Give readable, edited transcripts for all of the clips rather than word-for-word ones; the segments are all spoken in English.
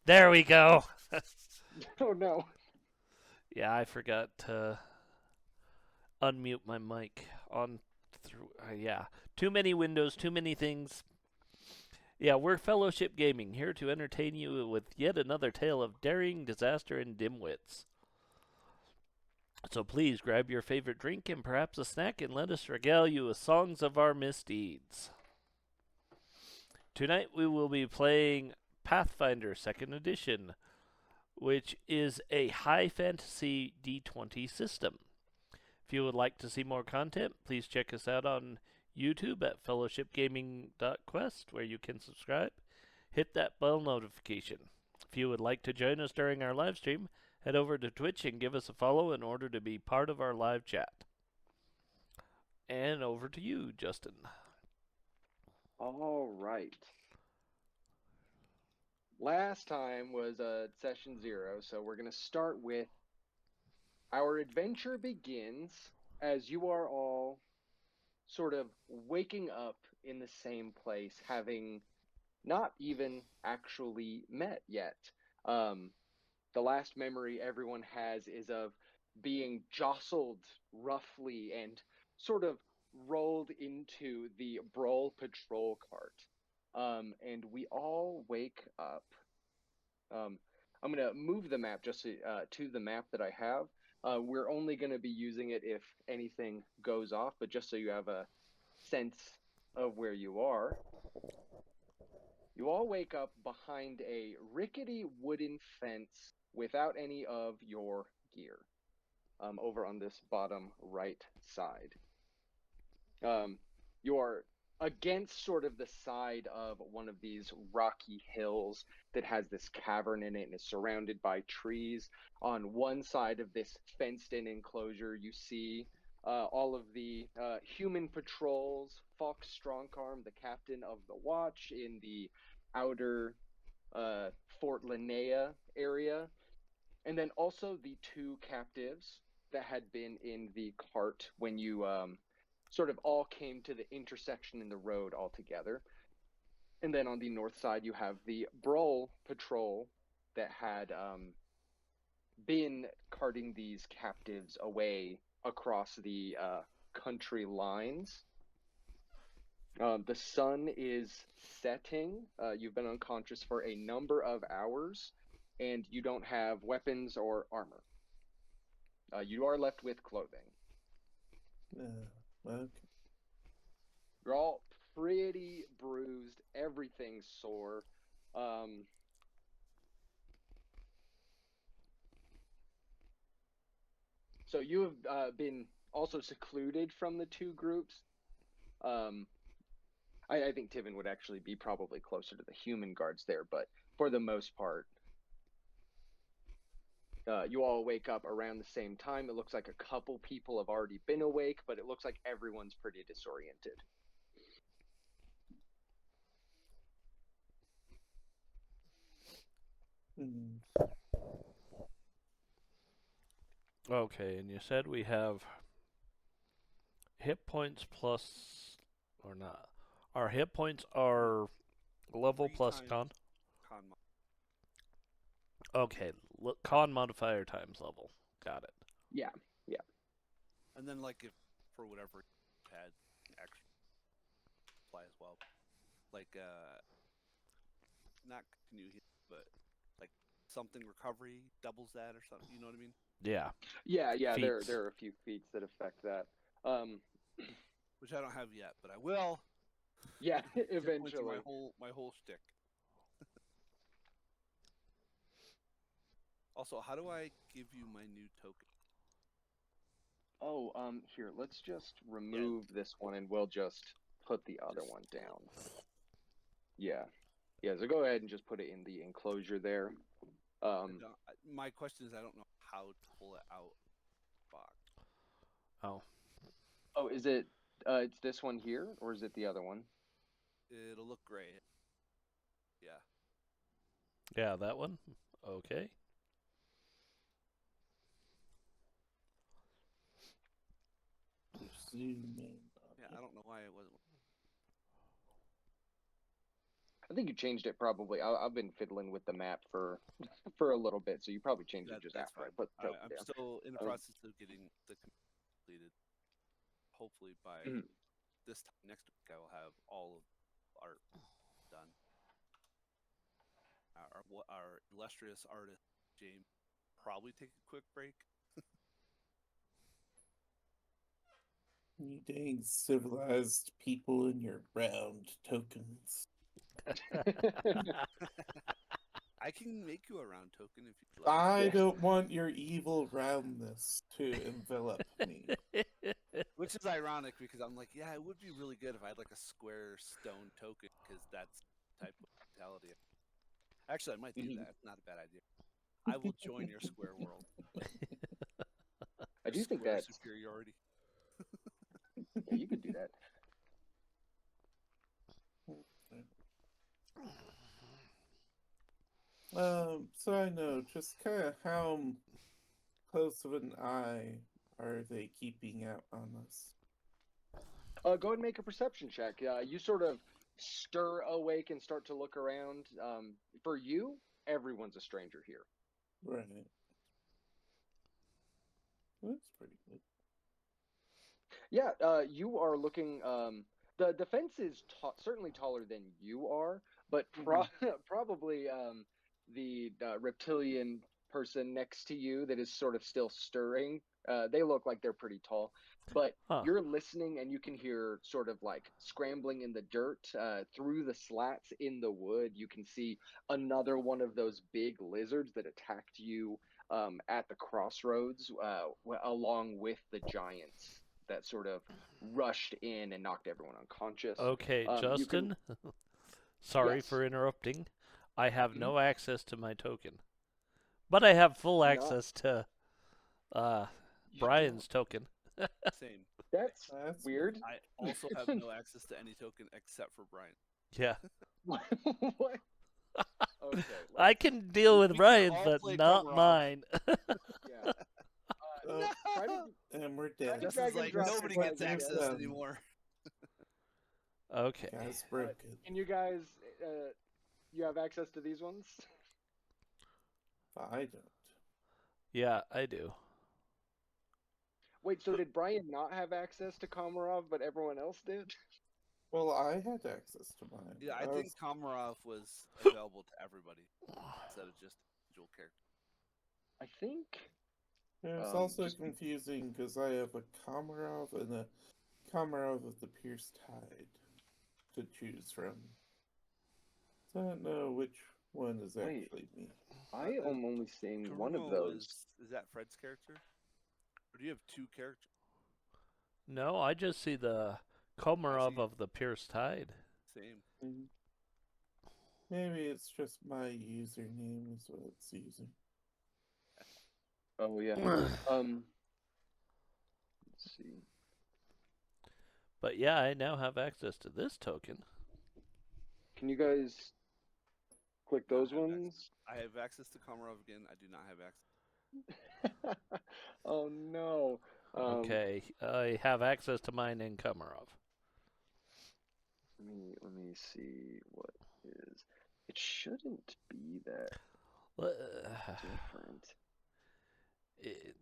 There we go. Oh no. Yeah, I forgot to unmute my mic on through. Yeah, too many windows, too many things. Yeah, we're Fellowship Gaming, here to entertain you with yet another tale of daring, disaster, and dimwits. So please grab your favorite drink and perhaps a snack and let us regale you with songs of our misdeeds. Tonight we will be playing Pathfinder 2nd Edition, which is a high fantasy D20 system. If you would like to see more content, please check us out on YouTube at fellowshipgaming.quest, where you can subscribe. Hit that bell notification. If you would like to join us during our live stream, head over to Twitch and give us a follow in order to be part of our live chat. And over to you, Justin. All right. Last time was session 0, so we're going to start with our adventure begins as you are all sort of waking up in the same place, having not even actually met yet. Um, the last memory everyone has is of being jostled roughly and sort of rolled into the Brawl patrol cart. And we all wake up. Um, I'm going to move the map just to the map that I have. We're only going to be using it if anything goes off, but just so you have a sense of where you are, you all wake up behind a rickety wooden fence without any of your gear, over on this bottom right side. Um, you're against sort of the side of one of these rocky hills that has this cavern in it and is surrounded by trees. On one side of this fenced in enclosure, you see all of the human patrols, Fox Strongarm, the captain of the watch, in the outer Fort Linnea area, and then also the two captives that had been in the cart when you sort of all came to the intersection in the road all together. And then on the north side, you have the Brawl patrol that had been carting these captives away across the country lines. The sun is setting. You've been unconscious for a number of hours, and you don't have weapons or armor. You are left with clothing. Okay. You're all pretty bruised. Everything's sore. Um, so you have been also secluded from the two groups. Um, I think Tivin would actually be probably closer to the human guards there, but for the most part, you all wake up around the same time. It looks like a couple people have already been awake, but it looks like everyone's pretty disoriented. Mm. Okay, and you said we have hit points plus, or not. Our hit points are level Three plus times con. con. Okay, con modifier times level. Got it. Yeah, yeah. And then, like, if for whatever you had extra apply as well, like, not continue healing, but like something recovery doubles that or something. You know what I mean? Yeah. Yeah. There Feats. there are a few feats that affect that. Um, Which I don't have yet, but I will. yeah, Just went through eventually. my whole shtick. Also, how do I give you my new token? Oh, here, let's just Yeah, remove this one and we'll just put the other just one down. Yeah. Yeah, so go ahead and just put it in the enclosure there. my question is I don't know how to pull it out box. Oh. Oh, is it it's this one here or is it the other one? It'll look great. Yeah. Yeah, that one. Okay. Zoom in. Yeah, I don't know why it wasn't. I think you changed it probably. I've been fiddling with the map for for a little bit, so you probably changed it just That's after I fine. put the token I'm down. still in the process of getting the completed. Hopefully by Mhm. this time next week, I will have all of art done. Our illustrious artist James probably take a quick break. You dang civilized people in your round tokens. I can make you a round token if you'd like. I Yeah. don't want your evil roundness to envelop me. Which is ironic because I'm like, yeah, it would be really good if I had like a square stone token because that's the type of mentality. Actually, I might do Mhm. that. It's not a bad idea. I will join your square world. I Your do think square that's superiority. yeah, you could do that. So I know just kind of how close of an eye are they keeping out on us? Go ahead and make a perception check. You sort of stir awake and start to look around. For you, everyone's a stranger here. Right. That's pretty good. Yeah, you are looking. The defense is certainly taller than you are, but probably the reptilian person next to you that is sort of still stirring. They look like they're pretty tall, but Huh. you're listening and you can hear sort of like scrambling in the dirt through the slats in the wood. You can see another one of those big lizards that attacked you at the crossroads, along with the giants that sort of rushed in and knocked everyone unconscious. Okay, You can, Justin, sorry yes, for interrupting. I have mhm, no access to my token, but I have full not access to uh, you don't. Brian's token. Same. That's That's weird. I also have no access to any token except for Brian. Yeah, What? Okay, I let's. can deal with We can Brian's, all but play not Komarov. mine. Yeah. oh, Try to and we're try dead. to Justin's drag and like, drop your nobody What gets guys' you've access guesses. done, anymore. Okay. guys, broken. Can you guys? You have access to these ones? I don't. Yeah, I do. Wait, so did Brian not have access to Komarov, but everyone else did? Well, I had access to mine. Yeah, I I think was, Komarov was available to everybody instead of just individual characters. I think. it was also Just confusing because I have a Komarov and a Komarov of the Pierced Hide to choose from. So I don't know which one is wait. actually me. I am only seeing one of Karuma those. is that Fred's character? Or do you have two characters? No, I just see the I Komarov see of the Pierced Tide. same. Mhm. Maybe it's just my username is what it's using. Oh yeah. Let's see. But yeah, I now have access to this token. Can you guys click Not those have access. ones? I have access to Komarov again. I do not have access. Oh no. Okay, I have access to mine in Komarov. Let me see what is. It shouldn't be that Uh, different. it-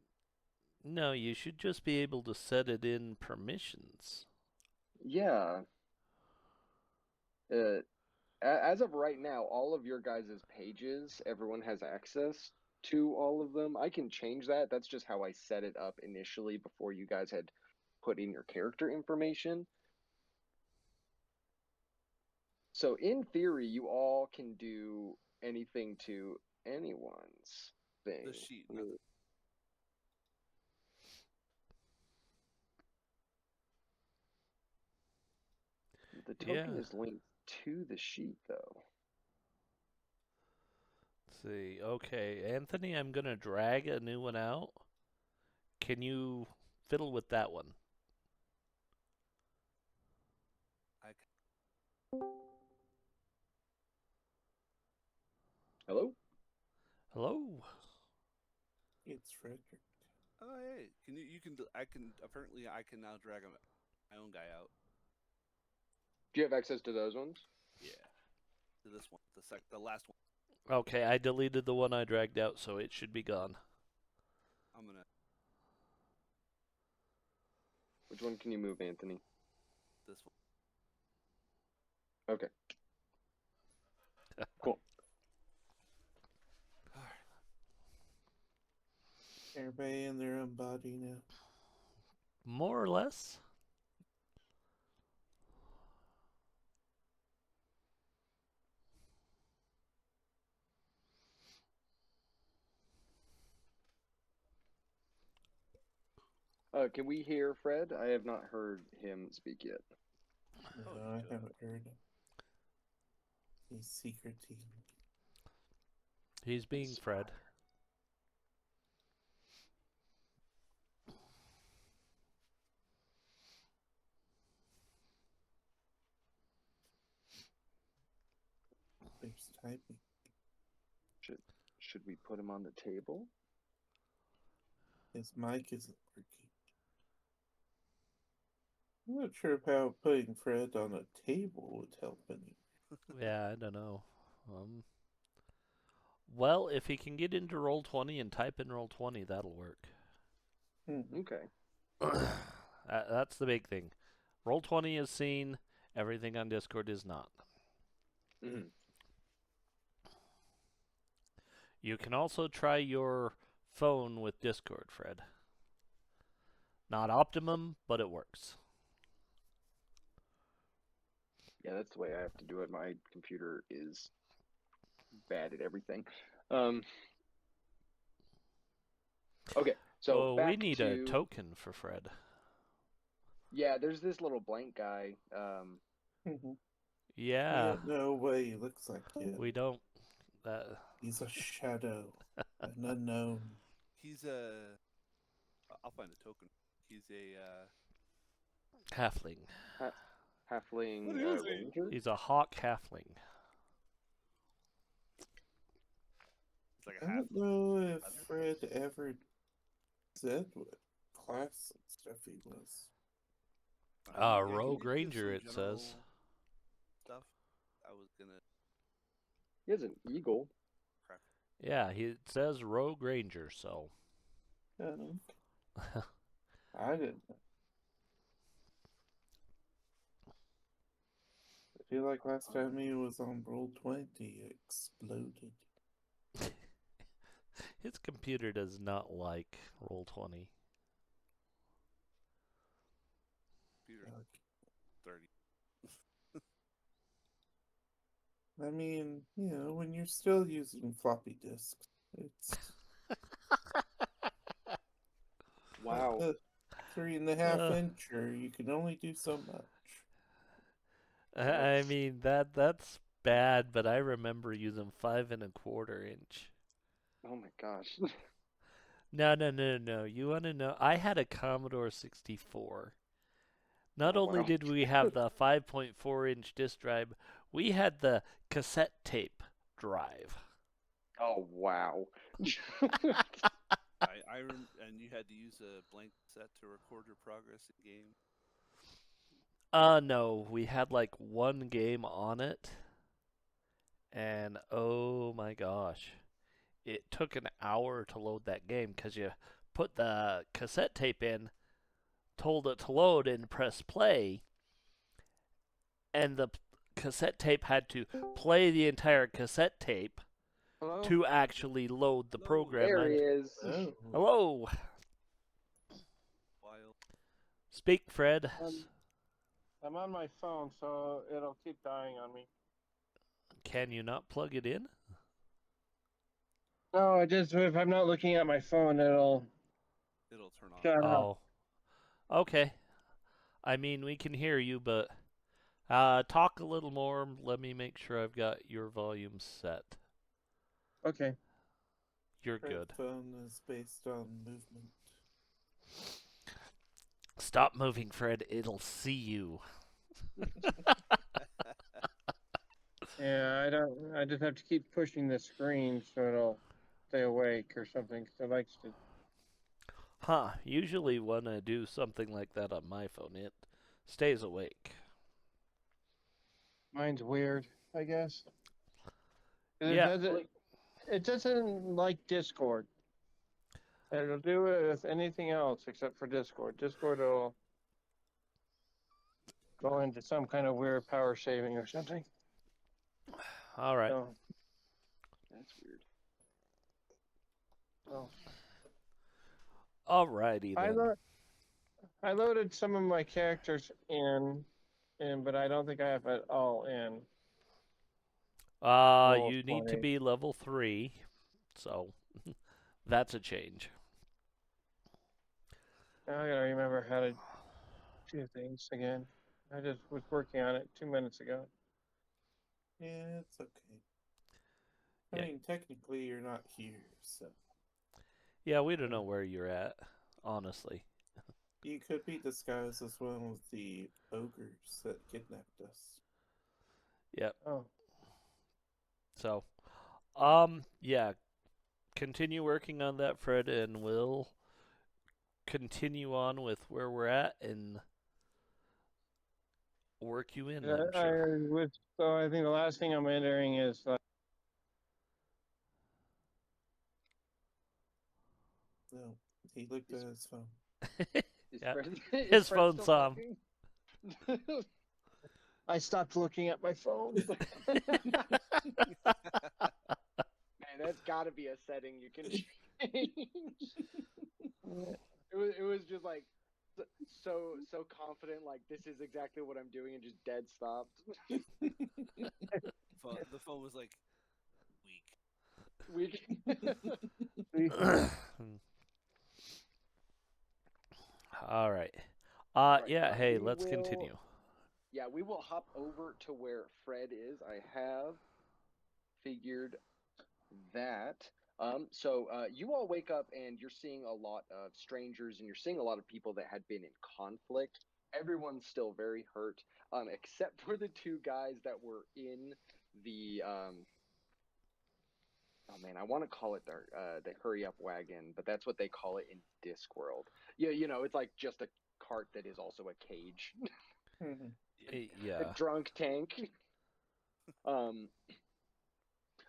no, you should just be able to set it in permissions. Yeah. Uh, as of right now, all of your guys' pages, everyone has access to all of them. I can change that. That's just how I set it up initially before you guys had put in your character information. So in theory, you all can do anything to anyone's thing. The sheet. Let me- The token Yeah. is linked to the sheet, though. Let's see. Okay, Anthony, I'm gonna drag a new one out. Can you fiddle with that one? I, Hello? Hello. It's Frederick. oh hey, can you can I can apparently I can now drag my own guy out. Do you have access to those ones? Yeah. to this one, the last one. Okay, I deleted the one I dragged out, so it should be gone. I'm gonna Which one can you move, Anthony? this one. Okay. Cool. All right. Everybody in their own body now. More or less. Can we hear Fred? I have not heard him speak yet. No, Oh, I you do. haven't heard him. He's secreting. He's being Fred. There's typing. Should we put him on the table? His mic isn't working. I'm not sure how putting Fred on a table would help any. Yeah, I don't know. Well, if he can get into Roll20 and type in Roll20, that'll work. Okay. That's the big thing. Roll20 is seen. Everything on Discord is not. Mhm. You can also try your phone with Discord, Fred. Not optimum, but it works. Yeah, that's the way I have to do it. My computer is bad at everything. Okay, so Oh, we back need to a token for Fred. yeah. There's this little blank guy. We Yeah, don't know what he looks like yet. we don't. He's a shadow, an unknown. He's a. I'll find a token. He's a. Halfling. Halfling What is he? ranger. He's a hawk halfling. It's like I a half. don't know if Other? Fred ever said what class and stuff he was. Yeah, can Rogue you give Ranger, some it says. general Stuff. I was gonna. He has an eagle. Crap. Yeah, it says Rogue Ranger, so. I didn't know. I feel like last time he was on Roll20, it exploded. His computer does not like Roll20. Computer Like, 30. I mean, when you're still using floppy disks, it's Wow. a 3.5 Uh. incher. You can only do so much. I That's- mean that's bad, but I remember using 5.25 inch. Oh my gosh. No. You want to know? I had a Commodore 64. Not Oh, only wow. did we have the 5.4-inch disk drive, we had the cassette tape drive. Oh wow. And you had to use a blank set to record your progress in game. No, we had like one game on it, and oh my gosh, it took an hour to load that game because you put the cassette tape in, told it to load, and press play, and the cassette tape had to play the entire cassette tape Hello? to actually load the Hello. program. There he is. Oh, Hello, While speak, Fred. I'm on my phone, so it'll keep dying on me. Can you not plug it in? No, if I'm not looking at my phone, it'll it'll turn off. shut off. Oh, okay. I mean, we can hear you, but talk a little more. Let me make sure I've got your volume set. Okay. You're Fred's good. phone is based on movement. Stop moving, Fred. It'll see you. Yeah, I don't. I just have to keep pushing the screen so it'll stay awake or something. 'Cause it likes to. Huh. Usually when I do something like that on my phone, it stays awake. Mine's weird, I guess. It Yeah. doesn't. It doesn't like Discord. It'll do it with anything else except for Discord. Discord will go into some kind of weird power saving or something. All right. So, That's weird. so. Alrighty I then. I loaded some of my characters in, but I don't think I have it all in. Roll You need to 20. be level 3, so that's a change. Now I gotta remember how to do things again. I just was working on it 2 minutes ago. Yeah, it's okay. I Yeah. mean, technically, you're not here, so Yeah, we don't know where you're at, honestly. you could be disguised as one of the ogres that kidnapped us. Yep. Oh, So, yeah, continue working on that, Fred, and we'll continue on with where we're at and work you in, I'm sure. so I think the last thing I'm entering is No, he looked at his phone. Is Yeah. Fred, His is Fred phone still saw him. talking? I stopped looking at my phone. Man, that's got to be a setting you can change. It was just like so confident, like this is exactly what I'm doing, and just dead stopped. The phone was like weak. All right. Right, Yeah, hey, we let's will- continue. Yeah, we will hop over to where Fred is. I have figured that. So you all wake up and you're seeing a lot of strangers and you're seeing a lot of people that had been in conflict. Everyone's still very hurt, except for the two guys that were in the oh man, I want to call it the hurry up wagon, but that's what they call it in Discworld. Yeah, it's like just a cart that is also a cage. A Yeah, drunk tank. Um,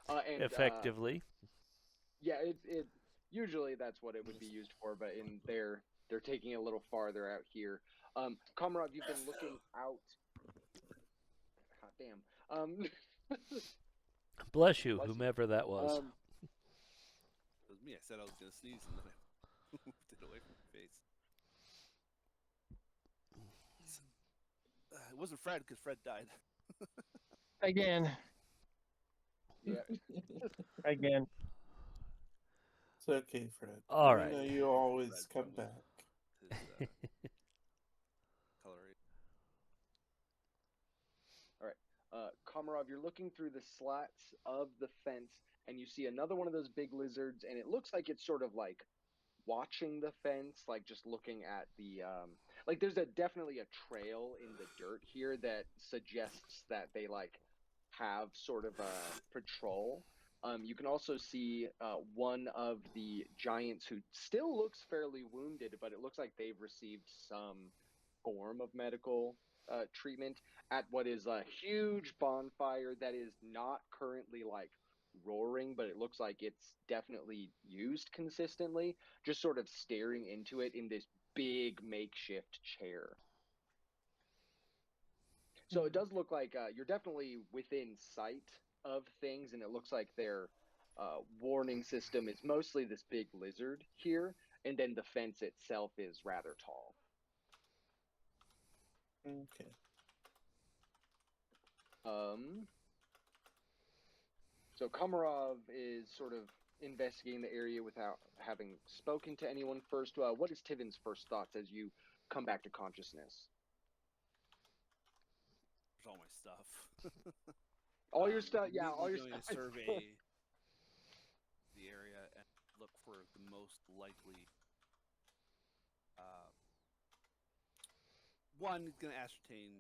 and effectively. yeah, it usually that's what it would be used for, but in they're taking it a little farther out here. Comrade, you've been looking out. Hot damn. Bless you, Bless you. whomever that was. It was me. I said I was gonna sneeze, and then I moved it away from my face. It wasn't Fred because Fred died. Again. Yeah. Again. It's okay, Fred. All We right. know you always Fred come from back. His coloration. Komarov, you're looking through the slats of the fence, and you see another one of those big lizards, and it looks like it's sort of like watching the fence, like just looking at the like there's definitely a trail in the dirt here that suggests that they like have sort of a patrol. You can also see one of the giants who still looks fairly wounded, but it looks like they've received some form of medical treatment at what is a huge bonfire that is not currently like roaring, but it looks like it's definitely used consistently, just sort of staring into it in this big makeshift chair. So it does look like you're definitely within sight of things, and it looks like their warning system is mostly this big lizard here, and then the fence itself is rather tall. Okay. So Komarov is sort of investigating the area without having spoken to anyone first. What is Tivin's first thoughts as you come back to consciousness? There's all my stuff. All your stuff, yeah, all your Going stuff. to survey the area and look for the most likely. One is going to ascertain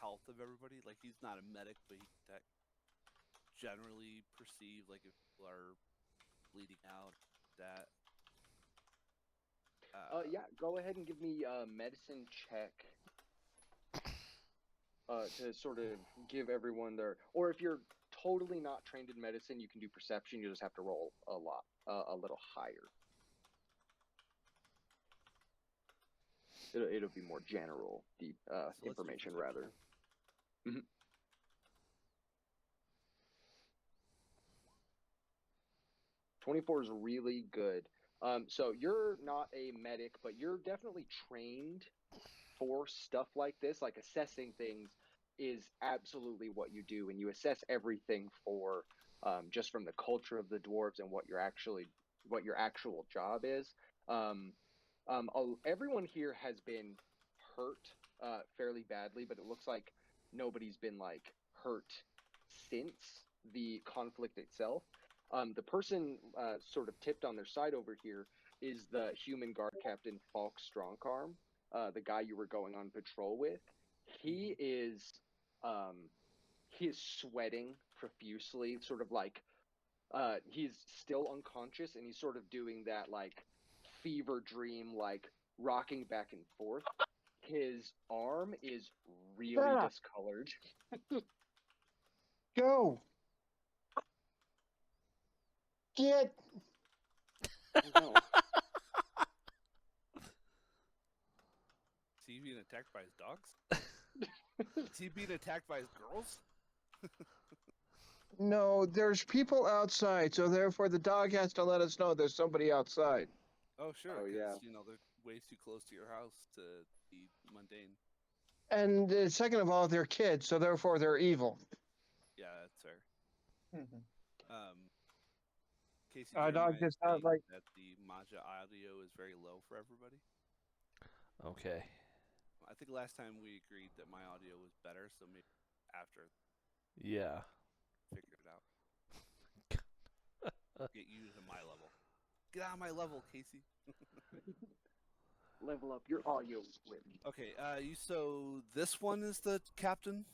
health of everybody. Like he's not a medic, but he can generally perceive like if people are bleeding out. That. Yeah, go ahead and give me a medicine check to sort of give everyone their, or if you're totally not trained in medicine, you can do perception. You just have to roll a little higher. It'll be more general, deep let's do information perception. rather. Mhm. 24 is really good. So you're not a medic, but you're definitely trained for stuff like this. Like assessing things is absolutely what you do, and you assess everything for just from the culture of the dwarves and what your actual job is. Um, Everyone here has been hurt fairly badly, but it looks like nobody's been like hurt since the conflict itself. The person sort of tipped on their side over here is the human guard captain Falk Strongarm, the guy you were going on patrol with. He is he is sweating profusely, sort of like he's still unconscious, and he's sort of doing that like fever dream, like rocking back and forth. His arm is really Stop. discolored. Go. Get. No. Is he being attacked by his dogs? Is he being attacked by his girls? No, there's people outside, so therefore the dog has to let us know there's somebody outside. Oh, sure. Oh, 'Cause, yeah. you know, they're way too close to your house to be mundane. And second of all, they're kids, so therefore they're evil. Yeah, that's fair. Mhm. Casey, Our Jeremiah dog does is not saying like. that the Majia audio is very low for everybody. Okay. I think last time we agreed that my audio was better, so maybe after Yeah. figure it out. Get you to my level. Get on my level, Casey. Level up your audio with Okay, so this one is the captain?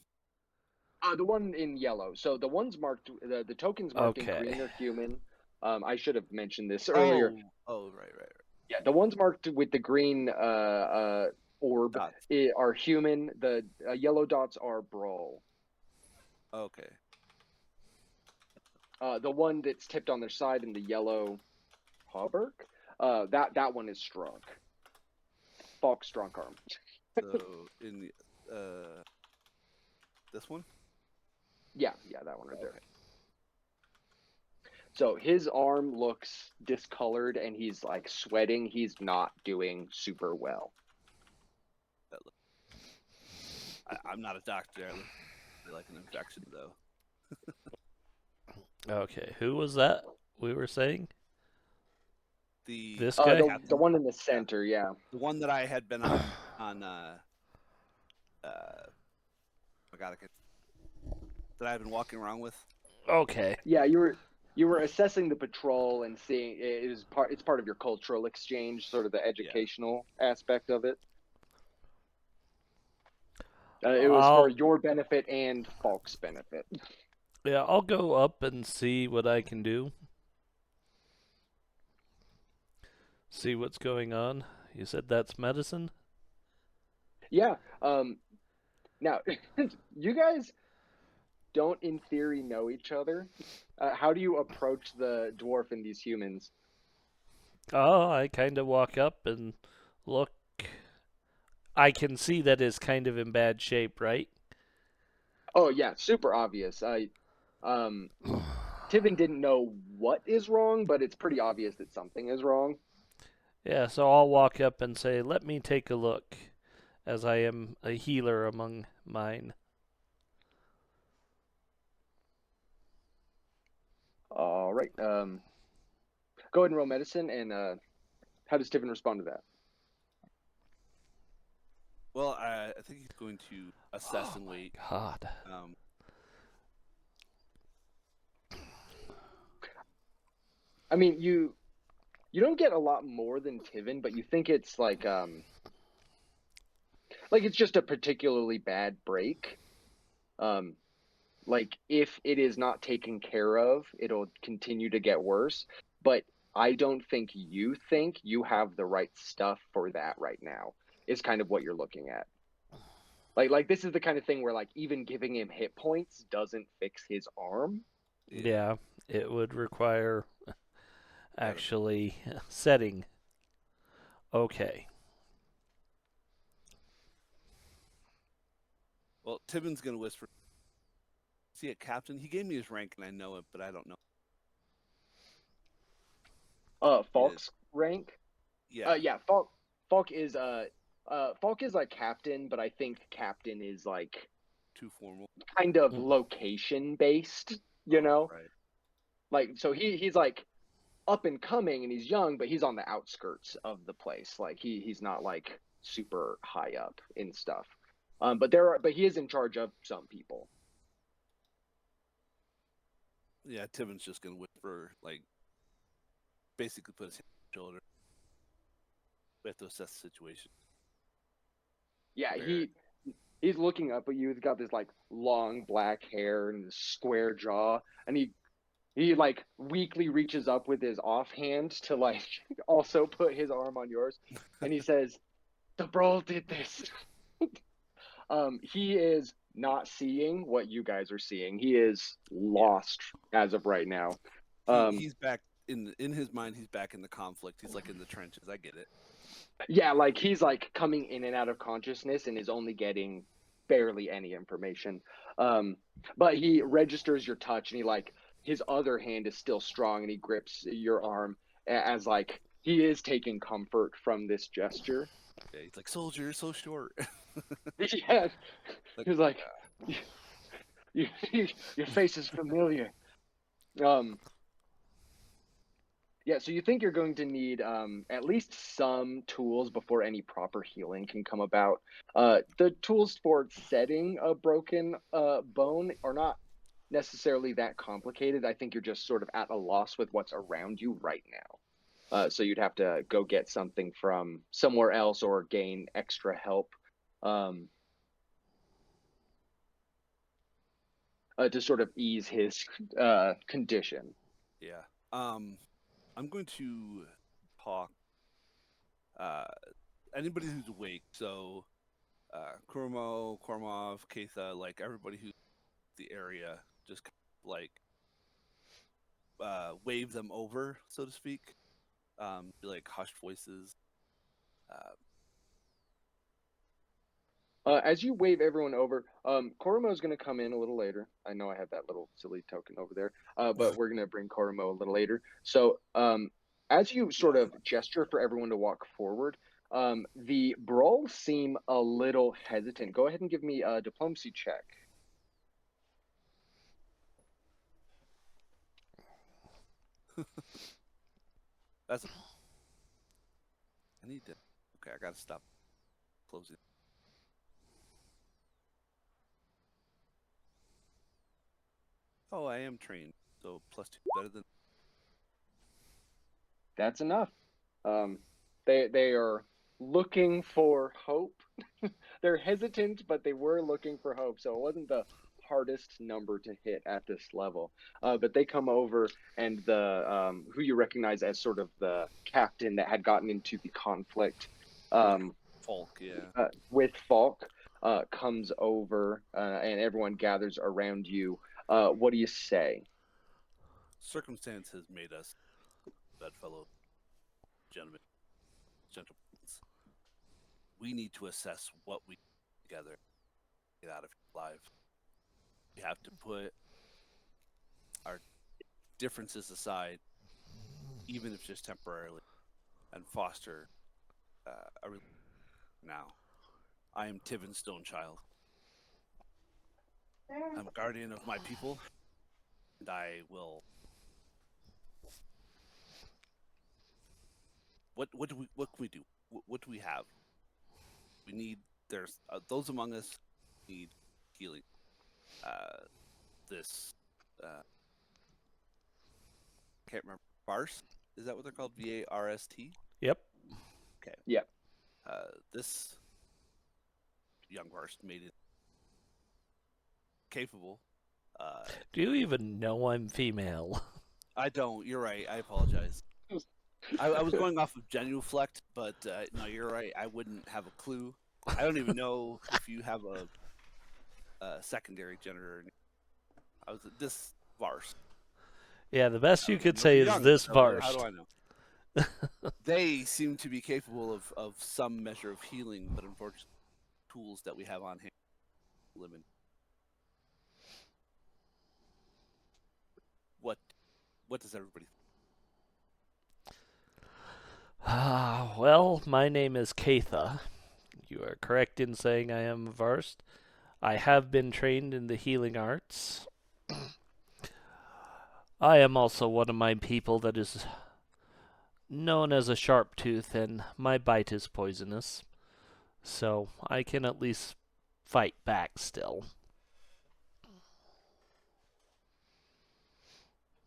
the one in yellow. So the ones marked, the tokens marked in Okay. green are human. I should have mentioned this earlier. Oh, right. Yeah, the ones marked with the green orb Dots. are human. The yellow dots are brawl. Okay. The one that's tipped on their side in the yellow hauberk, that one is Strunk. Falk Strongarm. So in this one? Yeah, that one right there. Okay. So his arm looks discolored and he's like sweating. He's not doing super well. I'm not a doctor. I look like an infection, though. Okay. Who was that we were saying? The This guy? The one in the center, yeah. the one that I had been on I got that I've been walking around with. Okay. Yeah, you were assessing the patrol and seeing it's part of your cultural exchange, sort of the educational aspect of it. It was for your benefit and Falk's benefit. Yeah, I'll go up and see what I can do. See what's going on. You said that's medicine? Yeah. Now, you guys don't, in theory, know each other. How do you approach the dwarf and these humans? Oh, I kind of walk up and look. I can see that it's kind of in bad shape, right? Oh yeah, super obvious. Tiven didn't know what is wrong, but it's pretty obvious that something is wrong. Yeah, so I'll walk up and say, "Let me take a look," as I am a healer among mine. All right. Go ahead and roll medicine. And how does Tiven respond to that? Well, I think he's going to assess and wait. God. I mean, you don't get a lot more than Tiven, but you think it's like it's just a particularly bad break. Like if it is not taken care of, it'll continue to get worse. But I don't think you have the right stuff for that right now. Is kind of what you're looking at. Like this is the kind of thing where like even giving him hit points doesn't fix his arm. Yeah, it would require actually setting. Okay. Well, Tibbin's gonna whisper. See it, Captain? He gave me his rank, and I know it, but I don't know. Falk's rank. Yeah. Yeah. Falk is like captain, but I think captain is like Too formal. kind of location based. You know, Right. like so he's like up and coming and he's young, but he's on the outskirts of the place. Like he's not like super high up in stuff. But he is in charge of some people. Yeah, Tibbin's just gonna whisper, like, basically put his hand on his shoulder. We have to assess the situation. Yeah, Fair. he's looking up at you. He's got this like long black hair and this square jaw, and he like weakly reaches up with his offhand to like also put his arm on yours, and he says, "The brawl did this." He is not seeing what you guys are seeing. He is lost as of right now. He's back in his mind. He's back in the conflict. He's like in the trenches. I get it. Yeah, like he's like coming in and out of consciousness and is only getting barely any information. But he registers your touch and he like his other hand is still strong and he grips your arm as like he is taking comfort from this gesture. Yeah, he's like, soldier, you're so short. Yeah, Like, he's like, your face is familiar. Yeah, so you think you're going to need at least some tools before any proper healing can come about. The tools for setting a broken bone are not necessarily that complicated. I think you're just sort of at a loss with what's around you right now. So you'd have to go get something from somewhere else or gain extra help to sort of ease his condition. yeah. I'm going to talk. Anybody who's awake. So, Kurmo, Kormov, Katha, like everybody who's in the area, just kind of like wave them over, so to speak. Be like hushed voices. As you wave everyone over, Koromo is going to come in a little later. I know I have that little silly token over there, but we're going to bring Koromo a little later. So, as you sort of gesture for everyone to walk forward, the Brawl seem a little hesitant. Go ahead and give me a diplomacy check. That's. I need to. Okay, I gotta stop closing. Oh, I am trained, so +2 better than. That's enough. They are looking for hope. They're hesitant, but they were looking for hope. So it wasn't the hardest number to hit at this level. But they come over, and the who you recognize as sort of the captain that had gotten into the conflict Falk, yeah. with Falk comes over, and everyone gathers around you. What do you say? Circumstance has made us bedfellow gentlemen, gentlemen. We need to assess what we together get out of life. We have to put our differences aside, even if just temporarily, and foster a now. I am Tivin Stonechild. I'm a guardian of my people, and I will. What can we do? What do we have? We need. There's those among us need healing. This can't remember. Varst? Is that what they're called? VARST? Yep. Okay. Yeah. This young Varst made it capable. Do you even know I'm female? I don't. You're right. I apologize. I was going off of genuflect, but no, you're right. I wouldn't have a clue. I don't even know if you have a secondary generator. I was this Vars. Yeah, the best you could You're say is young, this so how do Varst. I know? They seem to be capable of some measure of healing, but unfortunately, tools that we have on hand limit. What what does everybody Well, my name is Katha. You are correct in saying I am Varst. I have been trained in the healing arts. I am also one of my people that is known as a sharp tooth, and my bite is poisonous. So I can at least fight back still.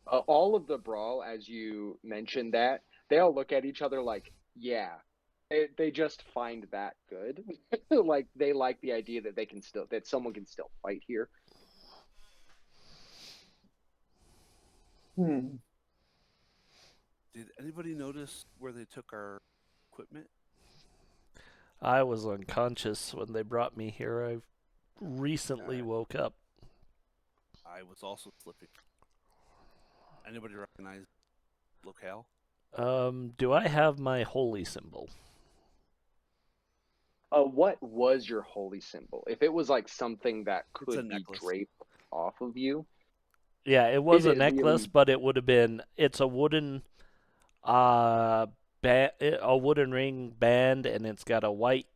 All of the brawl, as you mentioned that, they all look at each other like, yeah. They just find that good. Like they like the idea that they can still that someone can still fight here. did anybody notice where they took our equipment? I was unconscious when they brought me here. I recently woke up. I was also slipping. Anybody recognize locale? Do I have my holy symbol? What was your holy symbol? If it was like something that It's a could be necklace. draped off of you, Yeah, it was is a it necklace, really? but it would have been. It's a wooden, a wooden ring band, and it's got a white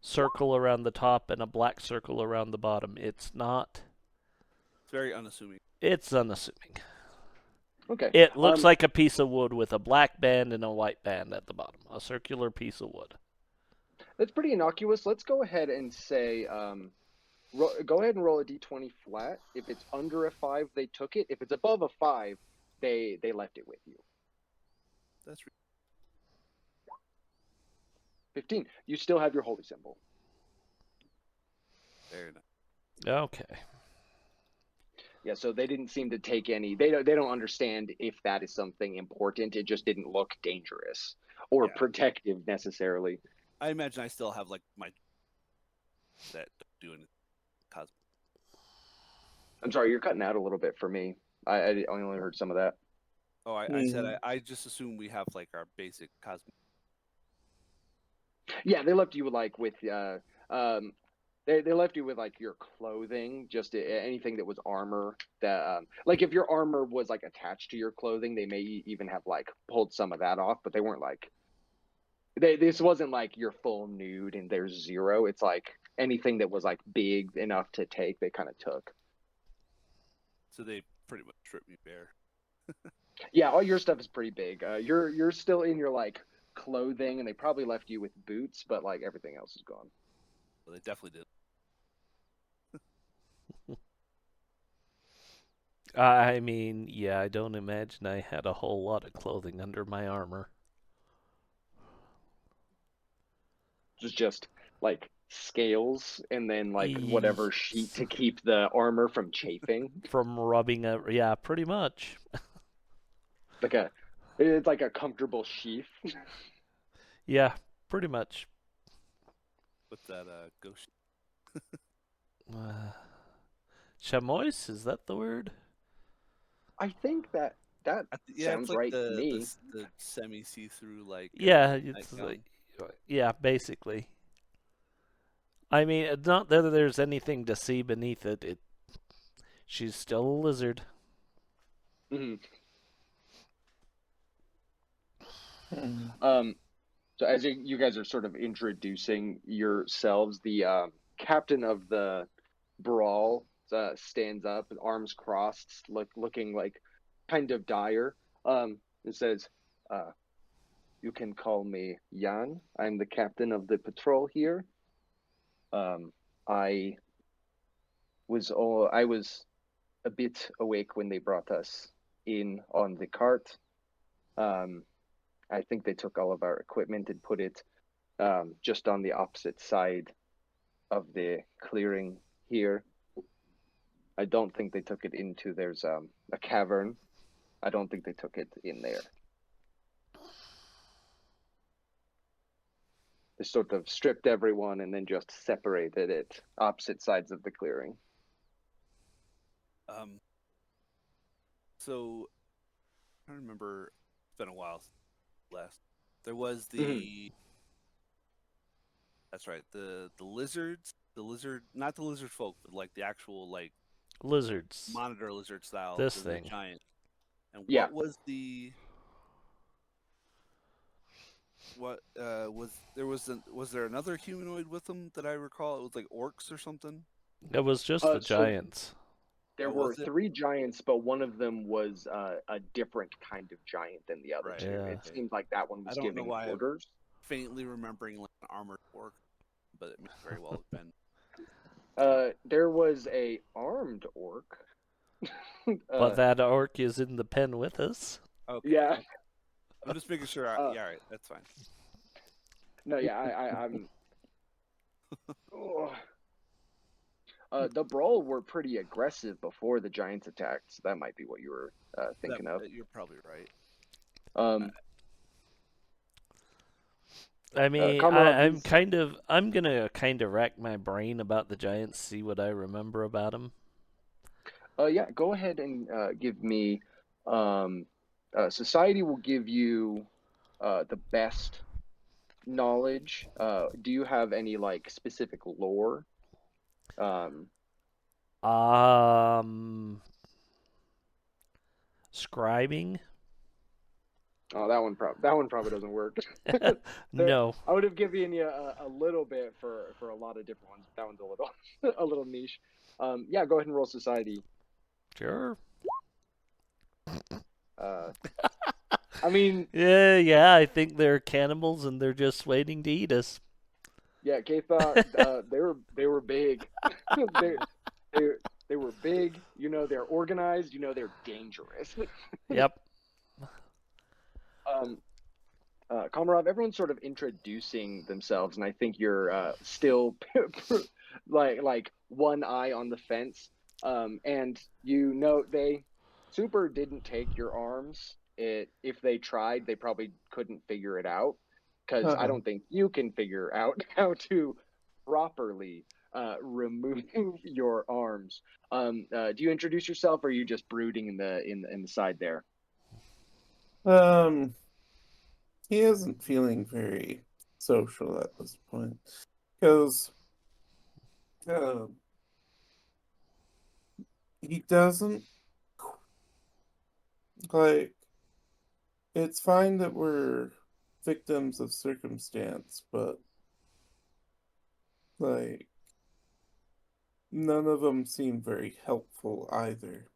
circle around the top and a black circle around the bottom. It's not. It's very unassuming. It's unassuming. Okay. It looks like a piece of wood with a black band and a white band at the bottom. A circular piece of wood. That's pretty innocuous. Let's go ahead and say, go ahead and roll a d20 flat. If it's under a 5, they took it. If it's above a 5, they left it with you. That's 15. You still have your holy symbol. very nice. Okay. Yeah, so they didn't seem to take any. They don't understand if that is something important. It just didn't look dangerous or Yeah. protective necessarily. I imagine I still have like my that don't do anything cosmic. I'm sorry, you're cutting out a little bit for me. I only heard some of that. Oh, I said I just assume we have like our basic cosmic. Yeah, they left you like with they left you with like your clothing, just anything that was armor. That like if your armor was like attached to your clothing, they may even have like pulled some of that off, but they weren't like this wasn't like you're full nude and there's zero. It's like anything that was like big enough to take, they kind of took. So they pretty much stripped me bare. Yeah, all your stuff is pretty big. You're still in your like clothing, and they probably left you with boots, but like everything else is gone. Well, they definitely did. I mean, yeah, I don't imagine I had a whole lot of clothing under my armor. Just like scales, and then like whatever sheet Yes. to keep the armor from chafing. From rubbing it. Yeah, pretty much. Like it's like a comfortable sheath. Yeah, pretty much. What's that ghost? Chamois, is that the word? I think that Yeah, it's sounds like right to me. the semi see through like Yeah, it's nightgown. like, yeah, basically. I mean, it's not that there's anything to see beneath it. She's still a lizard. Mhm. Hmm. So as you guys are sort of introducing yourselves, the captain of the brawl stands up, arms crossed, looking like kind of dire. And says, "You can call me Jan. I'm the captain of the patrol here. I I was a bit awake when they brought us in on the cart. Um, I think they took all of our equipment and put it just on the opposite side of the clearing here. I don't think they took it into there's a cavern. I don't think they took it in there. They sort of stripped everyone and then just separated it opposite sides of the clearing. So I don't remember. It's been a while since last. There was the. Mhm. That's right. The lizards. The lizard, not the lizard folk, but like the actual like Lizards. monitor lizard style. This The thing. giant. And Yeah. what was the? What was there another humanoid with them that I recall? It was like orcs or something. It was just the So giants. there Oh, were was it? 3 giants, but one of them was a different kind of giant than the other Right. two. Yeah. It seemed like that one I was don't know giving why I'm orders. faintly remembering like an armored orc, but it may very well have been. There was a armed orc. But that orc is in the pen with us. Okay. Yeah. I'm just making sure. Uh, Yeah, all right, that's fine. No, yeah, I'm. Oh. The Brawl were pretty aggressive before the Giants attacked, so that might be what you were thinking of. You're probably right. I mean, Komarov, I'm gonna kind of rack my brain about the giants, see what I remember about them. yeah, go ahead and give me. Society will give you the best knowledge. Do you have any like specific lore? Scribing? Oh, that one probably doesn't work. No. I would have given you a little bit for a lot of different ones. But that one's a little a little niche. Yeah, go ahead and roll society. Sure. I mean, Yeah, I think they're cannibals and they're just waiting to eat us. yeah, Kay thought they were big. they they they were big. You know, they're organized. You know, they're dangerous. Yep. Komarov, everyone's sort of introducing themselves, and I think you're still like one eye on the fence. And you know they super didn't take your arms. If they tried, they probably couldn't figure it out because I Uh-oh. don't think you can figure out how to properly remove your arms. Do you introduce yourself, or are you just brooding in the side there? He isn't feeling very social at this point because he doesn't like. It's fine that we're victims of circumstance, but like none of them seem very helpful either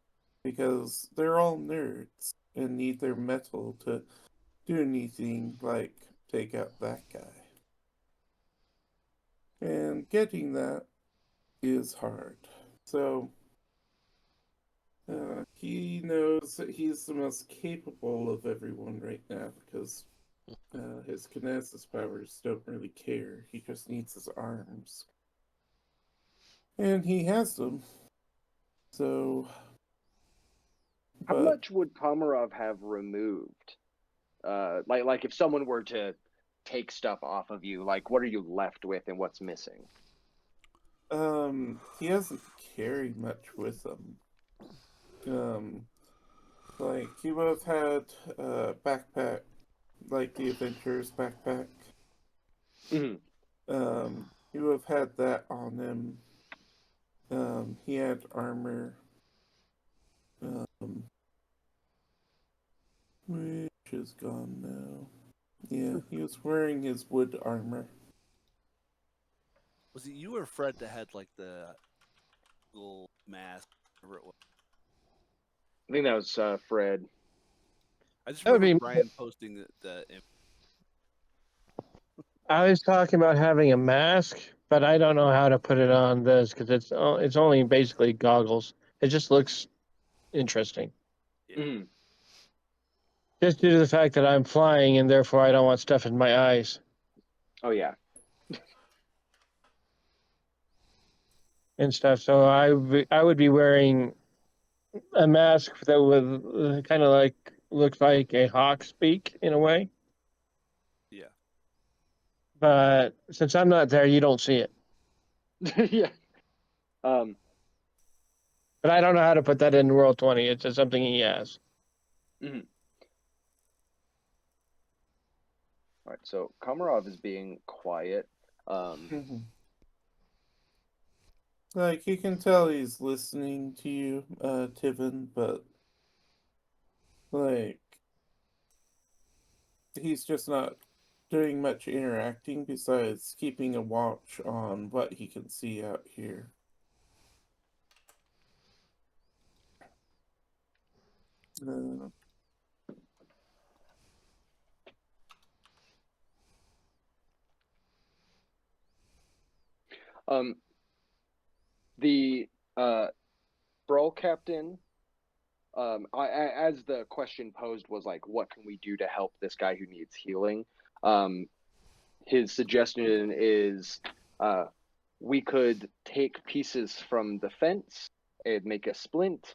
because they're all nerds and need their metal to do anything like take out that guy. And getting that is hard. So he knows that he's the most capable of everyone right now because his kinesis powers don't really care. He just needs his arms. And he has them. So. How But much would Komarov have removed? Like if someone were to take stuff off of you, like what are you left with and what's missing? he doesn't carry much with him. Like he would have had a backpack, like the Adventurer's backpack. Mhm. He would have had that on him. He had armor. Which is gone now. Yeah, he was wearing his wood armor. Was it you or Fred that had like the little mask? Whatever it was? I think that was Fred. I just That would remember be. Brian posting the I was talking about having a mask, but I don't know how to put it on this because it's only basically goggles. It just looks interesting, yeah. Mhm. just due to the fact that I'm flying and therefore I don't want stuff in my eyes Oh yeah. and stuff. So I would be wearing a mask that would kind of like look like a hawk's beak in a way. Yeah. but since I'm not there, you don't see it. Yeah. Um. But I don't know how to put that in World 20. It's just something he has. Mhm. All right. So Komarov is being quiet. Mhm. Like, you can tell he's listening to you, Tiven, but, like, he's just not doing much interacting besides keeping a watch on what he can see out here. Uh, Um. The brawl captain. As the question posed was like, what can we do to help this guy who needs healing? Um. His suggestion is, we could take pieces from the fence and make a splint.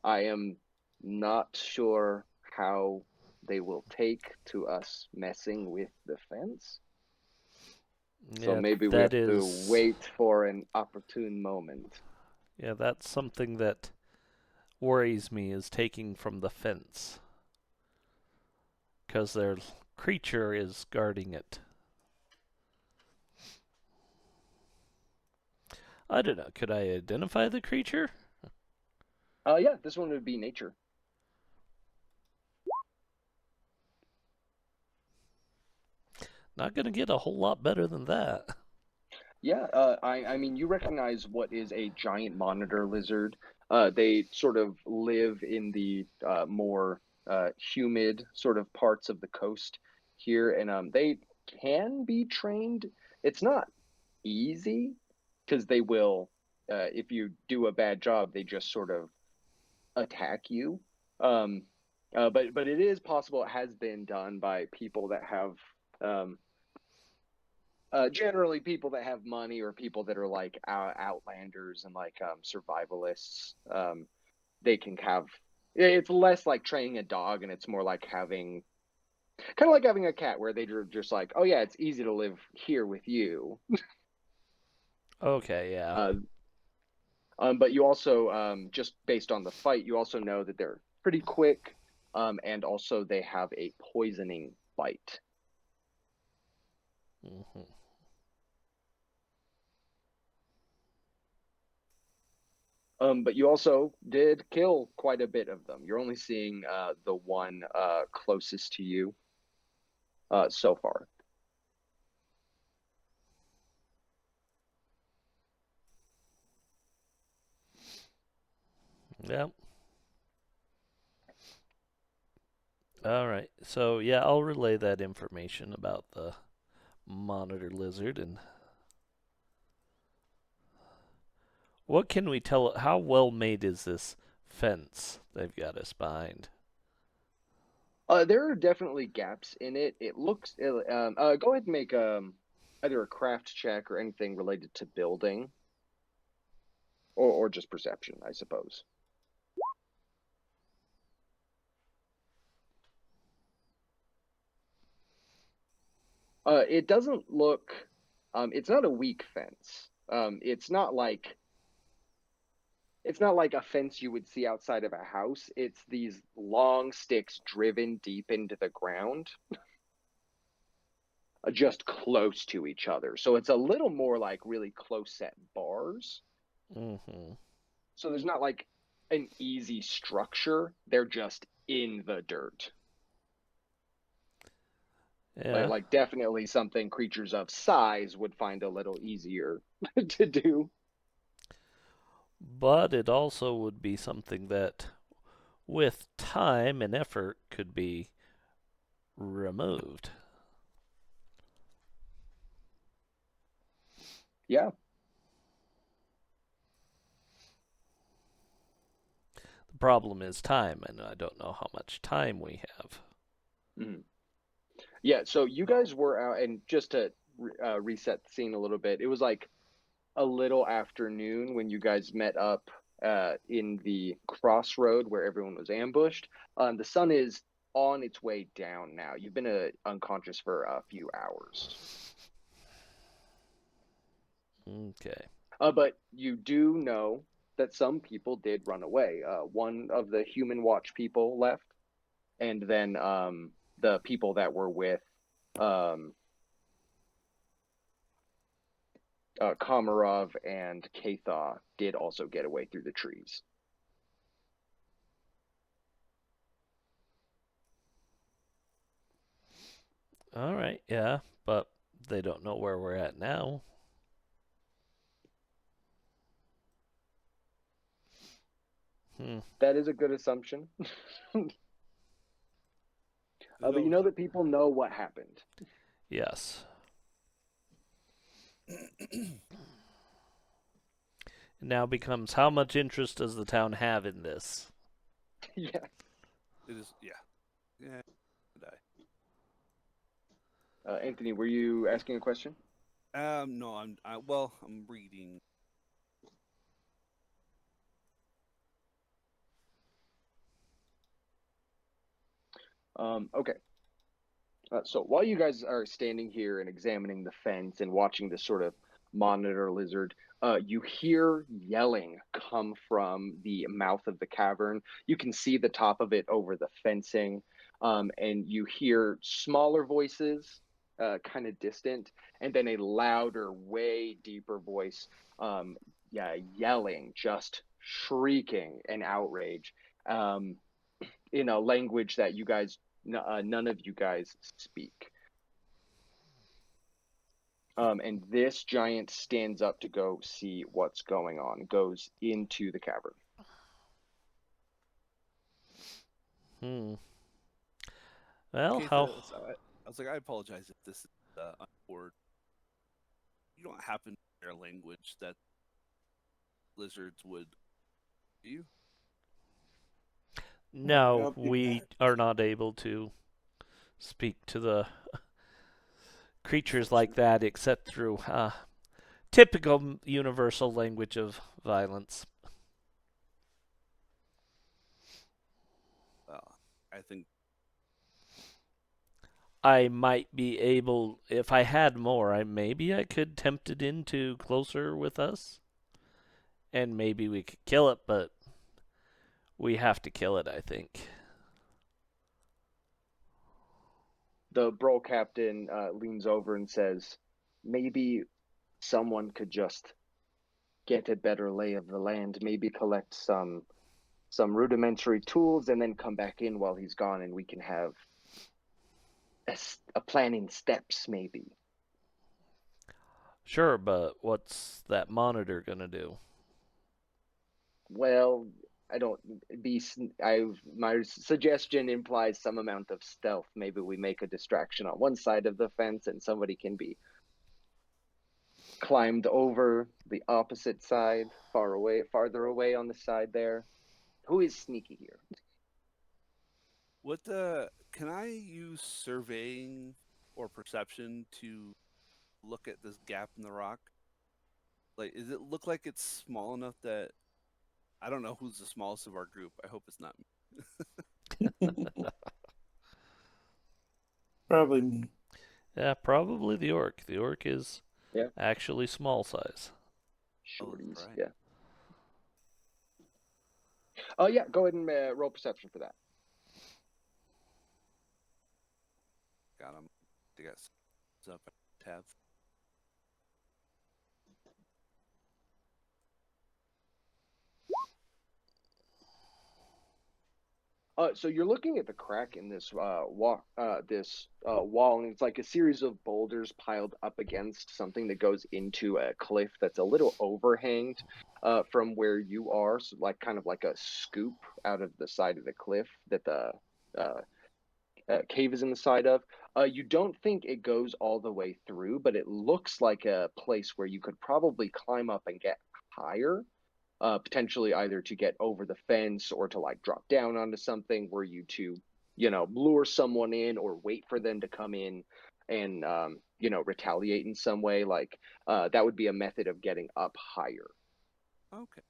I am not sure how they will take to us messing with the fence. So Yeah, maybe we that have to is. wait for an opportune moment. Yeah, that's something that worries me is taking from the fence. Because their creature is guarding it. I don't know. Could I identify the creature? Yeah, this one would be nature. Not going to get a whole lot better than that. Yeah, I mean, you recognize what is a giant monitor lizard. They sort of live in the more humid sort of parts of the coast here, and they can be trained. It's not easy because they will, if you do a bad job, they just sort of attack you. Um, but it is possible. It has been done by people that have um, generally people that have money or people that are like outlanders and like survivalists. They can have, it's less like training a dog and it's more like having, kind of like having a cat where they're just like, oh yeah, it's easy to live here with you. Okay, yeah. uh, but you also, just based on the fight, you also know that they're pretty quick, and also they have a poisoning bite. Mm-hmm. But you also did kill quite a bit of them. You're only seeing the one closest to you so far. Yep. All right. So, yeah, I'll relay that information about the monitor lizard. And what can we tell? How well made is this fence they've got us behind? There are definitely gaps in it. It looks. Go ahead and make either a craft check or anything related to building, or just perception, I suppose. It doesn't look. It's not a weak fence. It's not like a fence you would see outside of a house. It's these long sticks driven deep into the ground, just close to each other. So it's a little more like really close set bars. Mm-hmm. So there's not like an easy structure. They're just in the dirt. Like Yeah. like definitely something creatures of size would find a little easier to do. But it also would be something that, with time and effort, could be removed. Yeah. The problem is time, and I don't know how much time we have. Mhm. Yeah, so you guys were out, and just to reset the scene a little bit, it was like a little afternoon when you guys met up in the crossroad where everyone was ambushed. The sun is on its way down now. You've been unconscious for a few hours. Okay. But you do know that some people did run away. One of the Human Watch people left, and then the people that were with um, Komarov and Katha did also get away through the trees. All right. Yeah, but they don't know where we're at now. Hmm. That is a good assumption. Who But you knows? know that people know what happened. Yes. Now becomes how much interest does the town have in this? Yeah. It is, yeah. Yeah. Anthony, were you asking a question? No, I'm reading. Okay. So while you guys are standing here and examining the fence and watching this sort of monitor lizard, you hear yelling come from the mouth of the cavern. You can see the top of it over the fencing, and you hear smaller voices, kind of distant, and then a louder, way deeper voice, yeah, yelling, just shrieking in outrage. Um, in a language that none of you guys speak. And this giant stands up to go see what's going on, goes into the cavern. Hmm. Well, Okay, how? so I was like, I apologize if this is untoward. You don't happen to hear a language that lizards would you? No, I'll be we back. are not able to speak to the creatures like Unfortunate. that except through typical universal language of violence. I think I might be able, if I had more, I could tempt it into closer with us, and maybe we could kill it, but we have to kill it, I think. The Brawl captain leans over and says, maybe someone could just get a better lay of the land, maybe collect some rudimentary tools and then come back in while he's gone and we can have a plan in steps maybe. Sure, but what's that monitor gonna do? Well, I don't be I my suggestion implies some amount of stealth. Maybe we make a distraction on one side of the fence and somebody can be climbed over the opposite side, farther away on the side there. Who is sneaky here? what can I use surveying or perception to look at this gap in the rock? Like, does it look like it's small enough that I don't know who's the smallest of our group? I hope it's not me. Probably me. Yeah, probably the orc. The orc is Yeah, actually small size. Oh, that's shorties. right. Yeah. Oh yeah, go ahead and roll perception for that. Got him. They got up tab. So you're looking at the crack in this wall, and it's like a series of boulders piled up against something that goes into a cliff that's a little overhanged from where you are, so like kind of like a scoop out of the side of the cliff that the uh, cave is in the side of. You don't think it goes all the way through, but it looks like a place where you could probably climb up and get higher, potentially either to get over the fence or to like drop down onto something, were you to, lure someone in or wait for them to come in and, retaliate in some way. Like that would be a method of getting up higher. Okay.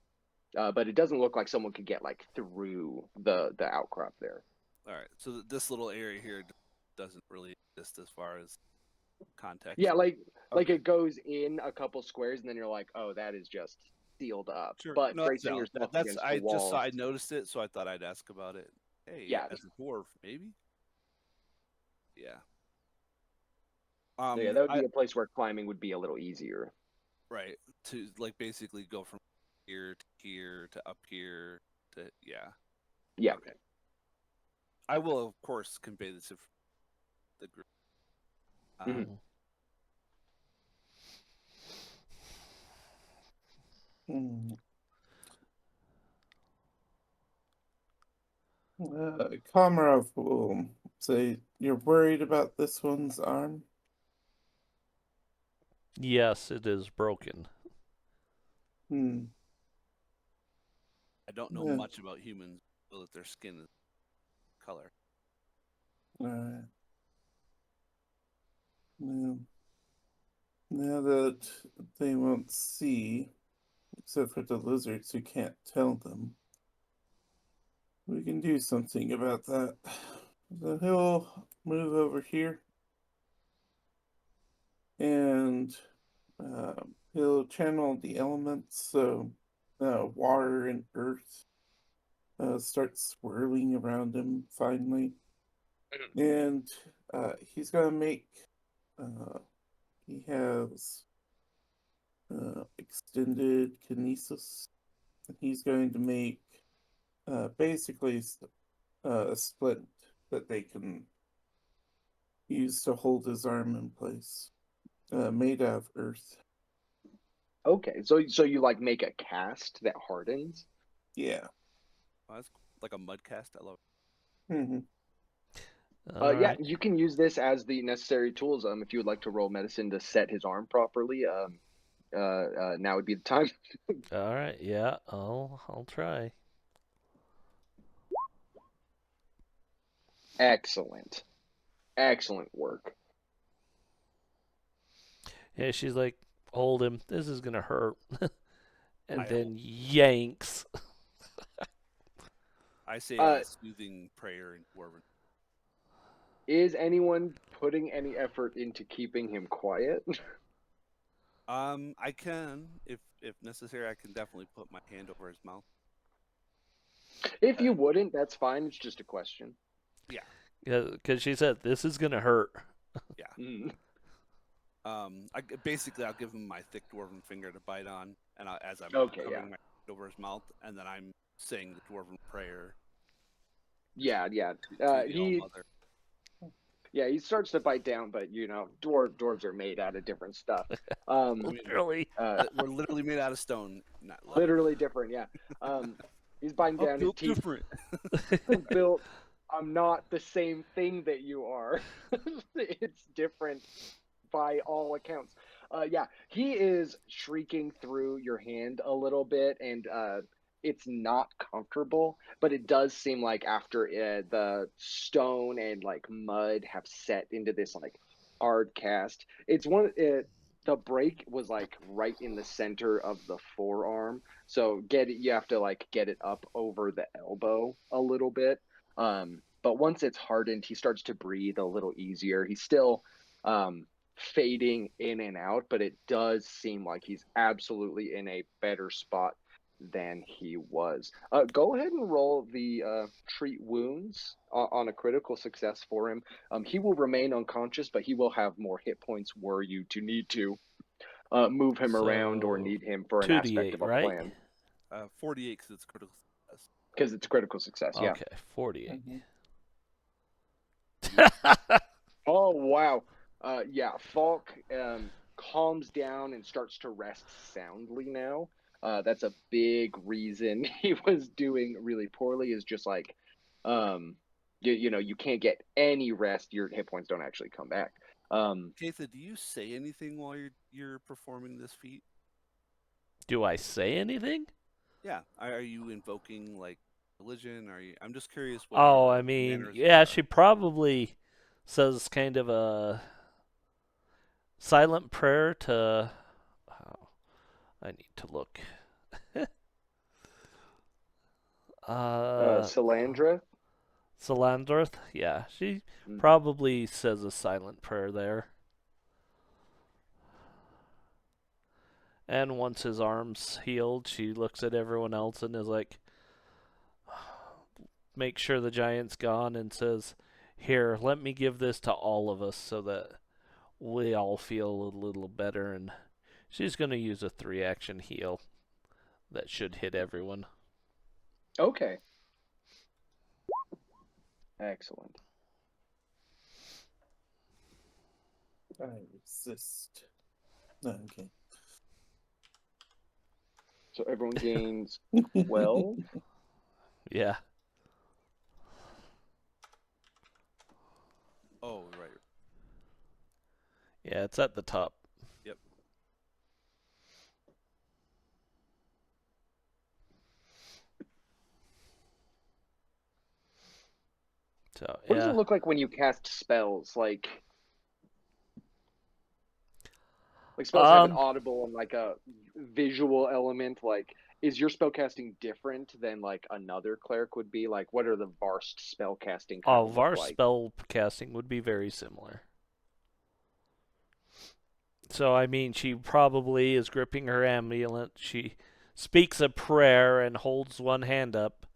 But it doesn't look like someone could get like through the outcrop there. All right. So this little area here doesn't really exist as far as Yeah, context. Like Okay. it goes in a couple squares, and then you're like, oh, that is just sealed up. Sure. But No, that's bracing valid. yourself That's against the I just saw walls, I noticed it, so I thought I'd ask about it. Hey, yeah, as a dwarf, maybe. Yeah. yeah, that would I be a place where climbing would be a little easier. right to like basically go from here to up here to yeah. Yeah. Okay. I will of course convey this to the group. Mhm. Hmm. Komarov will say, "You're worried about this one's arm?" Yes, it is broken. Hmm. I don't know Yeah. much about humans, but that their skin is color. Alright. Now, now that they won't see, except for the lizards who can't tell them, we can do something about that. So he'll move over here and he'll channel the elements. So water and earth start swirling around him finally. And he's going to make, he has extended kinesis. He's going to make basically a splint that they can use to hold his arm in place, made out of earth. Okay, so you like make a cast that hardens. Yeah. Oh, that's like a mud cast. I love Hmm. All Yeah, right. you can use this as the necessary tools. If you would like to roll medicine to set his arm properly, now would be the time. All right. Yeah, I'll try. Excellent, excellent work. Yeah, she's like, hold him. This is gonna hurt. And I then yanks. I say Uh, a soothing prayer in Dwarven. is anyone putting any effort into keeping him quiet? I can, if necessary, I can definitely put my hand over his mouth. If you wouldn't, that's fine. It's just a question. Yeah. Yeah, because she said this is gonna hurt. Yeah. Mm. Basically I'll give him my thick dwarven finger to bite on, and as I'm Okay, yeah, covering my hand over his mouth, and then I'm saying the dwarven prayer yeah, yeah. to the All He Mother. Yeah, he starts to bite down, but dwarves are made out of different stuff. Um, I mean, Literally. we're literally made out of stone, not leather. literally different. Yeah. He's biting I'm down his built teeth. different. Built. I'm not the same thing that you are. It's different by all accounts. Yeah, he is shrieking through your hand a little bit, and it's not comfortable, but it does seem like after the stone and like mud have set into this like hard cast, it's one. The break was like right in the center of the forearm, so you have to like get it up over the elbow a little bit. But once it's hardened, he starts to breathe a little easier. He's still fading in and out, but it does seem like he's absolutely in a better spot than he was. Go ahead and roll the treat wounds on a critical success for him. He will remain unconscious, but he will have more hit points were you to need to move him around or So need him for an aspect 2d8, of a right? plan. 48 because it's critical success. Because it's critical success, yeah. Okay, 48. Mhm. Oh wow. Yeah, Falk calms down and starts to rest soundly now. That's a big reason he was doing really poorly is just like you can't get any rest, your hit points don't actually come back. Katha, do you say anything while you're performing this feat? Do I say anything? Yeah. Are you invoking like religion? Are you? I'm just curious what Oh, I your mean, mannerisms yeah, are. she probably says kind of a silent prayer to. Oh, I need to look. uh, Salandra. Salandrith? Yeah, she Mm. probably says a silent prayer there. And once his arm's healed, she looks at everyone else and is like, make sure the giant's gone, and says, "Here, let me give this to all of us so that we all feel a little better." And she's going to use a 3-action heal that should hit everyone. Okay. Excellent. I resist. Okay. So everyone gains 12. Yeah. Oh, right. Yeah, it's at the top. Yep. So, What does yeah. it look like when you cast spells? Like spells have an audible and like a visual element. Like, is your spell casting different than like another cleric would be? Like, what are the Varst spell casting kind of look Var's like? spell casting would be very similar. So, I mean, she probably is gripping her amulet. She speaks a prayer and holds one hand up,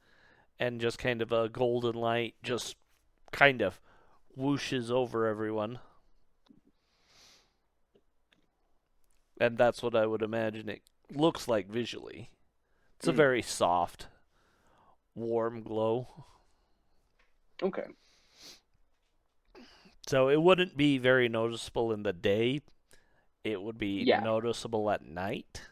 and just kind of a golden light just kind of whooshes over everyone. And that's what I would imagine it looks like visually. It's a very soft, warm glow. Okay. So it wouldn't be very noticeable in the day. It would be Yeah. noticeable at night.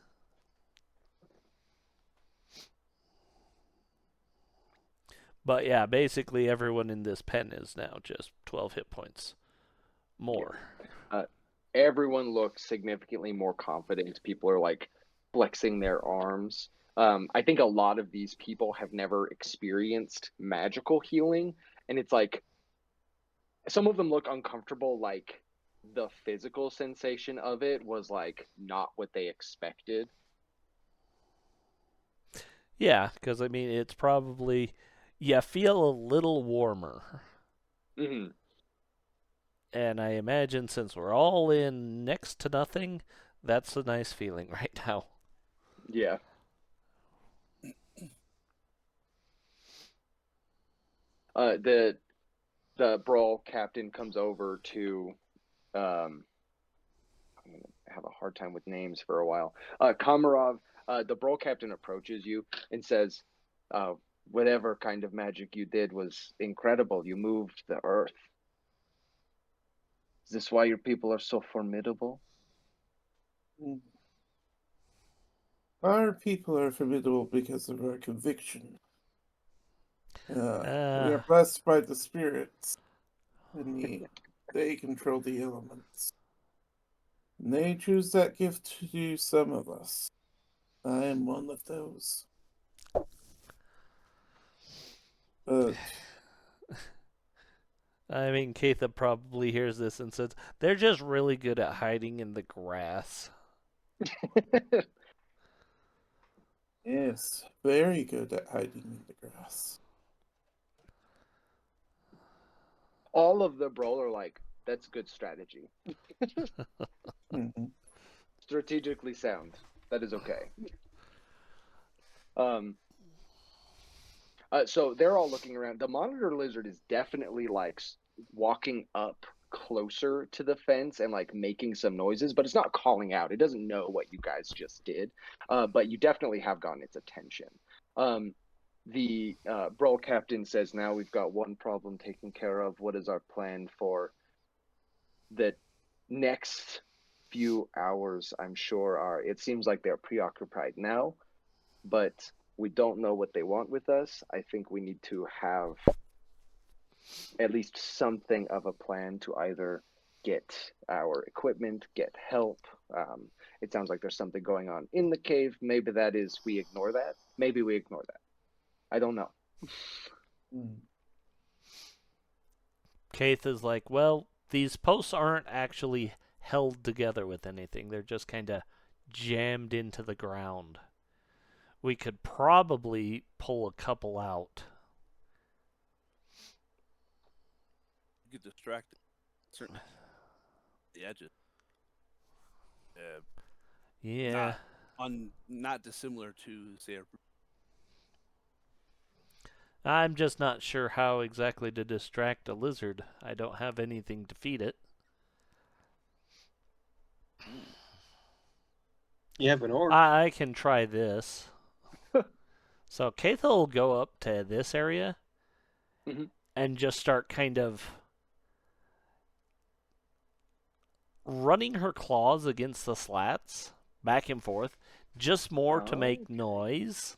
But yeah, basically everyone in this pen is now just 12 hit points more. Everyone looks significantly more confident. People are like flexing their arms. I think a lot of these people have never experienced magical healing, and it's like some of them look uncomfortable, like the physical sensation of it was like not what they expected. Yeah, because I mean, it's probably, you feel a little warmer. Mm-hmm. And I imagine since we're all in next to nothing, that's a nice feeling right now. Yeah. The brawl captain comes over to I'm gonna have a hard time with names for a while. Komarov, the brawl captain approaches you and says, whatever kind of magic you did was incredible. You moved the earth. Is this why your people are so formidable? Our people are formidable because of our conviction. We are blessed by the spirits, and they control the elements. And they choose that gift to some of us. I am one of those. But I mean, Katha probably hears this and says, they're just really good at hiding in the grass. yes, very good at hiding in the grass. All of the brawl are like, that's good strategy. Mm-hmm. Strategically sound. That is okay. So they're all looking around. The monitor lizard is definitely like walking up closer to the fence and like making some noises, but it's not calling out. It doesn't know what you guys just did, but you definitely have gotten its attention. The brawl captain says, now we've got one problem taken care of. What is our plan for the next few hours? I'm sure are, it seems like they're preoccupied now, but we don't know what they want with us. I think we need to have at least something of a plan to either get our equipment, get help. It sounds like there's something going on in the cave. Maybe that is, we ignore that. Maybe we ignore that. I don't know. Kaith is like, well, these posts aren't actually held together with anything. They're just kind of jammed into the ground. We could probably pull a couple out. You get distracted. Certainly. The edges. Yeah. on not dissimilar to say a I'm just not sure how exactly to distract a lizard. I don't have anything to feed it. You have an orc. I can try this. So Kathel will go up to this area Mhm. and just start kind of running her claws against the slats back and forth, just more to make Okay. noise.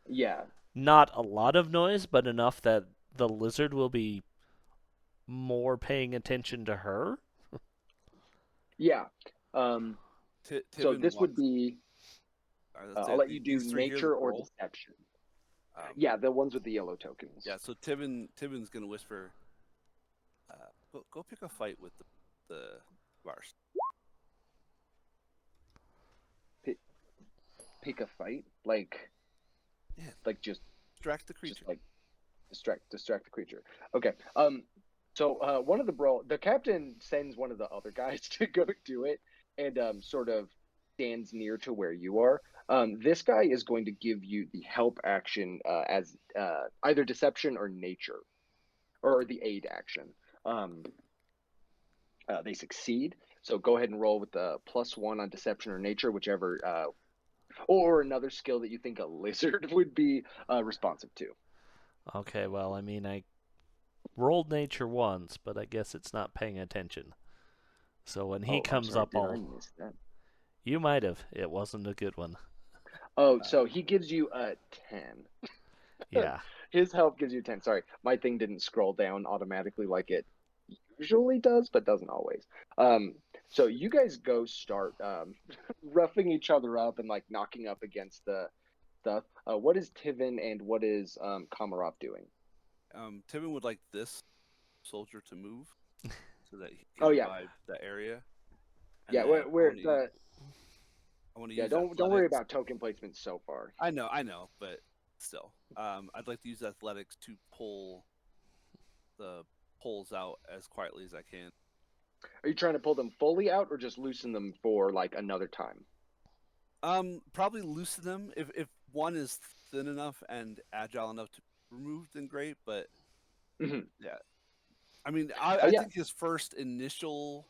Yeah. Not a lot of noise, but enough that the lizard will be more paying attention to her. Yeah. Um, so Tivin this would walks. be. That's I'll it. let you do These three here, the nature or roll. deception. Um, Yeah, the ones with the yellow tokens. Yeah, so Tivin's gonna whisper, go pick a fight with the Vars. Pick a fight, like Yeah, just distract the creature. like distract the creature. Okay. So one of the captain sends one of the other guys to go do it, and sort of stands near to where you are. This guy is going to give you the help action as either deception or nature, or the aid action. Um, they succeed. So go ahead and roll with the +1 on deception or nature, whichever, or another skill that you think a lizard would be responsive to. Okay, well, I mean, I rolled nature once, but I guess it's not paying attention. So when he Oh, I'm comes sorry. up, Did I I'll. miss that? You might have. It wasn't a good one. Oh, Uh, so he gives you a 10. Yeah. His help gives you 10. Sorry, my thing didn't scroll down automatically like it usually does, but doesn't always. Um, so you guys go start roughing each other up and like knocking up against the stuff. What is Tivin and what is Komarov doing? Tivin would like this soldier to move so that he Oh can yeah, revive the area, and yeah. then Where the I want to yeah. use Don't worry athletics. about token placement so far. I know, but still, I'd like to use athletics to pull the poles out as quietly as I can. Are you trying to pull them fully out or just loosen them for like another time? Probably loosen them if one is thin enough and agile enough to be removed, then great. But Mhm. yeah, I mean, Oh I yeah, think his first initial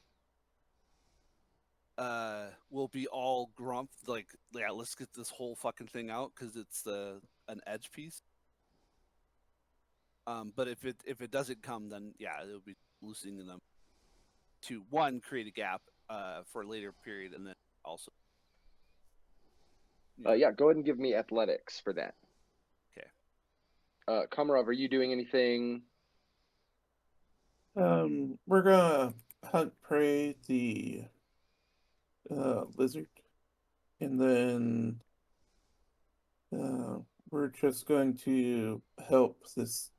will be all grump, like, yeah, let's get this whole fucking thing out because it's an edge piece. But if it doesn't come, then yeah, it'll be loosening them to one create a gap for a later period, and then also yeah. Go ahead and give me athletics for that. okay. Komarov, are you doing anything? We're gonna hunt prey the lizard, and then uh, we're just going to help this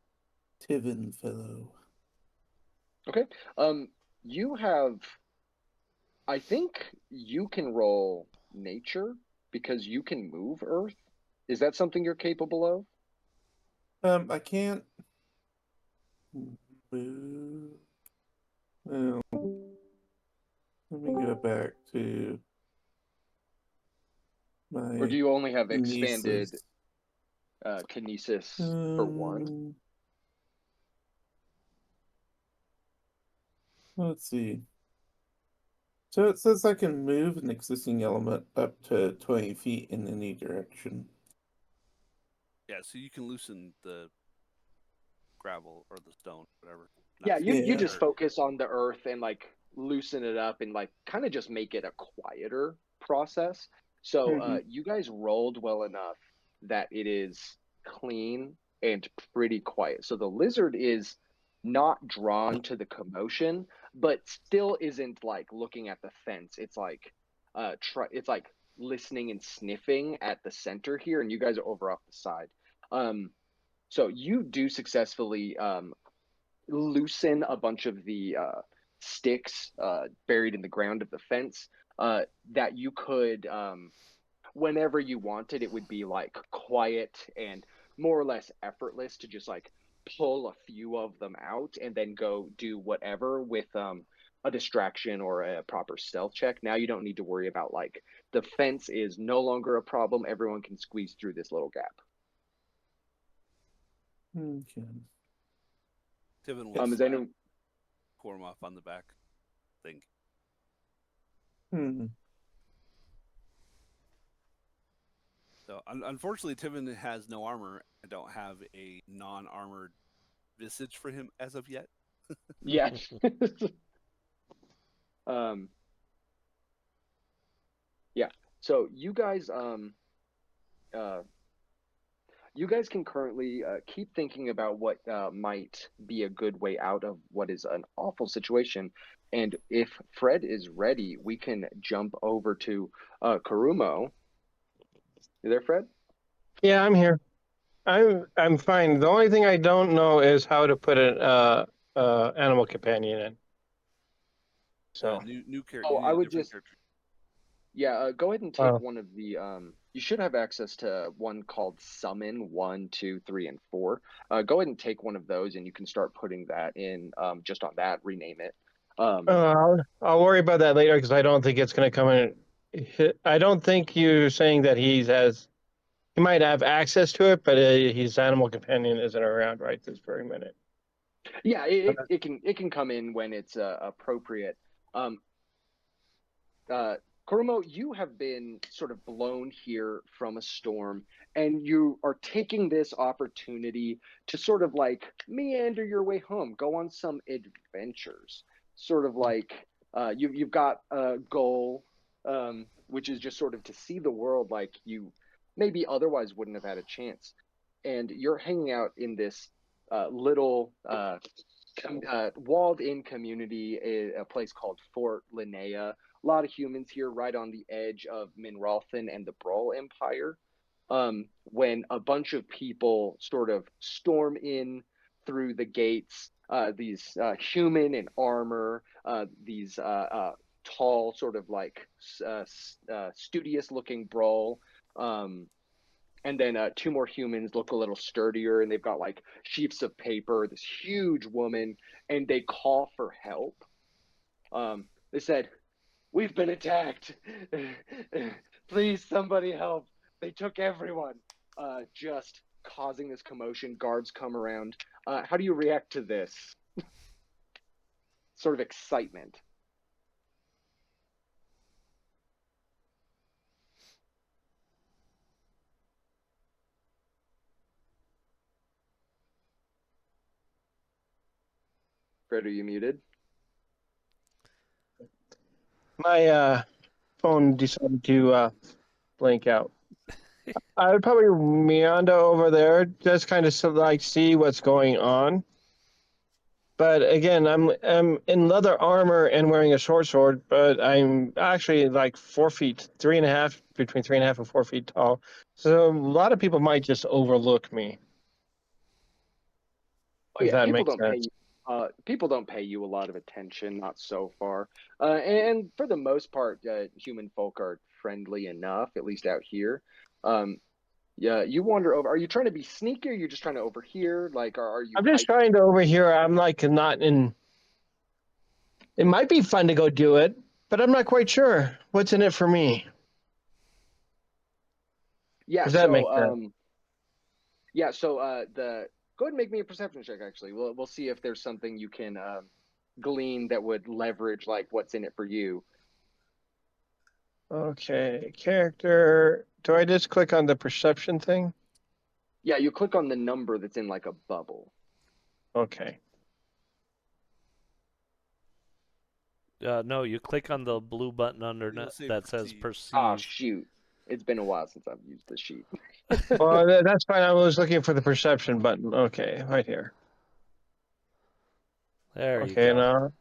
Tivin fellow. Okay. Um, you have. I think you can roll nature because you can move Earth. Is that something you're capable of? I can't move. Well, let me go back to Or do my you only have expanded nieces. kinesis for one? Um, let's see. So it says I can move an existing element up to 20 feet in any direction. Yeah, so you can loosen the gravel or the stone, whatever. Yeah, Not you Yeah. just dirt. focus on the Earth and like loosen it up and like kind of just make it a quieter process. So Hmm. you guys rolled well enough that it is clean and pretty quiet. So the lizard is not drawn to the commotion, but still isn't like looking at the fence. It's like it's like listening and sniffing at the center here, and you guys are over off the side. Um, so you do successfully loosen a bunch of the sticks buried in the ground of the fence that you could whenever you wanted, it would be like quiet and more or less effortless to just like pull a few of them out and then go do whatever with a distraction or a proper stealth check. Now you don't need to worry about like the fence is no longer a problem. Everyone can squeeze through this little gap. Okay. Tivin will Is anyone? pour him off on the back. Thing. Hmm. So unfortunately, Tivin has no armor. I don't have a non-armored visage for him as of yet. Yeah. Yeah. So you guys can currently keep thinking about what might be a good way out of what is an awful situation. And if Fred is ready, we can jump over to Karumo. You there, Fred? Yeah, I'm here. I'm fine. The only thing I don't know is how to put an animal companion in. So New character. Oh, You I need a would different just character. yeah. Go ahead and take one of the. You should have access to one called Summon 1, 2, 3, and 4. Go ahead and take one of those, and you can start putting that in. Just on that, rename it. I'll worry about that later because I don't think it's going to come in. I don't think you're saying that he might have access to it, but his animal companion isn't around right this very minute. Yeah, it can come in when it's appropriate. Um, Kurumo, you have been sort of blown here from a storm, and you are taking this opportunity to sort of like meander your way home, go on some adventures. Sort of like you've got a goal, which is just sort of to see the world like you maybe otherwise wouldn't have had a chance. And you're hanging out in this little walled-in community, a place called Fort Linnea. A lot of humans here, right on the edge of Minralthan and the Brawl Empire. When a bunch of people sort of storm in through the gates, these human in armor, these tall, sort of like studious-looking Brawl. And then two more humans look a little sturdier, and they've got like sheets of paper. This huge woman, and they call for help. They said, "We've been attacked. Please, somebody help. They took everyone." Just causing this commotion. Guards come around. How do you react to this sort of excitement? Fred, are you muted? My phone decided to blink out. I would probably meander over there, just kind of like see what's going on. But again, I'm in leather armor and wearing a short sword, but I'm actually like 4 feet, 3.5, between 3.5 and 4 feet tall. So a lot of people might just overlook me. Oh If yeah, that people makes don't pay sense. you. People don't pay you a lot of attention, not so far. And for the most part, human folk are friendly enough, at least out here. Um, yeah, you wander over. Are you trying to be sneaky, or are you just trying to overhear? Like, are you I'm just hiding? trying to overhear. I'm like not in. It might be fun to go do it, but I'm not quite sure what's in it for me. Yeah. If that makes sense. The go ahead and make me a perception check. Actually, we'll see if there's something you can glean that would leverage like what's in it for you. Okay, character. Do I just click on the perception thing? Yeah, you click on the number that's in like a bubble. Okay. No, you click on the blue button under It'll say that says perceive. Ah, perceive. shoot! It's been a while since I've used the sheet. Well, that's fine. I was looking for the perception button. Okay, right here. There you Okay, go. now.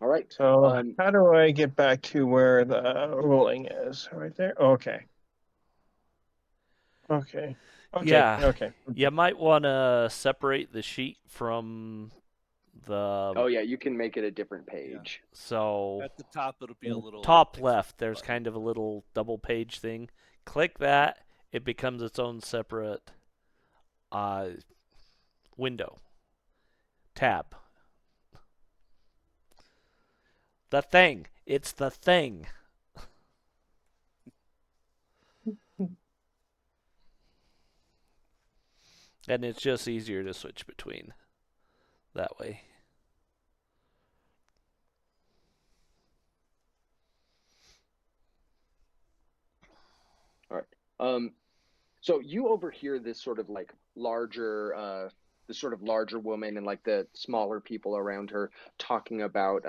All right. So how do I get back to where the rolling is? Right there. Okay. Okay. Okay. Yeah, Okay. you might want to separate the sheet from the. Oh yeah, you can make it a different page. So At the top, it'll be a little top extra left, there's button. kind of a little double page thing. Click that, it becomes its own separate window tab. The thing. It's the thing. And it's just easier to switch between that way. All right. So you overhear this sort of like larger, the sort of larger woman and like the smaller people around her talking about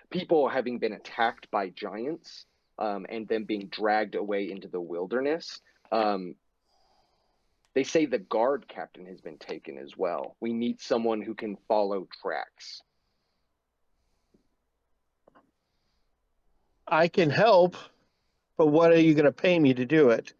people having been attacked by giants and then being dragged away into the wilderness. Um, they say the guard captain has been taken as well. We need someone who can follow tracks. I can help, but what are you going to pay me to do it?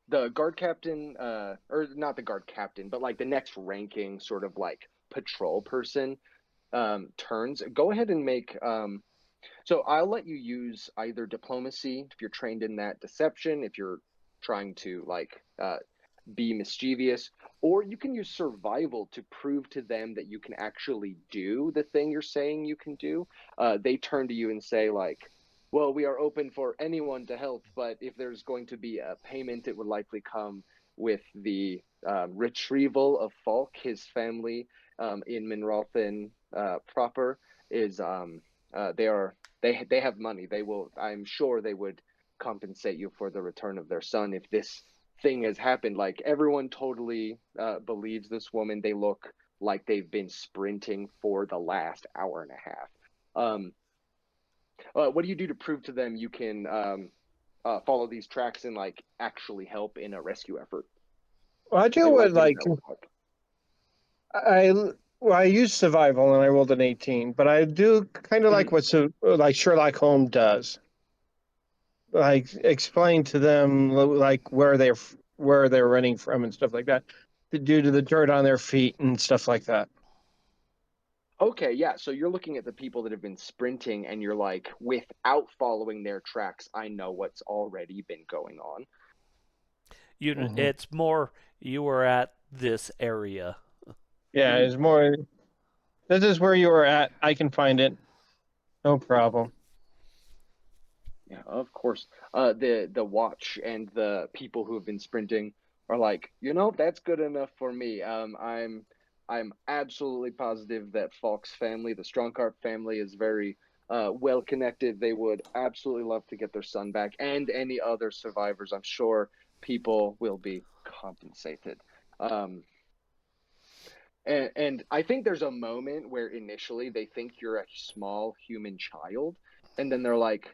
The guard captain, or not the guard captain, but like the next ranking sort of like patrol person turns. Go ahead and make. So I'll let you use either diplomacy if you're trained in that, deception if you're trying to like be mischievous, or you can use survival to prove to them that you can actually do the thing you're saying you can do. They turn to you and say like, well, we are open for anyone to help, but if there's going to be a payment, it would likely come with the retrieval of Falk. His family in Minrothin proper is they have money. They will, I'm sure they would compensate you for the return of their son if this thing has happened. Like everyone totally believes this woman. They look like they've been sprinting for the last hour and a half. What do you do to prove to them you can follow these tracks and like actually help in a rescue effort? Well, I do Like, what what does like that look like? I use survival and I rolled an 18, but I do kind of like what like Sherlock Holmes does. Like explain to them like where they're running from and stuff like that, due to the dirt on their feet and stuff like that. Okay, yeah. So you're looking at the people that have been sprinting, and you're like, without following their tracks, I know what's already been going on. It's more you were at this area. Yeah, it's more. This is where you were at. I can find it. No problem. Yeah, of course. The watch and the people who have been sprinting are like, that's good enough for me. I'm absolutely positive that Falk's family, the Strongcarp family, is very well connected. They would absolutely love to get their son back, and any other survivors. I'm sure people will be compensated. And I think there's a moment where initially they think you're a small human child, and then they're like,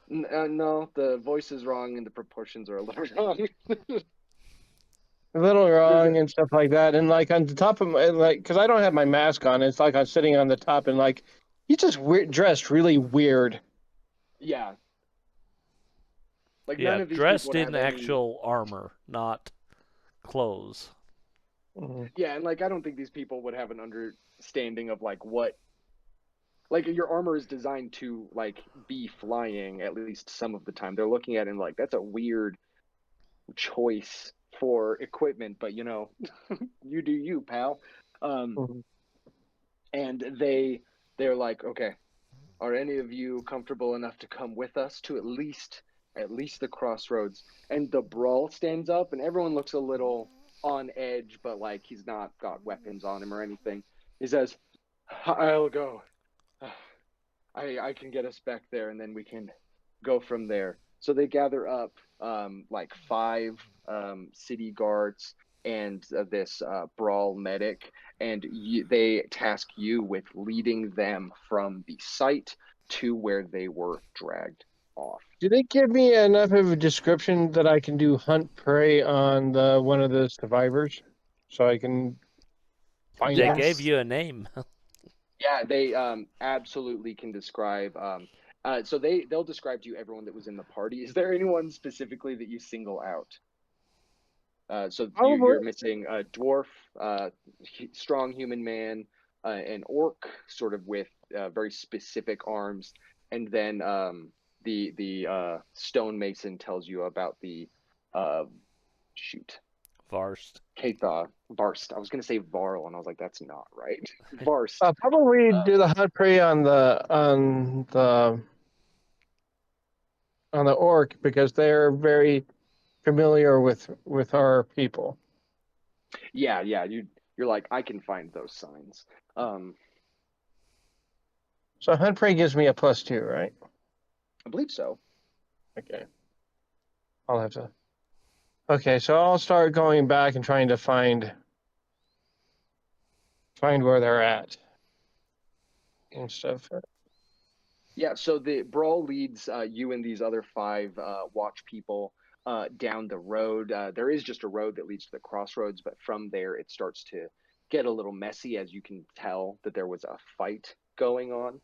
no, the voice is wrong and the proportions are a little wrong. A little wrong and stuff like that. And like on the top of my, like, because I don't have my mask on, it's like I'm sitting on the top and like he's just dressed really weird. Yeah. Like none Yeah, of these people dressed would in have any. actual armor, not clothes. Yeah, and like I don't think these people would have an understanding of like what. Like your armor is designed to like be flying at least some of the time. They're looking at it and like that's a weird choice for equipment, but you do you, pal. Um, and they're like, okay, are any of you comfortable enough to come with us to at least the crossroads? And the brawl stands up and everyone looks a little on edge, but like he's not got weapons on him or anything. He says, I'll go. I can get us back there and then we can go from there. So they gather up like five city guards and this brawl medic, and they task you with leading them from the site to where they were dragged off. Do they give me enough of a description that I can do hunt prey on one of the survivors, so I can find They them? gave you a name. Yeah, they absolutely can describe. So they'll describe to you everyone that was in the party. Is there anyone specifically that you single out? So Probably. you're missing a dwarf, strong human man, an orc, sort of with very specific arms, and then the stonemason tells you about the shoot. Varst. Katha, Varst. I was gonna say Varl, and I was like, that's not right. Varst. I'll probably do the hunt prey on the orc because they're very familiar with our people. Yeah. You're like, I can find those signs. So hunt prey gives me a +2, right? I believe so. Okay. I'll have to. Okay, so I'll start going back and trying to find where they're at and stuff. Yeah, so the brawl leads you and these other 5 watch people down the road. There is just a road that leads to the crossroads, but from there it starts to get a little messy as you can tell that there was a fight going on.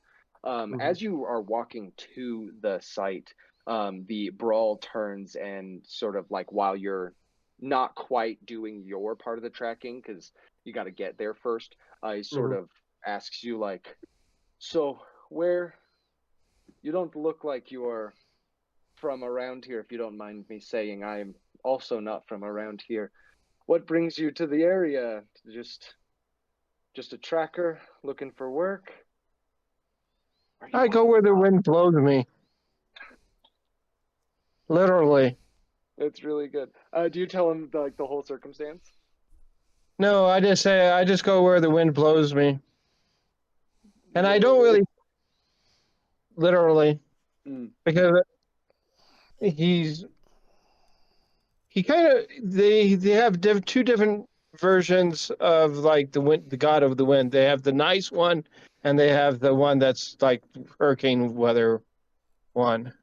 As you are walking to the site, the brawl turns and sort of like while you're not quite doing your part of the tracking, because you got to get there first, he sort of asks you like, so where you don't look like you are from around here, if you don't mind me saying. I'm also not from around here. What brings you to the area? Just a tracker looking for work? I go where the wind blows me. Literally. That's really good. Do you tell him like the whole circumstance? No, I just go where the wind blows me. And I don't really literally because he kind of they have 2 different versions of like the wind, the god of the wind. They have the nice one and they have the one that's like hurricane weather one.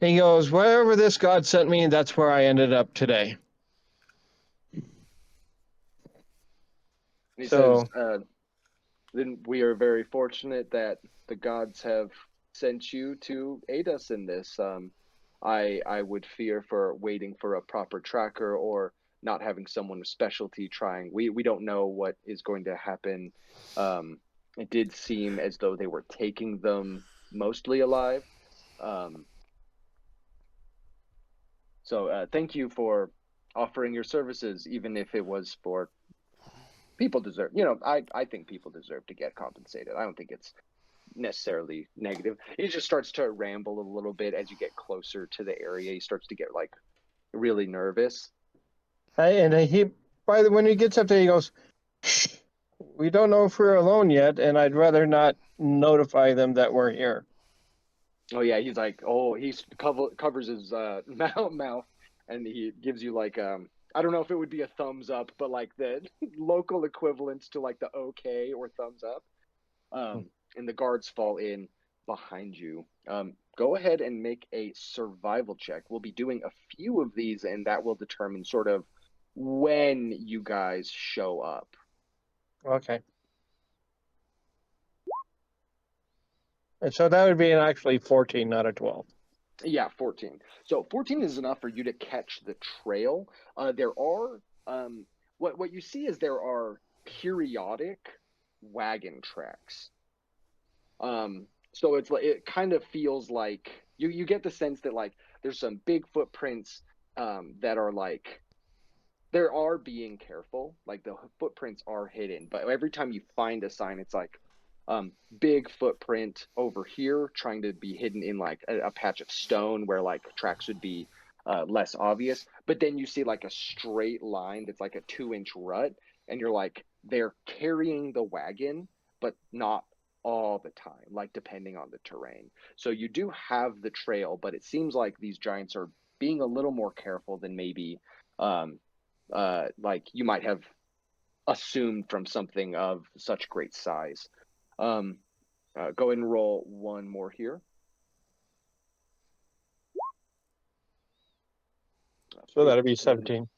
He goes, wherever this god sent me, that's where I ended up today. He So says, then we are very fortunate that the gods have sent you to aid us in this. I would fear for waiting for a proper tracker or not having someone with specialty trying. We don't know what is going to happen. It did seem as though they were taking them mostly alive. So thank you for offering your services, even if it was for people deserve. I think people deserve to get compensated. I don't think it's necessarily negative. He just starts to ramble a little bit as you get closer to the area. He starts to get like really nervous. when he gets up there, he goes, we don't know if we're alone yet, and I'd rather not notify them that we're here. Oh yeah, he's like, he covers his mouth, and he gives you like I don't know if it would be a thumbs up, but like the local equivalent to like the okay or thumbs up. And the guards fall in behind you. Go ahead and make a survival check. We'll be doing a few of these, and that will determine sort of when you guys show up. Okay. And so that would be actually 14, not a 12. Yeah, 14. So 14 is enough for you to catch the trail. There are what you see is there are periodic wagon tracks. So it kind of feels like you get the sense that like there's some big footprints that are like there are being careful, like the footprints are hidden, but every time you find a sign, it's like big footprint over here trying to be hidden in like a patch of stone where like tracks would be less obvious. But then you see like a straight line that's like a 2-inch rut, and you're like, they're carrying the wagon, but not all the time, like depending on the terrain. So you do have the trail, but it seems like these giants are being a little more careful than maybe like you might have assumed from something of such great size. Go ahead and roll one more here. So that'd be 17.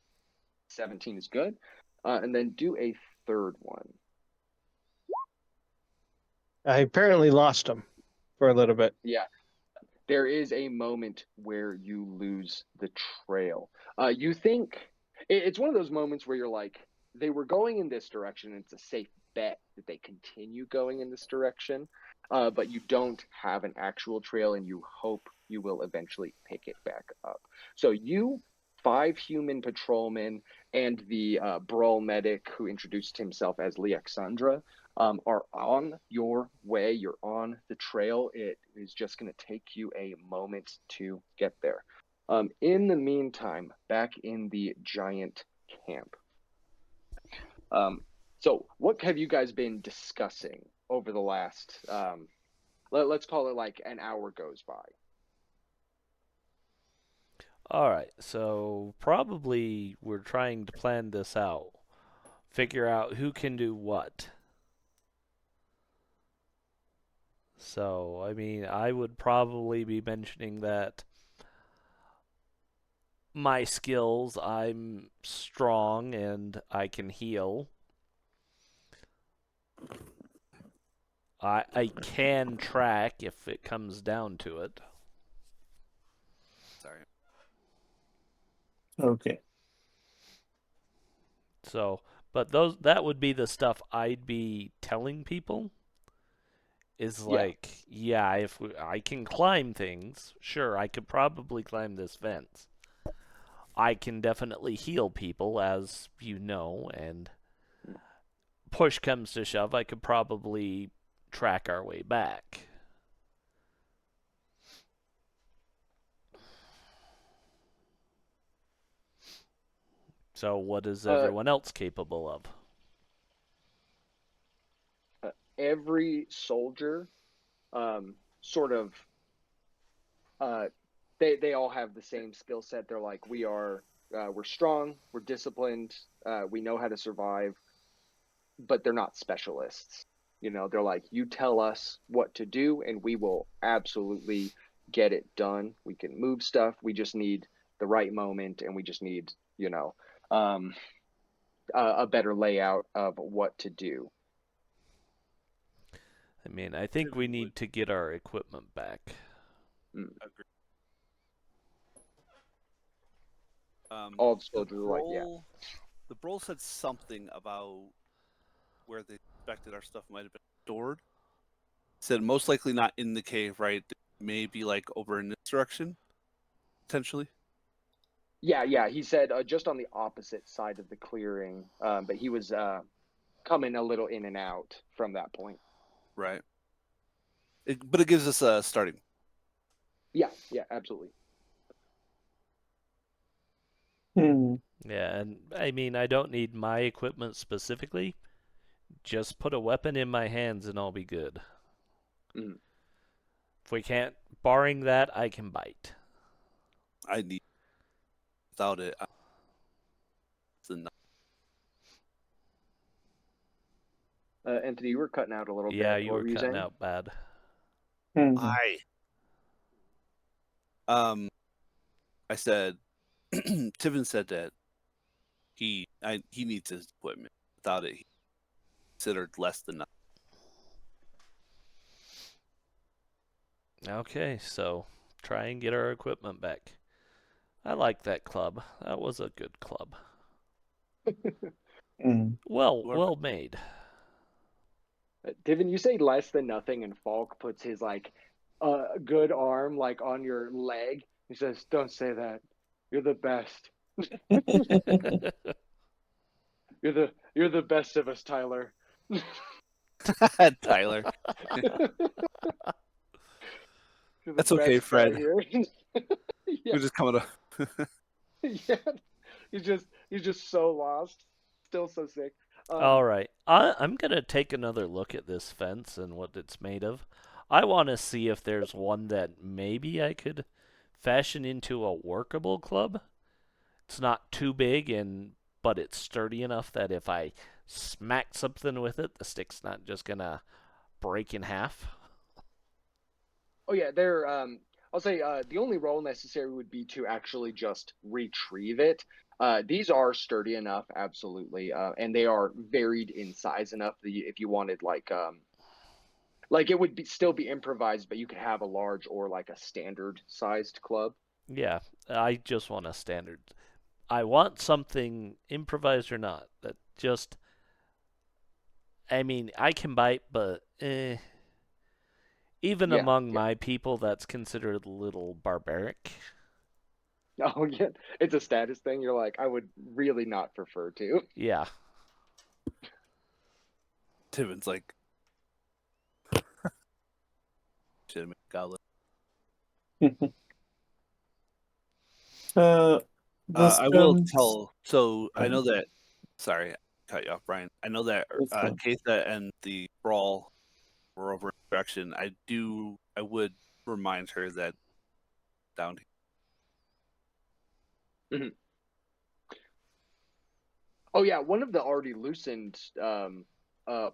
17 is good. And then do a third one. I apparently lost him for a little bit. Yeah. There is a moment where you lose the trail. You think it's one of those moments where you're like, they were going in this direction, and it's a safe bet that they continue going in this direction, but you don't have an actual trail, and you hope you will eventually pick it back up. So you 5 human patrolmen and the brawl medic who introduced himself as Leoxandra are on your way. You're on the trail. It is just going to take you a moment to get there. In the meantime, back in the giant camp. So what have you guys been discussing over the last, let's call it like an hour goes by? All right, so probably we're trying to plan this out, figure out who can do what. So, I mean, I would probably be mentioning that my skills, I'm strong and I can heal. I can track if it comes down to it. Sorry. Okay. So, but that would be the stuff I'd be telling people. Is Yeah. like, yeah, I can climb things, sure, I could probably climb this fence. I can definitely heal people, as you know, and push comes to shove, I could probably track our way back. So, what is Uh, everyone else capable of? every soldier, sort of, uh, they all have the same skill set. They're like, we're strong, we're disciplined, we know how to survive, but they're not specialists. You know, they're like, you tell us what to do, and we will absolutely get it done. We can move stuff. We just need the right moment, and we just need, um, a better layout of what to do. I mean, I think we need to get our equipment back. Mm. Agree. All the soldiers are like, yeah. The Brol said something about where they expected our stuff might have been stored. Said most likely not in the cave, right? Maybe like over in this direction, potentially. Yeah. He said just on the opposite side of the clearing, but he was coming a little in and out from that point. Right. But it gives us a starting. Yeah, absolutely. Yeah, and I mean, I don't need my equipment specifically. Just put a weapon in my hands and I'll be good. Mm. If we can't, barring that, I can bite. I need without it. Anthony, you were cutting out a little Yeah, bit. you What were were you cutting saying? out bad. I said Tiven said that he needs his equipment. Without it, he considered less than nothing. Okay, so try and get our equipment back. I like that club. That was a good club. Well made. Divin, you say less than nothing, and Falk puts his like good arm like on your leg. He says, "Don't say that. You're the best. You're the best of us, Tyler." Tyler, You're the that's okay, best guy Fred. here. We're just coming to. Yeah. He's just so lost. Still so sick. All right, I'm gonna take another look at this fence and what it's made of. I want to see if there's one that maybe I could fashion into a workable club. It's not too big but it's sturdy enough that if I smack something with it, the stick's not just gonna break in half. Oh yeah, they're I'll say the only roll necessary would be to actually just retrieve it. These are sturdy enough, absolutely, and they are varied in size enough that if you wanted like it would still be improvised, but you could have a large or like a standard sized club. Yeah, I just want a standard. I want something improvised or not that just. I mean, I can bite, but even Yeah, among yeah. my people, that's considered a little barbaric. Oh yeah, it's a status thing. You're like, I would really not prefer to. Yeah. Tiven's like, should have made Goblin. The I will stones. tell. So I know Um, that. Sorry, I cut you off, Brian. I know that it's fine. Keitha and the brawl were over direction. I would remind her that down Mhm. Oh yeah, one of the already loosened uh,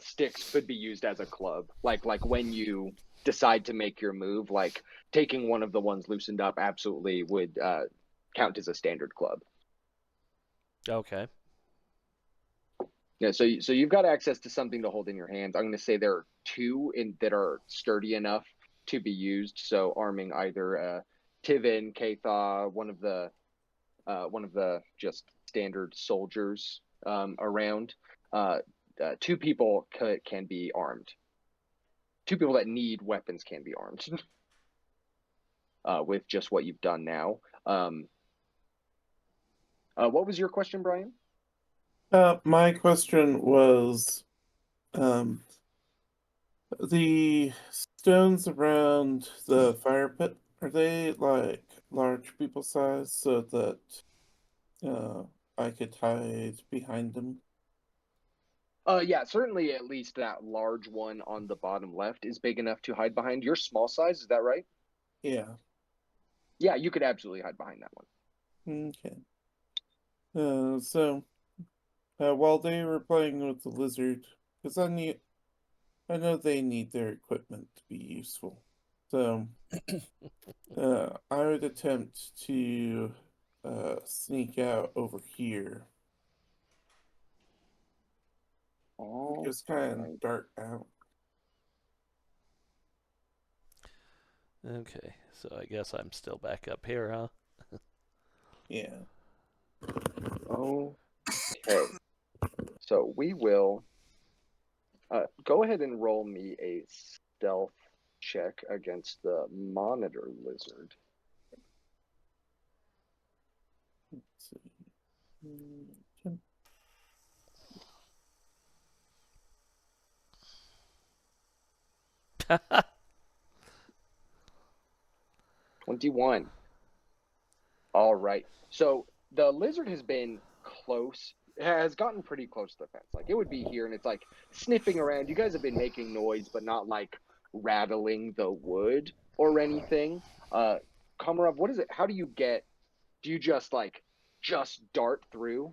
sticks could be used as a club. Like when you decide to make your move, like taking one of the ones loosened up absolutely would count as a standard club. Okay. Yeah, so you've got access to something to hold in your hands. I'm going to say there are two in that are sturdy enough to be used. So arming either Tivin, Katha, one of the just standard soldiers around. Two people can be armed. Two people that need weapons can be armed with just what you've done now. What was your question, Brian? My question was, um, the stones around the fire pit, are they like large people size so that uh, I could hide behind them? Yeah, certainly at least that large one on the bottom left is big enough to hide behind. Your small size, is that right? Yeah. Yeah, you could absolutely hide behind that one. Okay. So while they were playing with the lizard, because I know they need their equipment to be useful. So I would attempt to sneak out over here. All It's kind right. of dark out. Okay. So I guess I'm still back up here, huh? Yeah. Okay. So we will go ahead and roll me a stealth check against the monitor lizard. Let's see. Mm, 21. All right. So the lizard has been close, has gotten pretty close to the fence. Like it would be here and it's like sniffing around. You guys have been making noise, but not like rattling the wood or anything. Komarov, what is it? How do you get, do you just dart through?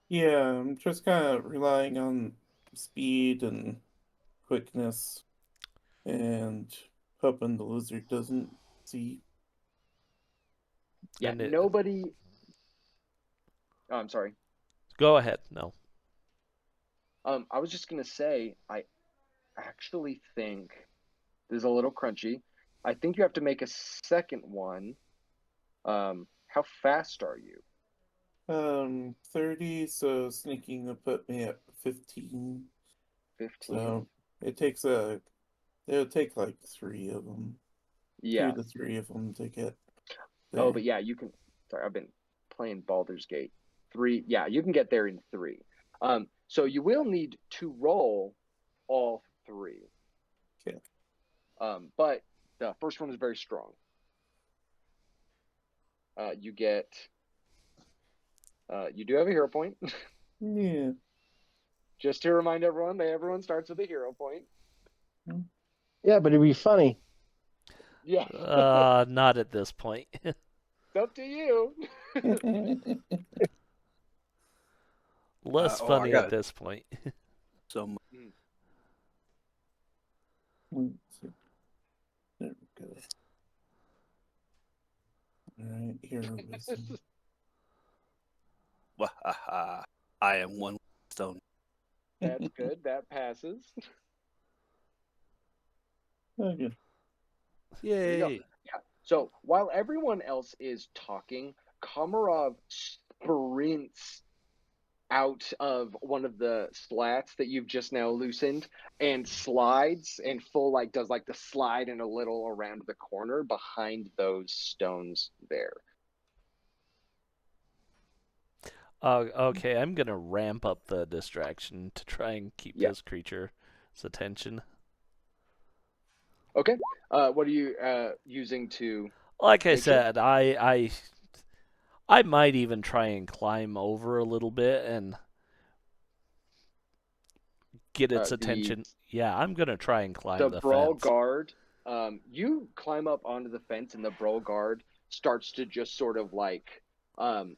Yeah, I'm just kind of relying on speed and quickness and hoping the lizard doesn't see. Yeah, And nobody. Oh, I'm sorry. go ahead. No. I was just gonna say, I actually think this is a little crunchy. I think you have to make a second one. How fast are you? 30, so sneaking will put me at 15. 15. So it takes a, it'll take like three of them, two Yeah. to three of them to get Oh, there. but yeah, you can. Sorry, I've been playing Baldur's Gate 3. Yeah, you can get there in 3. So you will need to roll all 3. Okay. But the first one is very strong. You get. You do have a hero point. Yeah. Just to remind everyone, everyone starts with a hero point. Yeah, but it'd be funny. Yeah, Not at this point. it's up to you. Less I funny at got this point. so much. Let's see. There we go. All right, hero wisdom. Wahaha. I am one stone. That's good. That passes. Okay. There you go. Yay! Yeah. So while everyone else is talking, Komarov sprints out of one of the slats that you've just now loosened and slides and does like the slide in a little around the corner behind those stones there. Okay, I'm gonna ramp up the distraction to try and keep Yeah. this creature's attention. Okay. What are you using to Like I make sure? said, I might even try and climb over a little bit and get its The attention. Yeah, I'm gonna try and the climb the brawl fence. guard, you climb up onto the fence, and the brawl guard starts to just sort of like um,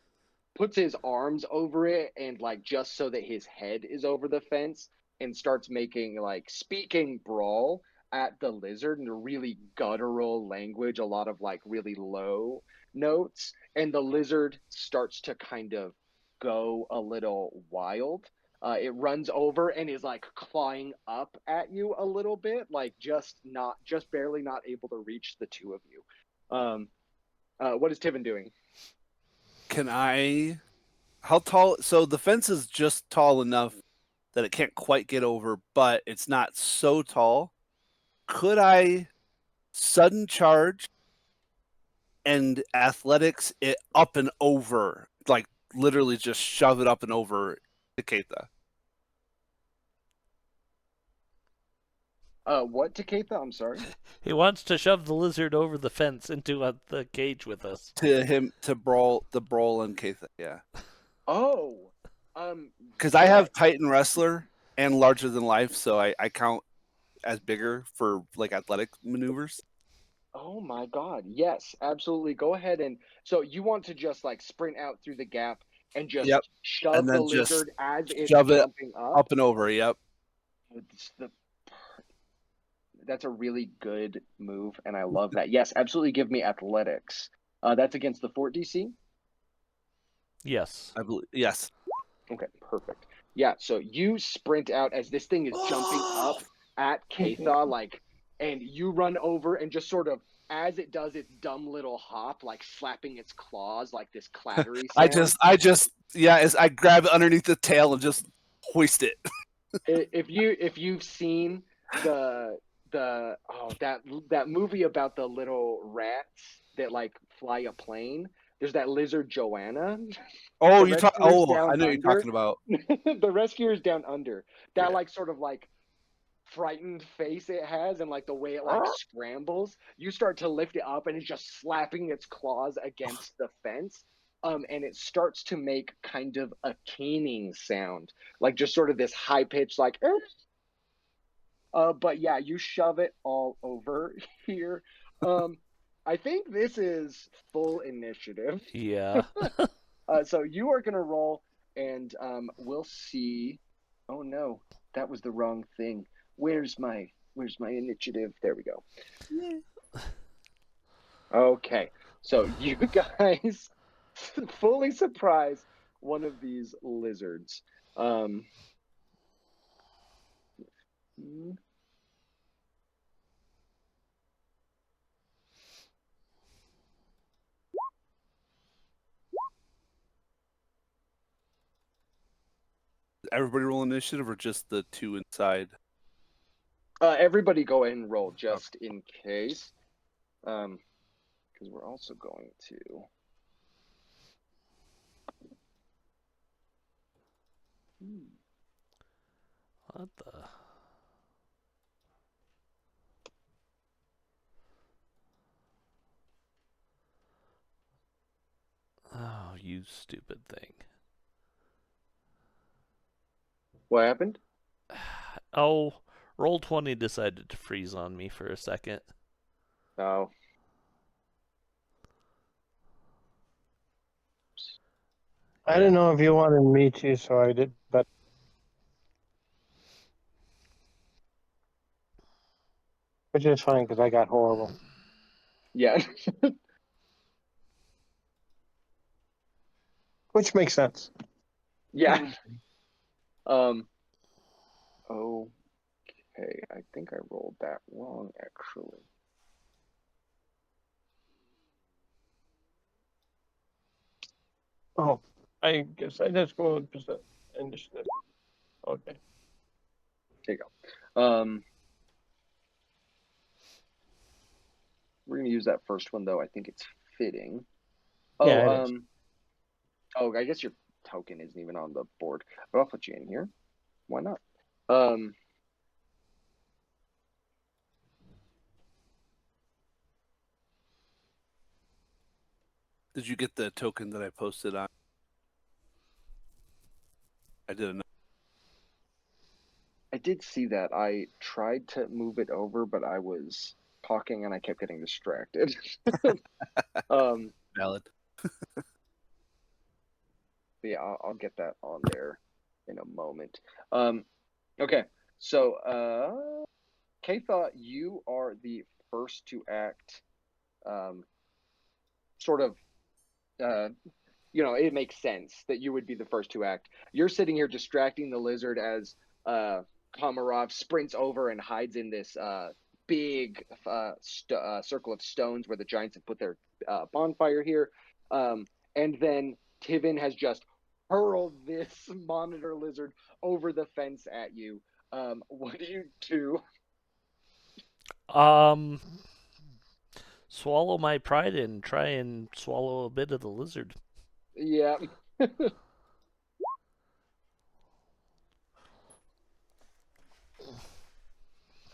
puts his arms over it and like just so that his head is over the fence and starts making like speaking brawl at the lizard in a really guttural language, a lot of like really low notes, and the lizard starts to kind of go a little wild. It runs over and is like clawing up at you a little bit, like just barely not able to reach the two of you. What is Tivin doing? Can I? How tall? So the fence is just tall enough that it can't quite get over, but it's not so tall. Could I sudden charge and athletics it up and over, like literally just shove it up and over to Keitha? What, Takatha? I'm sorry. He wants to shove the lizard over the fence into the cage with us. To him to brawl and Keitha, yeah. Oh, Because I yes. have Titan Wrestler and Larger Than Life, so I count as bigger for like athletic maneuvers. Oh my God. Yes, absolutely. Go ahead and so you want to just like sprint out through the gap and Yep. just And shove the then just lizard as it's shove it jumping up. up and over. Yep. It's the That's a really good move, and I love that. Yes, absolutely. Give me athletics. That's against the fort DC. Yes. I believe. Yes. Okay, perfect. Yeah, so you sprint out as this thing is jumping up at Katha, like, and you run over and just sort of, as it does its dumb little hop, like slapping its claws, like this clattery sound. Yeah, as I grab it underneath the tail and just hoist it. If you've seen that movie about the little rats that like fly a plane, there's that lizard Joanna. Oh, The rescuers I down know what you're under. talking about. The rescuers down under. That Yeah. like sort of like frightened face it has and like the way it like scrambles, you start to lift it up and it's just slapping its claws against the fence. And it starts to make kind of a caning sound, like just sort of this high pitch, like but yeah, you shove it all over here. I think this is full initiative. Yeah. So you are gonna roll, and we'll see. Oh no, that was the wrong thing. Where's my initiative? There we go. Okay, so you guys fully surprise one of these lizards. Hmm, Everybody roll initiative or just the two inside? everybody go ahead and roll just in case, because we're also going to. What the? Oh, you stupid thing. What happened? Oh, Roll20 decided to freeze on me for a second. Oh, I didn't know if you wanted me to, so I did, but which is fine because I got horrible. yeah. Which makes sense. Yeah. Okay. I think I rolled that wrong, actually. Oh, I guess I just go with percent. Understood. Okay. There you go. We're gonna use that first one though. I think it's fitting. Oh, Yeah, it is. oh, I guess your token isn't even on the board, but I'll put you in here. Why not? Um, Did you get the token that I posted on? I didn't. I did see that. I tried to move it over, but I was talking and I kept getting distracted. um, Valid. yeah, I'll get that on there in a moment. Okay, so Kay thought you are the first to act. Sort of, it makes sense that you would be the first to act. You're sitting here distracting the lizard as Komarov sprints over and hides in this big circle of stones where the giants have put their bonfire here. And then Tivin has just hurled this monitor lizard over the fence at you. What do you do? Swallow my pride and try and swallow a bit of the lizard. Yeah.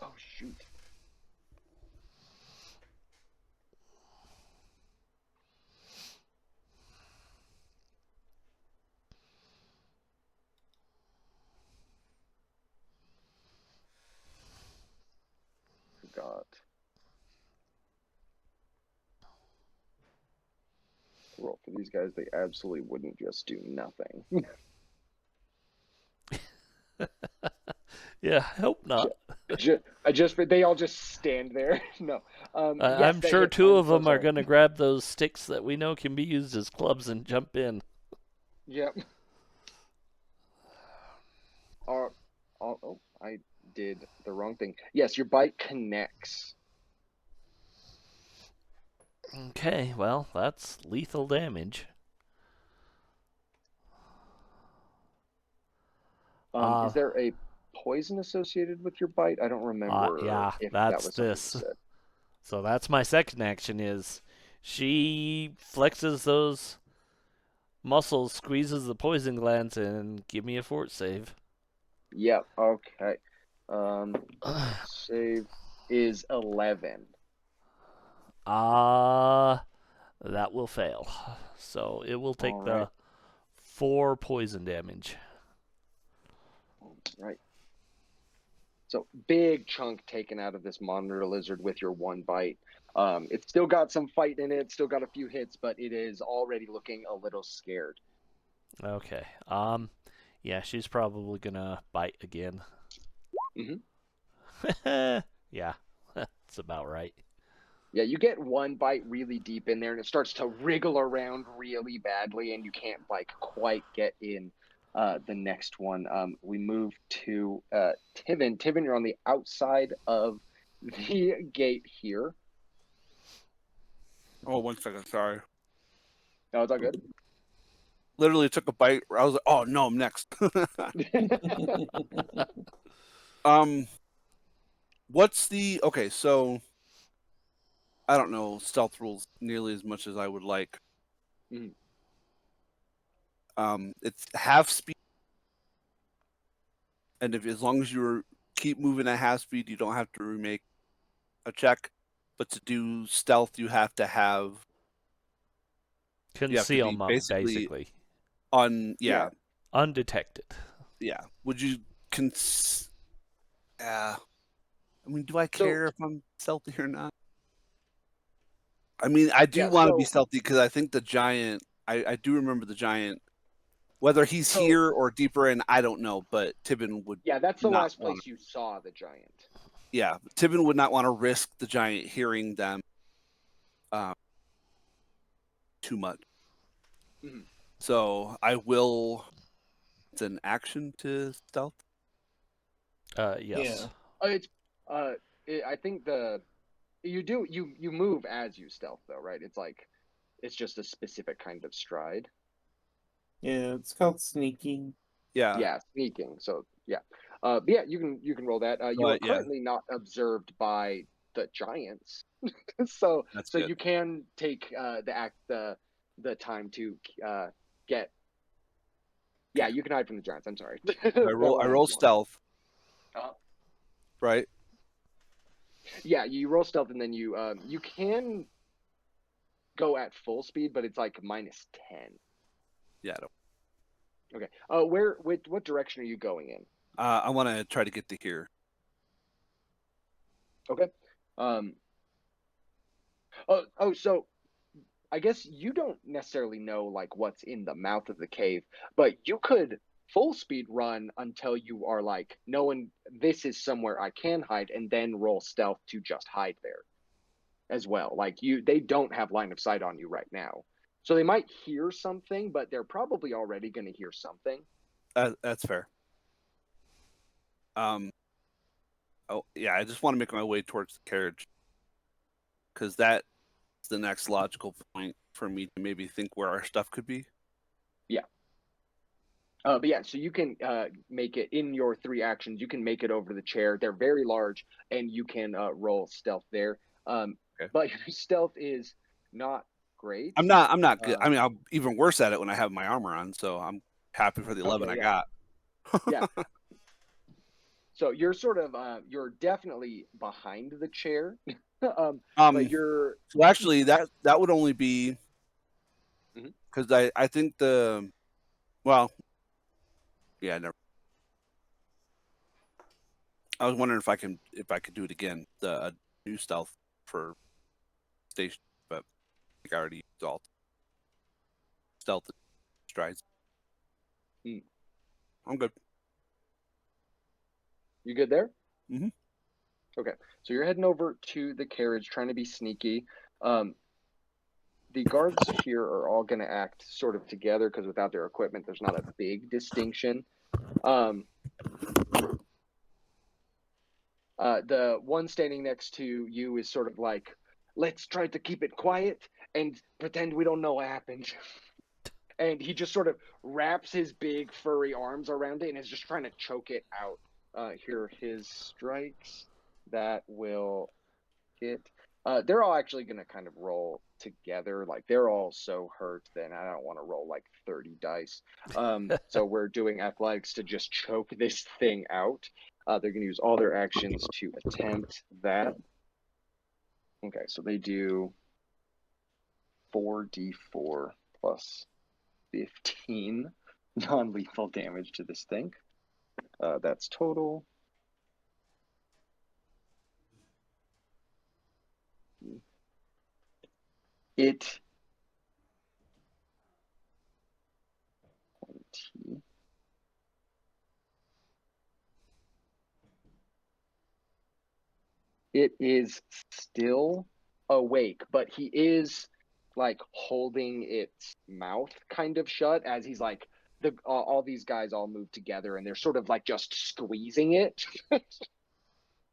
Oh, shoot. Forgot. Roll for these guys, they absolutely wouldn't just do nothing. Yeah, I hope not. They all just stand there. No. Yes, I'm that sure hits. two I'm of so them are sorry. going to grab those sticks that we know can be used as clubs and jump in. Yep. Oh, I did the wrong thing. Yes, your bite connects. Okay, well, that's lethal damage. Is there a poison associated with your bite? I don't remember Yeah, if that that's was something you this. said. So that's my second action is she flexes those muscles, squeezes the poison glands, and give me a fort save. Yep. Okay. Save is 11. That will fail. So it will take All right. the 4 poison damage. Right. So big chunk taken out of this monitor lizard with your one bite. It's still got some fight in it, still got a few hits, but it is already looking a little scared. Okay. Yeah, she's probably gonna bite again. Yeah, that's about right. Yeah, you get one bite really deep in there, and it starts to wriggle around really badly, and you can't quite get in the next one. We move to Tivin. Tivin, you're on the outside of the gate here. Oh, 1 second. Sorry. No, it's all good. Literally took a bite. I was like, "Oh no, I'm next." What's the okay? So I don't know stealth rules nearly as much as I would like. Mhm. It's half speed, and if as long as you keep moving at half speed, you don't have to remake a check. But to do stealth, you have to be Concealment, basically basically. Yeah. Undetected. yeah. Would you I mean, do I So care if I'm stealthy or not? I mean, I do yeah, want to be so stealthy because I think the giant. I do remember the giant. Whether he's so here or deeper in, I don't know. But Tibin would yeah, that's the not last want to. place you saw the giant. Yeah, Tibin would not want to risk the giant hearing them uh, too much. Mhm. So I will. It's an action to stealth. Yes. It's I think you move as you stealth though, right? It's just a specific kind of stride. Yeah, it's called sneaking. Yeah, sneaking. So yeah, but yeah, you can roll that. You are But, yeah. currently not observed by the giants, so That's so good. you can take the time to get. Yeah, Okay. you can hide from the giants. I'm sorry. I roll stealth, Uh, right? yeah, you roll stealth and then you can go at full speed, but it's like -10. Yeah. I don't. Okay. What direction are you going in? I want to try to get to here. Okay. Um. So I guess you don't necessarily know like what's in the mouth of the cave, but you could full speed run until you are like knowing this is somewhere I can hide, and then roll stealth to just hide there as well. Like they don't have line of sight on you right now, so they might hear something, but they're probably already going to hear something. That's fair. Oh yeah, I just want to make my way towards the carriage because that's the next logical point for me to maybe think where our stuff could be. Yeah. But yeah, so you can make it in your 3 actions. You can make it over the chair. They're very large, and you can roll stealth there. Okay. But your stealth is not great. I'm not good. I mean, I'm even worse at it when I have my armor on. So I'm happy for the 11 Okay, I yeah, got. yeah. So you're sort of you're definitely behind the chair, but you're So actually, that would only be Mhm. because I think well, yeah, never. I was wondering if I could do it again, the new stealth for station, but I think I already used all stealth strides. Mm. I'm good. You good there? Mhm. Okay, so you're heading over to the carriage, trying to be sneaky. Um, the guards here are all going to act sort of together because without their equipment, there's not a big distinction. Um, the one standing next to you is sort of like, let's try to keep it quiet and pretend we don't know what happened. And he just sort of wraps his big furry arms around it and is just trying to choke it out. Here are his strikes that will hit. They're all actually going to kind of roll together. Like they're all so hurt that I don't want to roll like 30 dice. So we're doing athletics to just choke this thing out. They're going to use all their actions to attempt that. Okay, so they do 4d4 plus 15 non-lethal damage to this thing. That's total. It 20. It is still awake, but he is like holding its mouth kind of shut as he's like all these guys all move together and they're sort of like just squeezing it.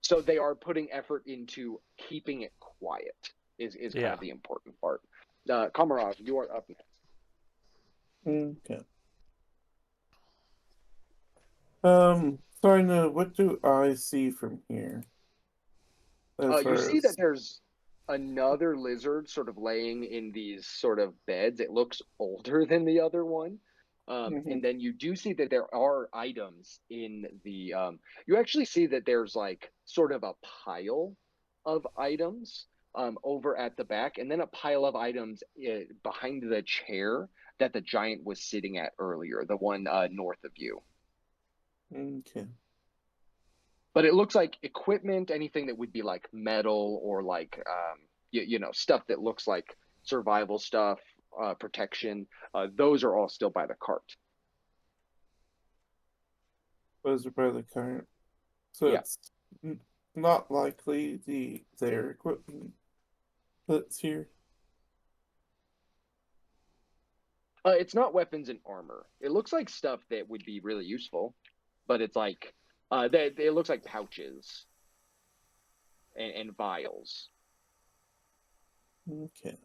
So they are putting effort into keeping it quiet is kind Yeah. of the important part. Kamarov, you are up next. Okay. Sarna, what do I see from here? As You far see that as there's another lizard sort of laying in these sort of beds. It looks older than the other one. And then you do see that there are items in the. You actually see that there's like sort of a pile of items over at the back, and then a pile of items behind the chair that the giant was sitting at earlier, the one north of you. okay. But it looks like equipment, anything that would be like metal or like stuff that looks like survival stuff, protection. Those are all still by the cart. Those are by the current. So Yeah, it's not likely their equipment that's here. it's not weapons and armor. It looks like stuff that would be really useful, but it's like it looks like pouches and vials. Okay.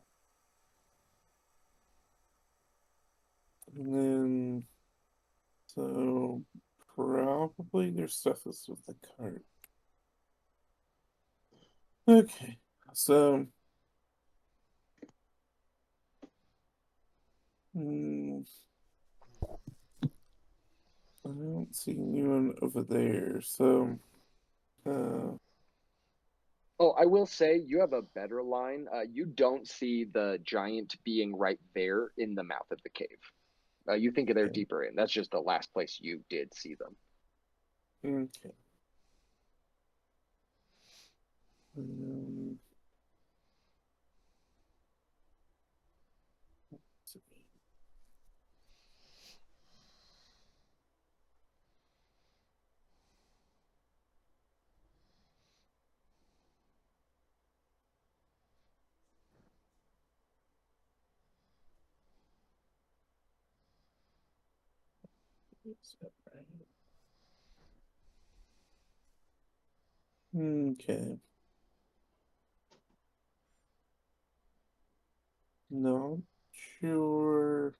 And then So probably their stuff is with the cart. Okay, so I don't see anyone over there. So Oh, I will say you have a better line. You don't see the giant being right there in the mouth of the cave. You think they're okay. deeper in. That's just the last place you did see them. Okay. Um, let's see. Is that right? Okay. No, sure.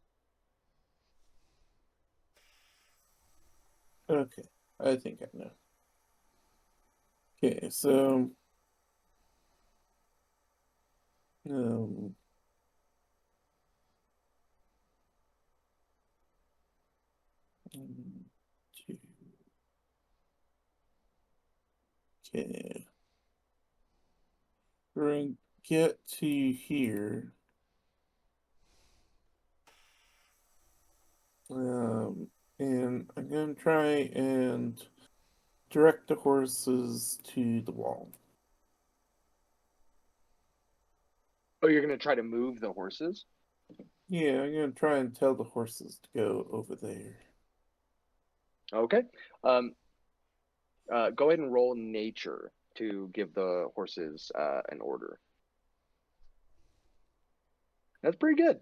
Okay, I think I know. Okay, so um, one, two. Okay, we're gonna get to here. And I'm gonna try and direct the horses to the wall. Oh, you're gonna try to move the horses? Yeah, I'm gonna try and tell the horses to go over there. Okay. Um, go ahead and roll nature to give the horses an order. That's pretty good.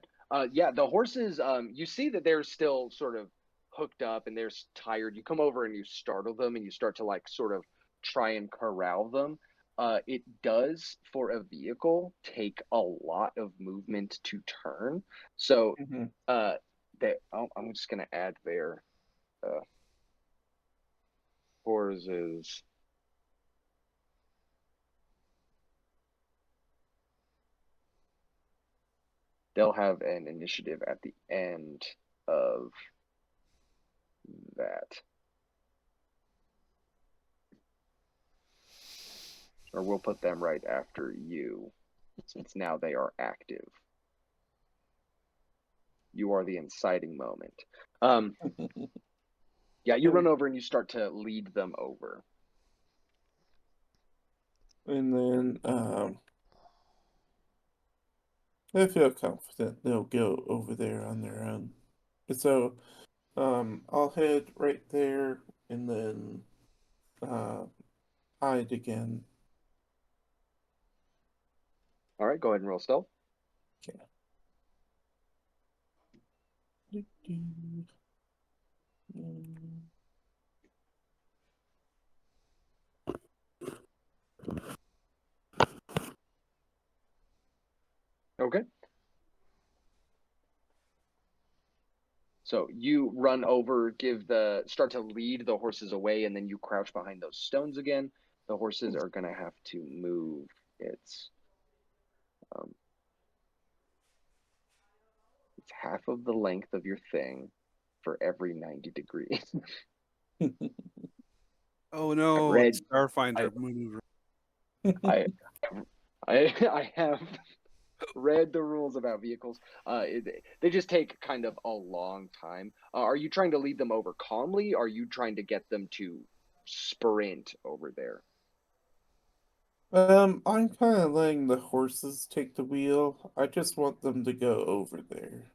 Yeah, the horses, you see that they're still sort of hooked up and they're tired. You come over and you startle them and you start to like sort of try and corral them. It does for a vehicle take a lot of movement to turn. So Mhm. I'm just gonna add their uh, horses. They'll have an initiative at the end of that. Or we'll put them right after you, since now they are active. You are the inciting moment. Yeah, you run over and you start to lead them over. And then I feel confident they'll go over there on their own. So I'll head right there and then uh hide again. All right, go ahead and roll stealth. Okay. Okay. So you run over, start to lead the horses away, and then you crouch behind those stones again. The horses are gonna have to move. Um, it's half of the length of your thing for every 90 degrees. Oh I no, read, it's Starfinder I, maneuver. I, I have read the rules about vehicles. They just take kind of a long time. Are you trying to lead them over calmly? Or are you trying to get them to sprint over there? I'm kind of letting the horses take the wheel. I just want them to go over there.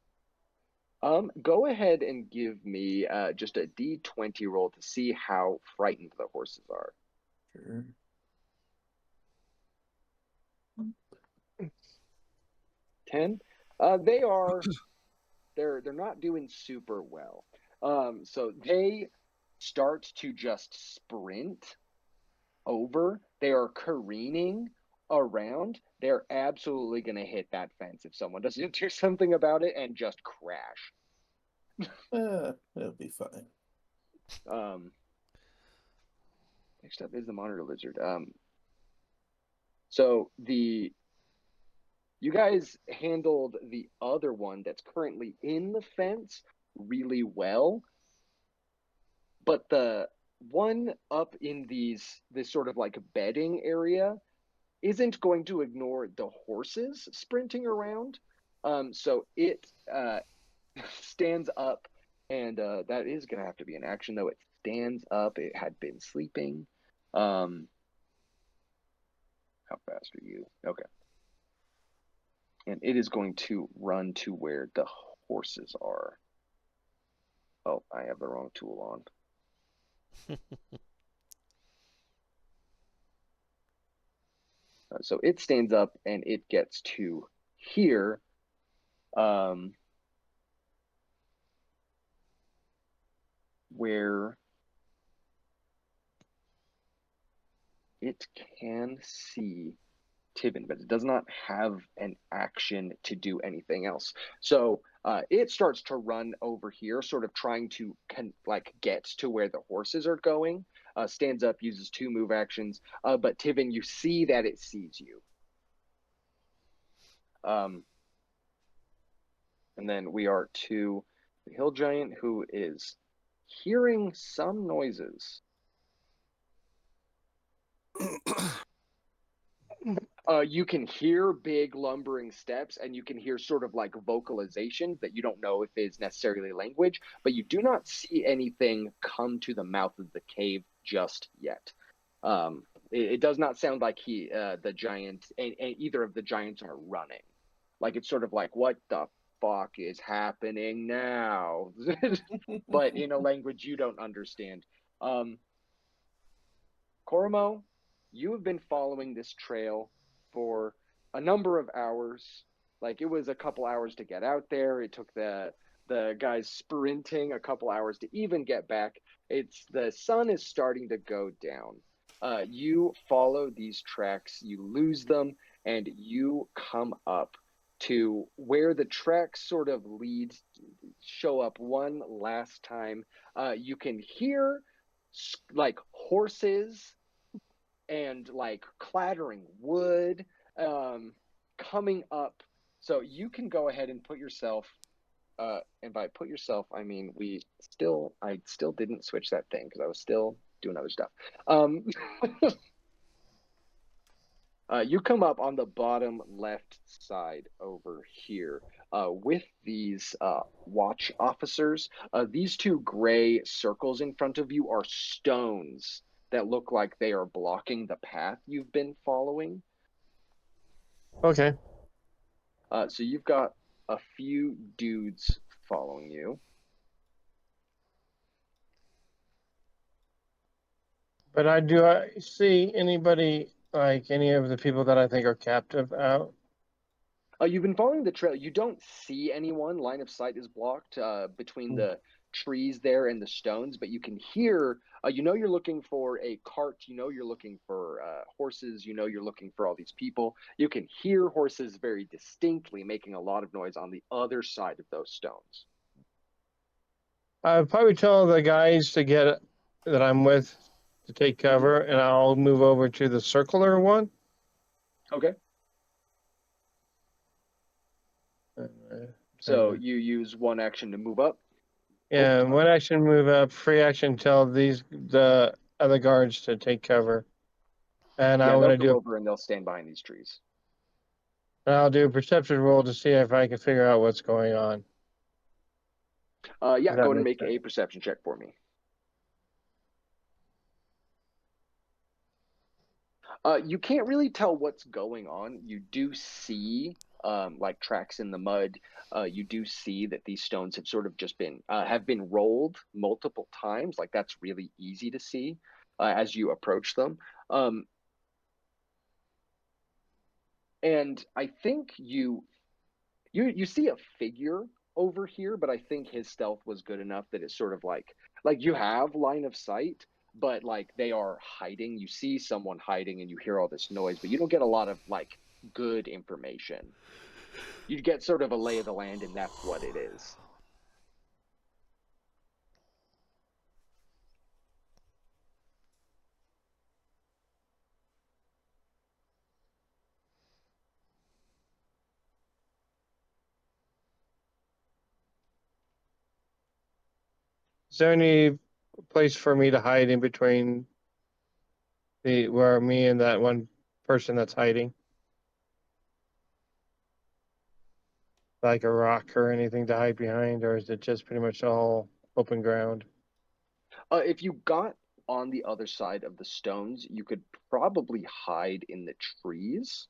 Go ahead and give me just a D20 roll to see how frightened the horses are. Sure. 10. They are they're not doing super well. So they start to just sprint over. They are careening around. They're absolutely going to hit that fence if someone doesn't do something about it and just crash. It'll be fine. Next up is the monitor lizard. So you guys handled the other one that's currently in the fence really well, but the one up in this sort of like bedding area isn't going to ignore the horses sprinting around. So it stands up, and that is going to have to be an action, though. It stands up. It had been sleeping. How fast are you? Okay. And it is going to run to where the horses are. Oh, I have the wrong tool on. So it stands up and it gets to here. Where it can see Tibin, but it does not have an action to do anything else. So it starts to run over here, sort of trying to get to where the horses are going. Stands up, uses 2 move actions, but Tibin, you see that it sees you. And then we are to the hill giant, who is hearing some noises. You can hear big lumbering steps, and you can hear sort of like vocalizations that you don't know if is necessarily language, but you do not see anything come to the mouth of the cave just yet. It does not sound like the giant, and either of the giants are running. Like, it's sort of like, what the fuck is happening now? But in a language you don't understand. Koromo, you have been following this trail for a number of hours. Like, it was a couple hours to get out there. It took the guys sprinting a couple hours to even get back. The sun is starting to go down. You follow these tracks, you lose them, and you come up to where the tracks sort of show up one last time. You can hear like horses and like clattering wood coming up. So you can go ahead and put yourself, and by put yourself, I mean I still didn't switch that thing because I was still doing other stuff. You come up on the bottom left side over here with these watch officers. These 2 gray circles in front of you are stones that look like they are blocking the path you've been following. Okay. So you've got a few dudes following you. But do I see anybody, like any of the people that I think are captive out? You've been following the trail. You don't see anyone. Line of sight is blocked between the trees there and the stones, but you can hear, you're looking for a cart, you're looking for horses, you're looking for all these people. You can hear horses very distinctly making a lot of noise on the other side of those stones. I'll probably tell the guys that I'm with to take cover, and I'll move over to the circular one. Okay. Uh, So you use 1 action to move up. Yeah, 1 action move up, free action tell the other guards to take cover. And Yeah, I'm they'll gonna come do over and they'll stand behind these trees. I'll do a perception roll to see if I can figure out what's going on. Yeah, Does that go ahead and make make a perception check for me. You can't really tell what's going on. You do see like tracks in the mud. You do see that these stones have sort of just been have been rolled multiple times. Like, that's really easy to see as you approach them. And I think you see a figure over here, but I think his stealth was good enough that it's sort of like you have line of sight, but like they are hiding. You see someone hiding and you hear all this noise, but you don't get a lot of like good information. You get sort of a lay of the land, and that's what it is. Is there any place for me to hide in between where me and that one person that's hiding? Like a rock or anything to hide behind, or is it just pretty much all open ground? If you got on the other side of the stones, you could probably hide in the trees.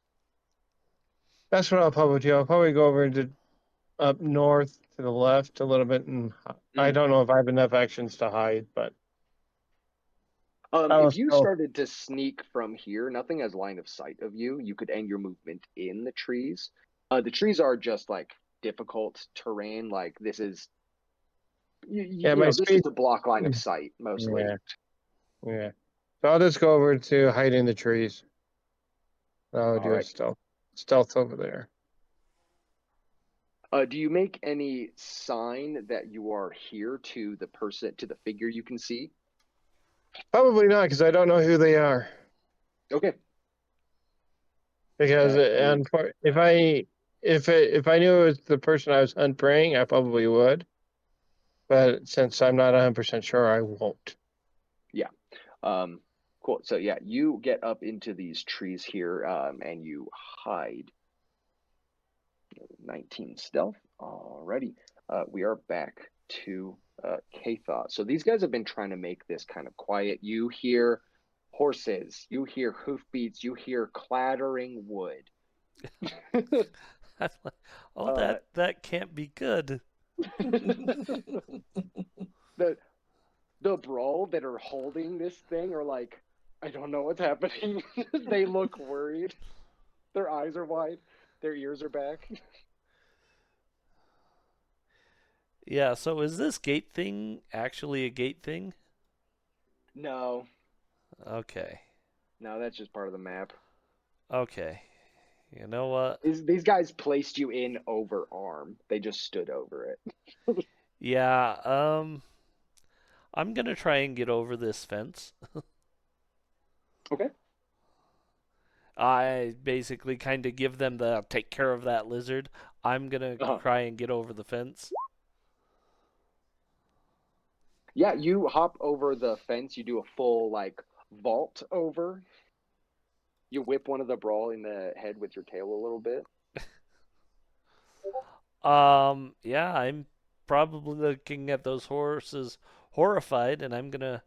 That's what I'll probably do. I'll probably go over to up north to the left a little bit, and I Mm. don't know if I have enough actions to hide, but I If was you still. started to sneak from here, nothing has line of sight of you. You could end your movement in the trees. The trees are just like difficult terrain. Like this is, Yeah, you my know, this is speed. to block line of sight mostly. Yeah, yeah. So I'll just go over to hide in the trees. I'll All do a right. stealth over there. Do you make any sign that you are here to the person, to the figure you can see? Probably not, because I don't know who they are. Okay. Because That is if I knew it was the person I was unpraying, I probably would. But since I'm not 100% sure, I won't. Yeah. Cool. So yeah, you get up into these trees here, and you hide. 19 stealth. Alrighty. We are back to Kathos. So these guys have been trying to make this kind of quiet. You hear horses, you hear hoofbeats, you hear clattering wood. I'm like, oh, Uh, that can't be good. the the brawl that are holding this thing are like, I don't know what's happening. They look worried. Their eyes are wide. Their ears are back. Yeah, so is this gate thing actually a gate thing? No, Okay. no, that's just part of the map. Okay. You know what? These guys placed you in over arm. They just stood over it. Yeah, I'm gonna try and get over this fence. Okay. I basically kind of give them the take care of that lizard. I'm gonna Uh-huh. try and get over the fence. Yeah, you hop over the fence. You do a full like vault over. You whip one of the brawl in the head with your tail a little bit. Yeah, I'm probably looking at those horses horrified, and I'm gonna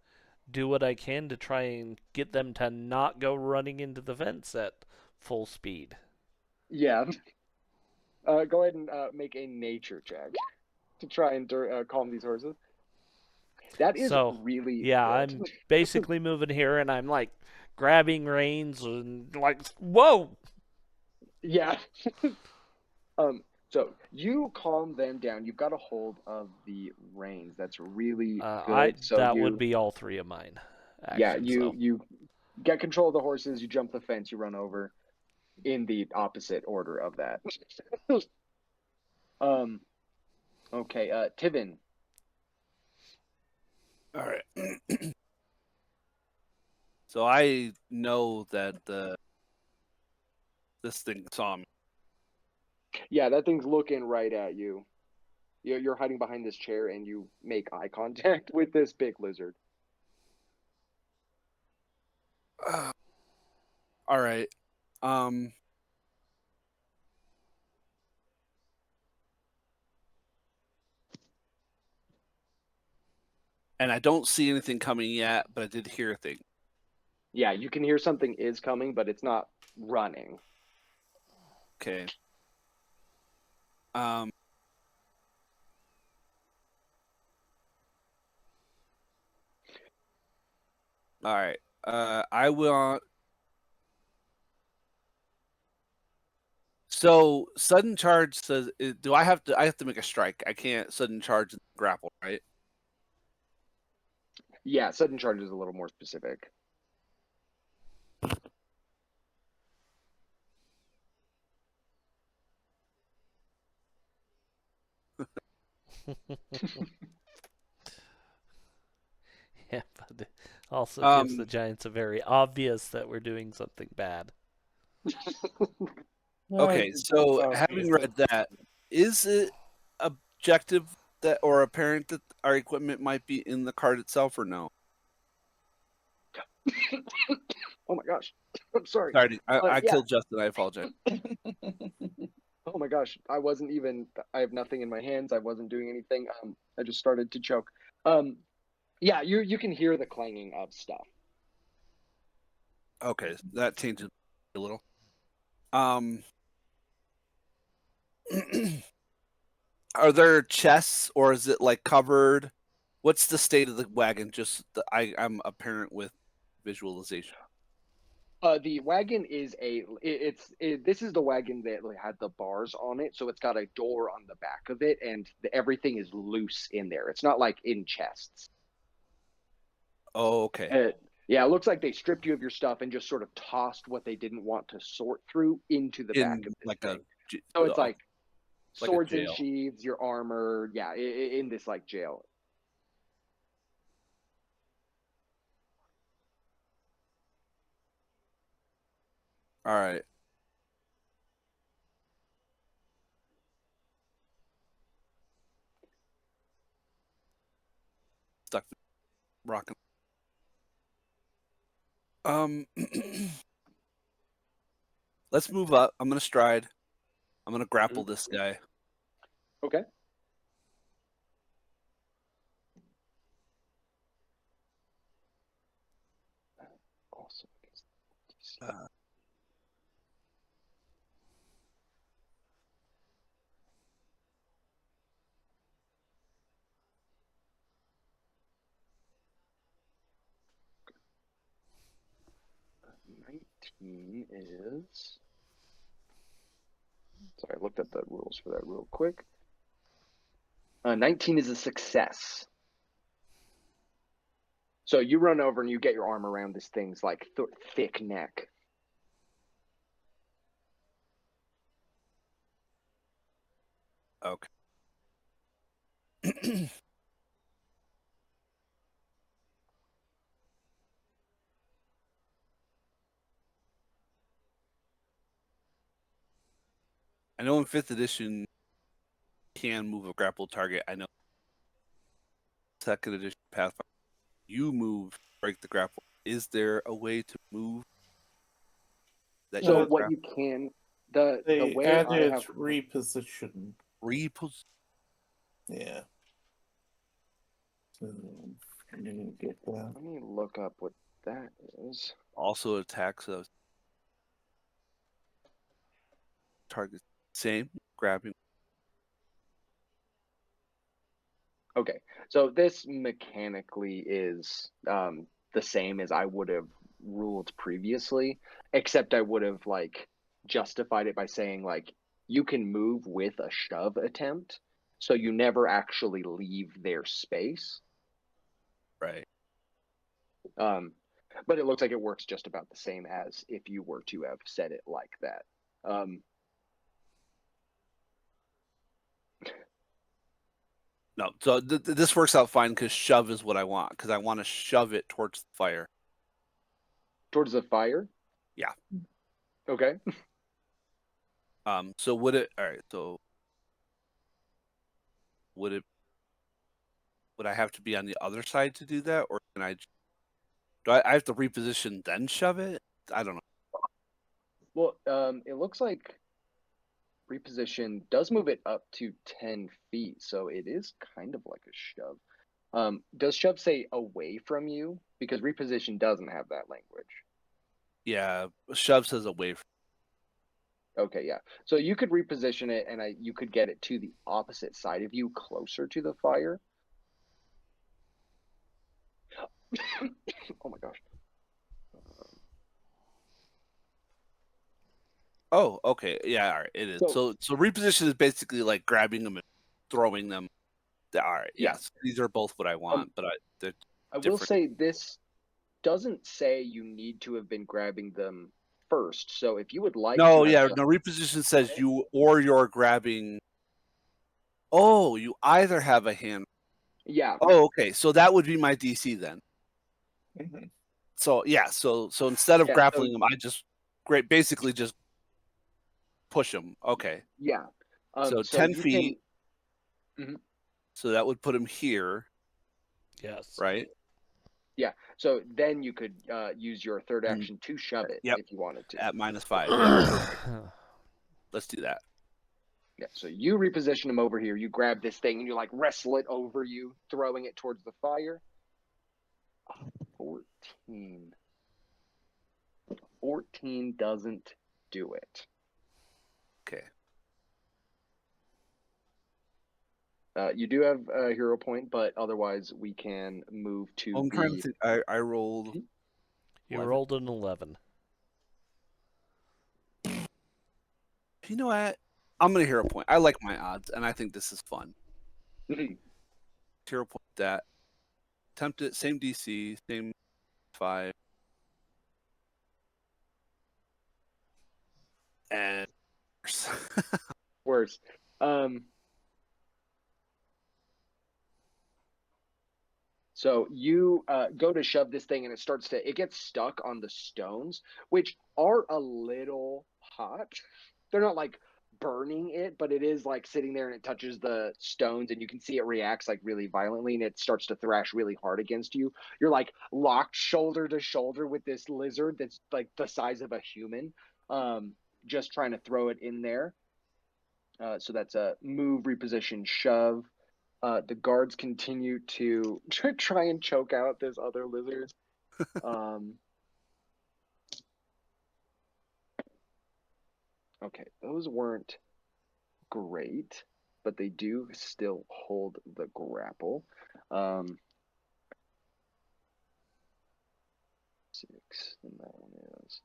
do what I can to try and get them to not go running into the fence at full speed. Yeah. Go ahead and make a nature check to try and calm these horses. That is So, really yeah, good. I'm basically moving here, and I'm like grabbing reins and like, whoa! Yeah. So you calm them down. You've got a hold of the reins. That's really I good. So that would be all three of mine yeah, actions. you So, you get control of the horses. You jump the fence. You run over in the opposite order of that. um. Okay. Tivin. All right. So I know that this thing saw me. Yeah, that thing's looking right at you. You're hiding behind this chair, and you make eye contact with this big lizard. All right. And I don't see anything coming yet, but I did hear a thing. Yeah, you can hear something is coming, but it's not running. Okay. All right. I will. So sudden charge says, do I have to? I have to make a strike. I can't sudden charge and grapple, right? Yeah, sudden charge is a little more specific. yeah, but it also gives the Um. Giants a very obvious that we're doing something bad. Okay. So It's having obvious read that, is it objective that or apparent that our equipment might be in the cart itself, or no? Oh my gosh. I'm sorry. Sorry, I Yeah. killed Justin. I apologize. Oh my gosh. I have nothing in my hands. I wasn't doing anything. I just started to choke. Yeah, you can hear the clanging of stuff. Okay, that changes a little. Are there chests, or is it like covered? What's the state of the wagon? Just I'm a parent with visualization. The wagon is this is the wagon that had the bars on it, so it's got a door on the back of it, and everything is loose in there. It's not like in chests. Oh, okay. Yeah, it looks like they stripped you of your stuff and just sort of tossed what they didn't want to sort through into the back of this like thing. So it's like like a swords and jail. sheaths, your armor, yeah, in this like jail. All right. Stuck rocking. Let's move up. I'm gonna stride. I'm gonna grapple this guy. Okay. Awesome. 19 is. Sorry, I looked up the rules for that real quick. 19 is a success. So you run over and you get your arm around this thing's like thick neck. Okay. I know in 5th edition you can move a grappled target. I know 2nd edition Pathfinder, you move, break the grapple. Is there a way to move that So you what you can the They way I added have reposition. repos? Yeah. So, I'm gonna get that. let me look up what that is. Also attacks a target. Same, grabbing. Okay, so this mechanically is the same as I would have ruled previously, except I would have like justified it by saying like you can move with a shove attempt, so you never actually leave their space. Right. But it looks like it works just about the same as if you were to have said it like that. No, so this works out fine because shove is what I want, because I want to shove it towards the fire. Towards the fire? Yeah. Okay. So would it? All right. So would it? Would I have to be on the other side to do that, or can I? Do I have to reposition then shove it? I don't know. Well, it looks like reposition does move it up to 10 feet, so it is kind of like a shove. Does shove say away from you? Because reposition doesn't have that language. Yeah, shove says away from. Okay, yeah. So you could reposition it, and you could get it to the opposite side of you, closer to the fire. Oh my gosh. Oh, okay. Yeah, all right. It is. So reposition is basically like grabbing them and throwing them. All right. Yeah. Yes, these are both what I want, but they're I will different. say this doesn't say you need to have been grabbing them first. So if you would like to No, have yeah, just no. Reposition says you're grabbing. Oh, you either have a hand. yeah. Oh, okay. So that would be my DC then. Mhm. So yeah. So instead of Yeah, grappling them, I just basically just push them. Okay. Yeah. So So 10 you feet. can. Mhm. So that would put him here, Yes. right? Yeah. So then you could use your third And- action to shove it Yep. if you wanted to. At -5. Yeah, perfect. Let's do that. Yeah. So you reposition him over here. You grab this thing and you like wrestle it over you, throwing it towards the fire. 14. 14 doesn't do it. Okay. You do have a hero point, but otherwise we can move to I'm trying to the. think. I rolled. You 11. rolled an 11. You know what? I'm gonna hero point. I like my odds, and I think this is fun. Hero point that. Attempt it. Same DC. Same 5. And Worse. So you go to shove this thing and it gets stuck on the stones, which are a little hot. They're not like burning it, but it is like sitting there and it touches the stones and you can see it reacts like really violently and it starts to thrash really hard against you. You're like locked shoulder to shoulder with this lizard that's like the size of a human, just trying to throw it in there. So that's a move, reposition, shove. The guards continue to try and choke out this other lizard. Okay, those weren't great, but they do still hold the grapple. 6, and that one is.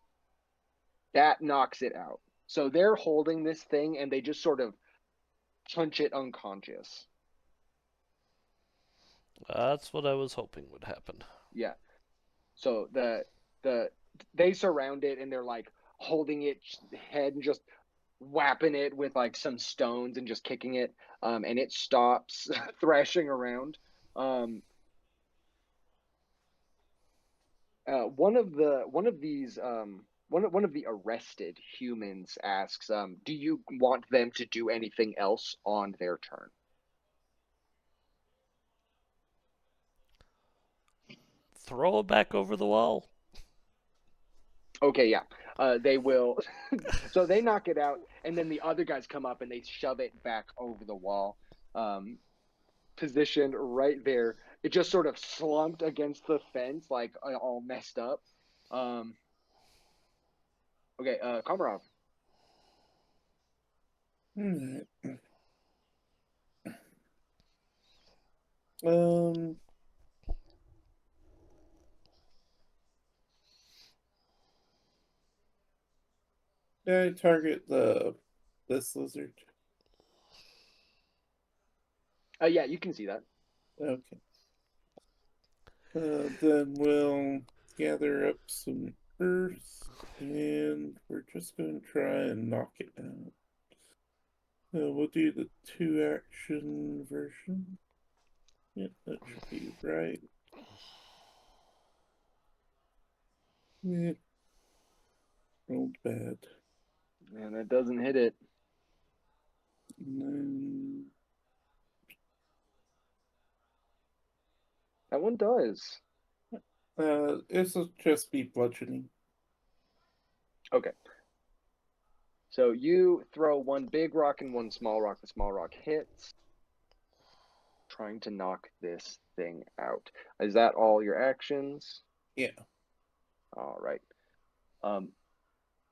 That knocks it out. So they're holding this thing and they just sort of punch it unconscious. That's what I was hoping would happen. Yeah. So they surround it and they're like holding its head and just whapping it with like some stones and just kicking it, and it stops thrashing around. One of the arrested humans asks, "Do you want them to do anything else on their turn?" Throw it back over the wall. Okay, yeah. They will. So they knock it out, and then the other guys come up and they shove it back over the wall, positioned right there. It just sort of slumped against the fence, like all messed up. Okay, Komarov. Alright. Um. I target this lizard. Yeah, you can see that. Okay. Then we'll gather up some earth, and we're just going to try and knock it out. We'll do the 2-action version. Yep, that should be right. Yeah. Rolled bad. And that doesn't hit it. And then That one does. it'll just be bludgeoning. Okay. So you throw one big rock and one small rock. The small rock hits. Trying to knock this thing out. Is that all your actions? Yeah. All right.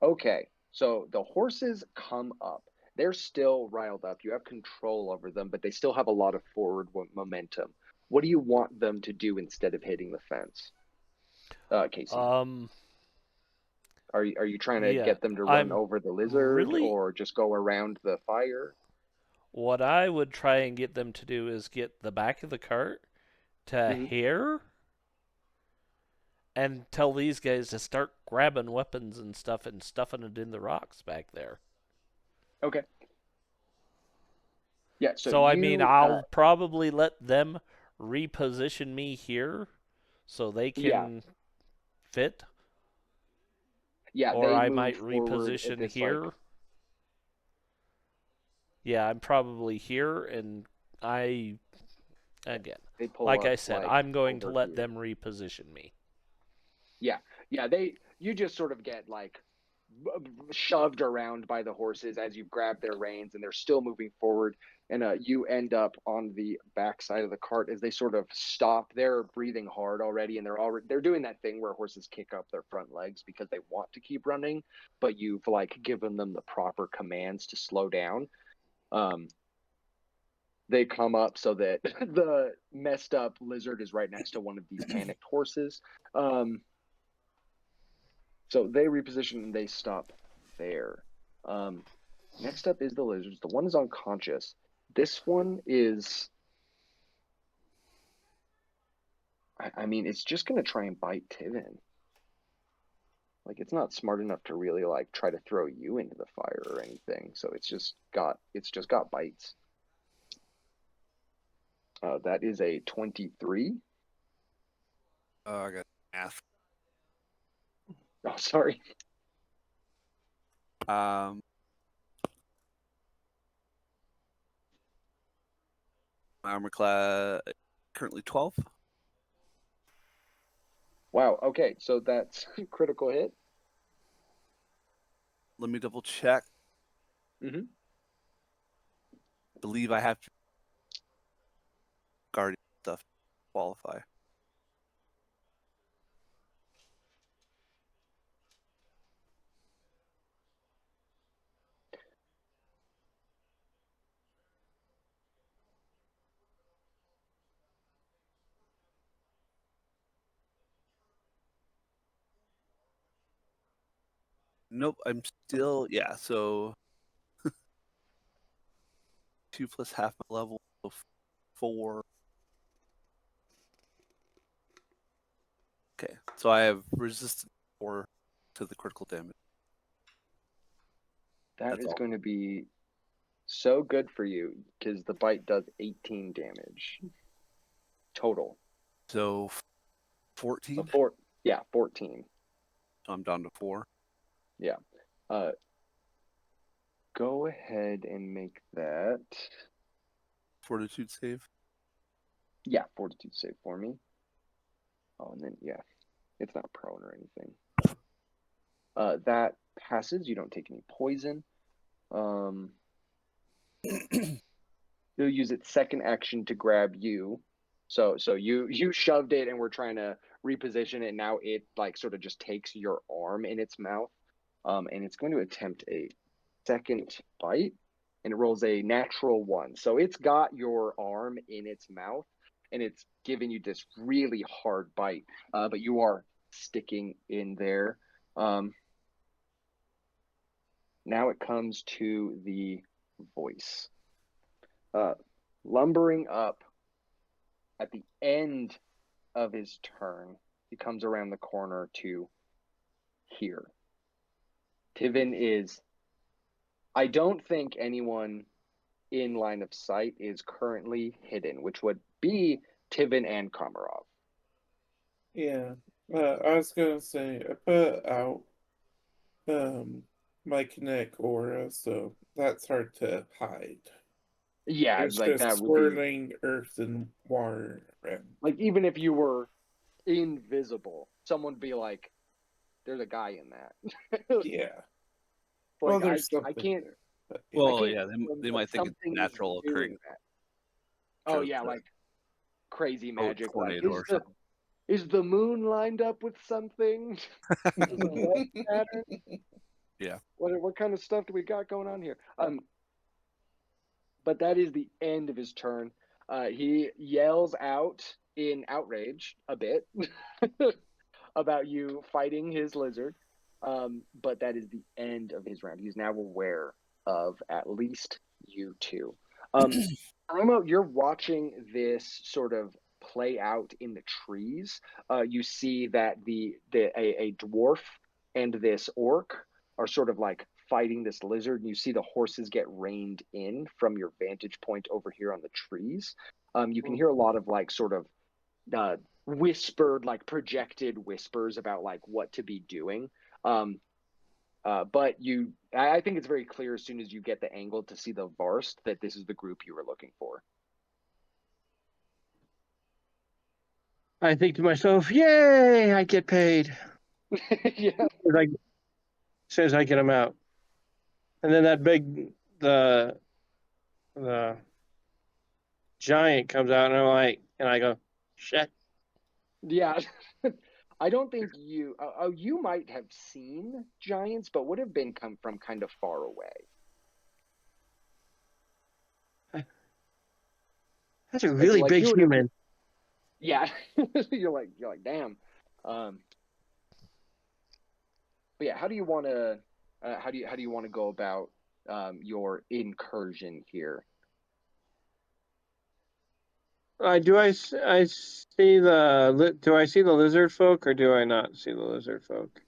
Okay. So the horses come up. They're still riled up. You have control over them, but they still have a lot of forward momentum. What do you want them to do instead of hitting the fence? Casey. Are you trying to Yeah, get them to run I'm over the lizard really- or just go around the fire? What I would try and get them to do is get the back of the cart to here and tell these guys to start grabbing weapons and stuff and stuffing it in the rocks back there. Okay. Yeah, So I mean, I'll probably let them reposition me here so they can fit. Yeah, Or they I move might forward at reposition this, here. like, Yeah, I'm probably here, and Again, They pull like up, I said, like, I'm going to over let here. them reposition me. Yeah, you just sort of get like shoved around by the horses as you grab their reins, and they're still moving forward. And you end up on the back side of the cart as they sort of stop. They're breathing hard already, and they're doing that thing where horses kick up their front legs because they want to keep running, but you've like given them the proper commands to slow down. They come up so that the messed up lizard is right next to one of these panicked horses. So they reposition and they stop there. Next up is the lizards. The one is unconscious. This one is, I mean, it's just gonna try and bite Tivin. Like, it's not smart enough to really like try to throw you into the fire or anything. So it's just got bites. That is a 23. I got math. Oh, sorry. My armor class currently 12. Wow. Okay, so that's critical hit. Let me double check. Mm-hmm. Believe I have to guardian stuff to qualify. Nope, I'm still so 2 plus half my level, so 4. Okay, so I have resistance 4 to the critical damage. That That's is all. going to be so good for you because the bite does 18 damage total. So 14. So 14. So I'm down to 4. Yeah. Go ahead and make that. Fortitude save. Yeah, fortitude save for me. Oh, and then it's not prone or anything. That passes. You don't take any poison. You'll use its second action to grab you. So you shoved it, and we're trying to reposition it. Now it like sort of just takes your arm in its mouth, and it's going to attempt a second bite, and it rolls a natural 1. So it's got your arm in its mouth, and it's giving you this really hard bite, but you are sticking in there. Now it comes to the voice. Lumbering up at the end of his turn, he comes around the corner to here. Tivin is, I don't think anyone in line of sight is currently hidden, which would be Tivin and Komarov. Yeah. I was gonna say I put out my kinetic aura, so that's hard to hide. Yeah, It's like just that would be swirling earth and water around. like, even if you were invisible, someone would be like, "There's a guy in that." Yeah. Like, There's I something can't. there. But I Well, can't yeah, tell them, they but might think it's something is natural doing occurring. that. Oh yeah, Sure. like crazy magic. Like, Tornado or something. is the moon lined up with something? Is it a light pattern? Yeah. What kind of stuff do we got going on here? But that is the end of his turn. He yells out in outrage a bit about you fighting his lizard. But that is the end of his round. He's now aware of at least you two. Remo, you're watching this sort of play out in the trees. You see that a dwarf and this orc are sort of like fighting this lizard, and you see the horses get reined in from your vantage point over here on the trees. You can hear a lot of like sort of whispered, like projected whispers about like what to be doing. But I think it's very clear as soon as you get the angle to see the Varst that this is the group you were looking for. I think to myself, "Yay! I get paid." Yeah. Like as soon as I get them out, and then the giant comes out, and I'm like, and I go, "Shit." Yeah. I don't think you. Oh, you might have seen giants, but would have been come from kind of far away. That's a It's really like big you would have. human. Yeah. You're like, damn. But yeah, how do you want to? How do you want to go about your incursion here? I see do I see the lizard folk or do I not see the lizard folk?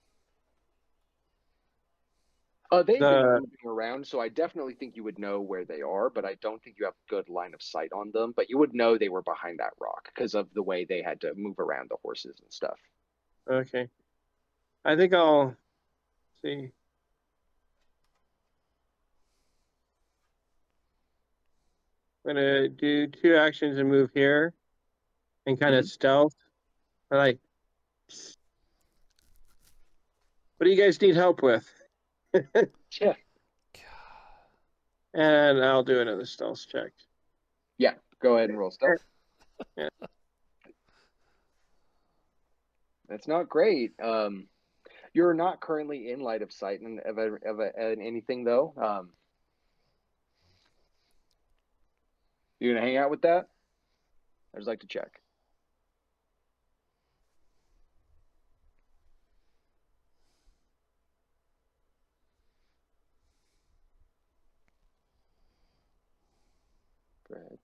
They've been The moving around, so I definitely think you would know where they are, but I don't think you have good line of sight on them. But you would know they were behind that rock because of the way they had to move around the horses and stuff. Okay, I think I'll see. I'm gonna do 2 actions and move here and kind of stealth. I'm like, what do you guys need help with? Yeah, And I'll do another stealth check. yeah. Go ahead and roll stealth. Yeah. That's not great. You're not currently in line of sight of anything though. You gonna hang out with that? I just like to check. Go ahead.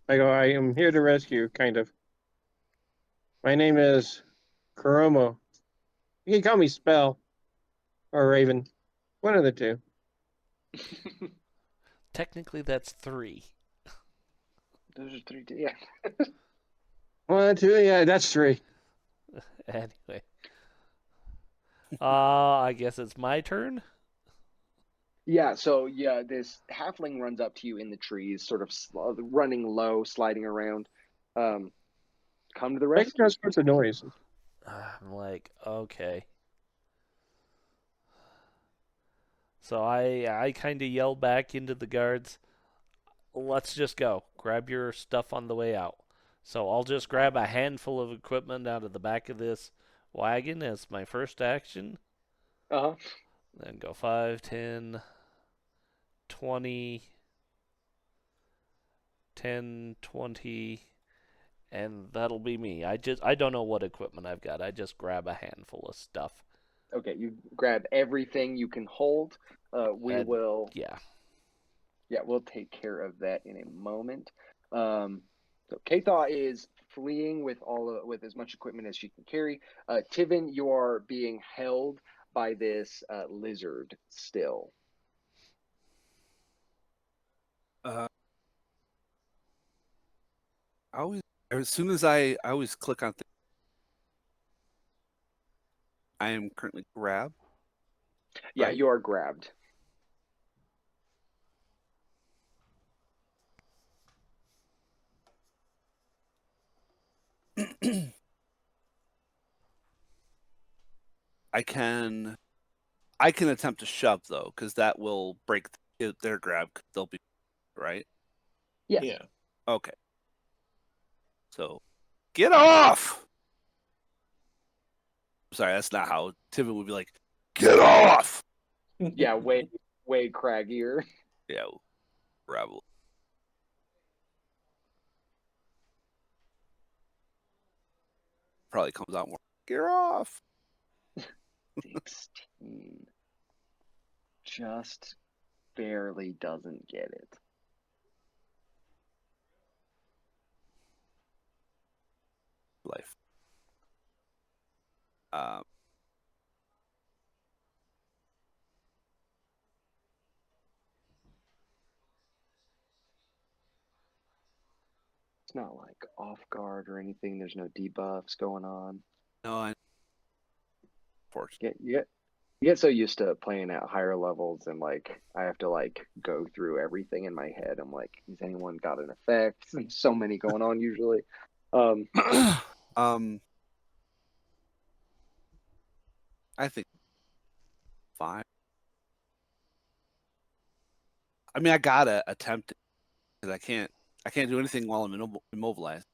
I go, I am here to rescue, kind of. My name is Kuromo. You can call me Spell or Raven. One of the two. Technically, that's 3. Those are three. Yeah. 1, 2, yeah, that's 3. Anyway. I guess it's my turn. Yeah, so yeah, this halfling runs up to you in the trees, sort of running low, sliding around. Um, come to the Making rescue. all sorts of noises. I'm like, okay. So I kind of yell back into the guards, let's just go. Grab your stuff on the way out. So I'll just grab a handful of equipment out of the back of this wagon as my first action. Uh-huh. Then go 5, 10, 20, 10, 20, and that'll be me. I don't know what equipment I've got. I just grab a handful of stuff. Okay, you grab everything you can hold. We And will, yeah. yeah, we'll take care of that in a moment. So Katha is fleeing with as much equipment as she can carry. Tivin, you are being held by this lizard still. I always, as soon as I always click on things, I am currently grabbed. Yeah, Right. you are grabbed. I can attempt to shove though, because that will break their grab. 'Cause they'll be right. Yes. Yeah. Okay. So, get off! Sorry, that's not how Tivin would be like. Get off! Yeah, way craggier. Yeah, rebel. Probably comes out more. Get off! 16. Just barely doesn't get it. Life. It's not like off guard or anything. There's no debuffs going on. No, I. Fortunately. Yeah, You get so used to playing at higher levels, and like I have to like go through everything in my head. I'm like, has anyone got an effect? There's so many going on usually. I think 5. I mean, I gotta attempt it because I can't do anything while I'm immobilized.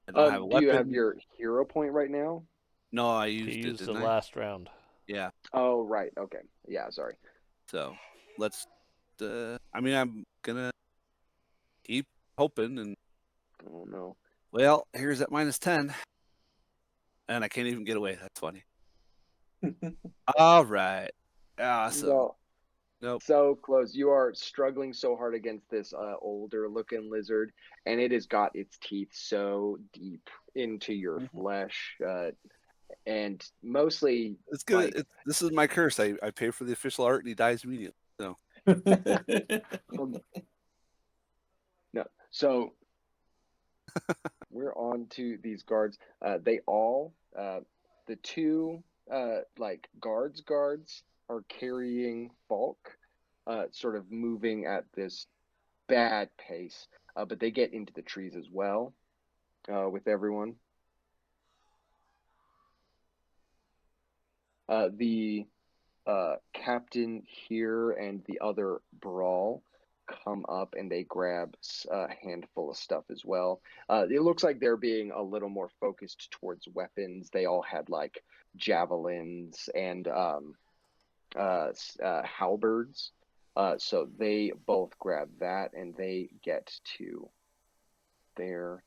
I don't have a Do you have weapon. your hero point right now? No, I You used it, used the didn't I? last round. Yeah. Oh, right. Okay. Yeah. Sorry. So let's. I mean, I'm gonna keep hoping, and Oh no. well, here's that -10, and I can't even get away. That's funny. All right. Awesome. No. Nope. So close. You are struggling so hard against this older looking lizard, and it has got its teeth so deep into your flesh, and mostly It's good. like This is my curse. I pay for the official art, and he dies immediately. So um, no. So we're on to these guards. They all, the two like guards are carrying Falk, sort of moving at this bad pace, but they get into the trees as well with everyone. The captain here and the other brawl come up and they grab a handful of stuff as well. It looks like they're being a little more focused towards weapons. They all had like javelins and halberds. So they both grab that and they get to there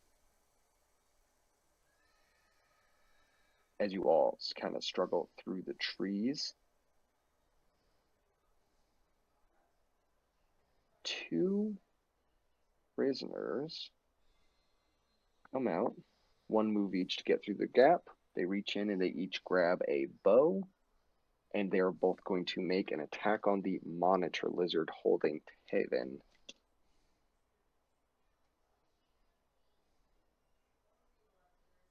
as you all kind of struggle through the trees. 2 prisoners come out, 1 move each to get through the gap. They reach in and they each grab a bow, and they're both going to make an attack on the monitor lizard holding Taven.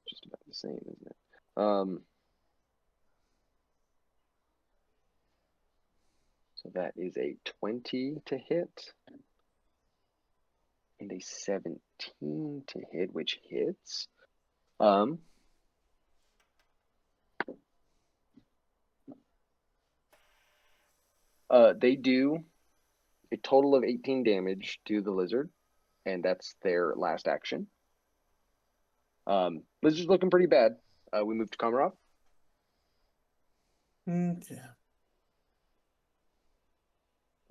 Just about the same, isn't it? So that is a 20 to hit and a 17 to hit, which hits. They do a total of 18 damage to the lizard, and that's their last action. Lizard's looking pretty bad. We move to Komarov. Okay.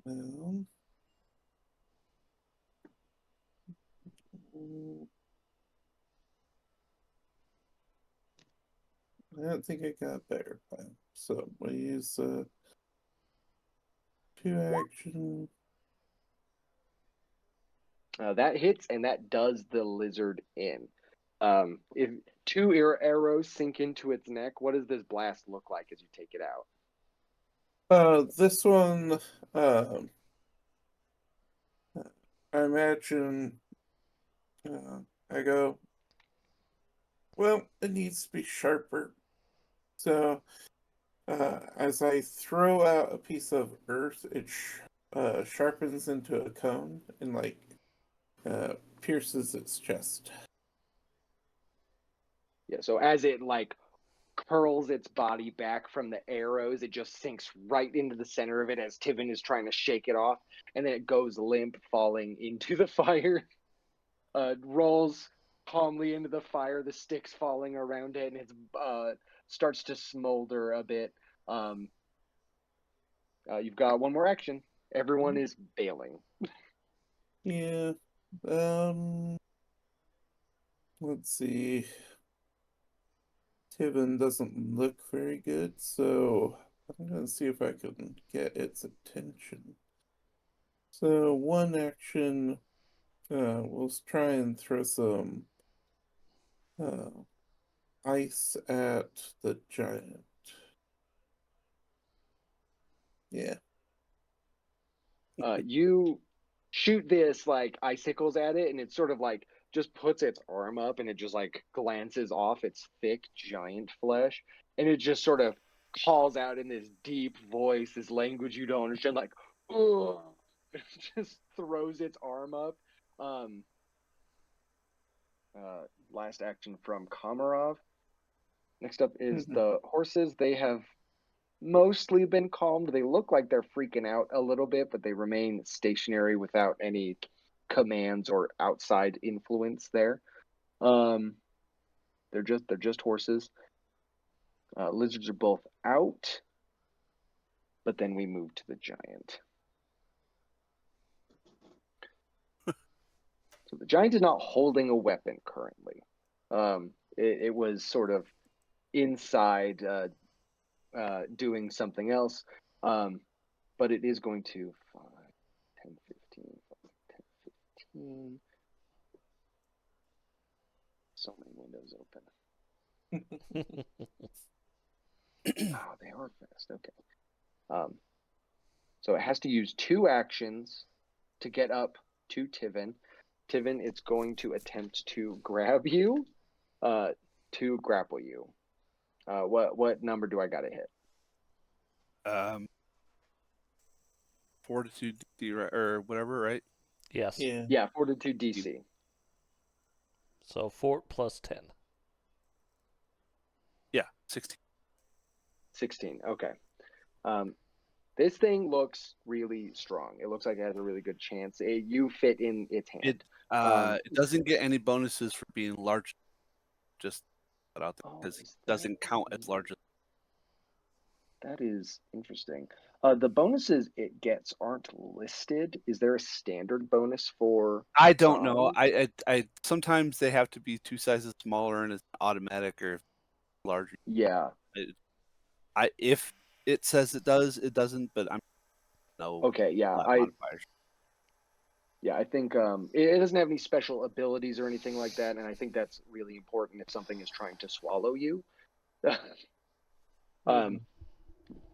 Well, I don't think I got a better plan. So we'll use 2 action. That hits, and that does the lizard in. If 2 arrows sink into its neck, what does this blast look like as you take it out? This one, I imagine, I go, well, it needs to be sharper. So, as I throw out a piece of earth, it sharpens into a cone and, like, pierces its chest. Yeah, so as it like curls its body back from the arrows, it just sinks right into the center of it as Tiven is trying to shake it off, and then it goes limp, falling into the fire. Rolls calmly into the fire, the sticks falling around it, and it starts to smolder a bit. You've got 1 more action. Everyone is bailing. Yeah. Let's see. Tiven doesn't look very good, so I'm gonna see if I can get its attention. So 1 action, we'll try and throw some ice at the giant. Yeah. You shoot this like icicles at it, and it sort of like just puts its arm up, and it just like glances off its thick giant flesh, and it just sort of calls out in this deep voice, this language you don't understand, like, ugh, just throws its arm up. Last action from Komarov. Next up is the horses. They have mostly been calmed. They look like they're freaking out a little bit, but they remain stationary without any commands or outside influence there. They're just horses. Lizards are both out, but then we move to the giant. So the giant is not holding a weapon currently. It was sort of inside doing something else, but it is going to 5, 10, 15, 5, 10, 15. So many windows open. Oh, they are fast. Okay. So it has to use 2 actions to get up to Tivin. Tivin, it's going to attempt to grab you, to grapple you. What number do I got to hit? Fortitude or whatever, right? Yes. Yeah, Fortitude DC. So 4 plus 10. Yeah, 16. 16. Okay. This thing looks really strong. It looks like it has a really good chance. You fit in its hand. It doesn't get any bonuses for being large. Just put out there because it doesn't count as large. That is interesting. The bonuses it gets aren't listed. Is there a standard bonus for? I don't know. I sometimes they have to be 2 sizes smaller and it's automatic, or larger. Yeah. If it says it does, it doesn't. But I'm no. Okay. Yeah. Modifiers. Yeah, I think it doesn't have any special abilities or anything like that, and I think that's really important if something is trying to swallow you. But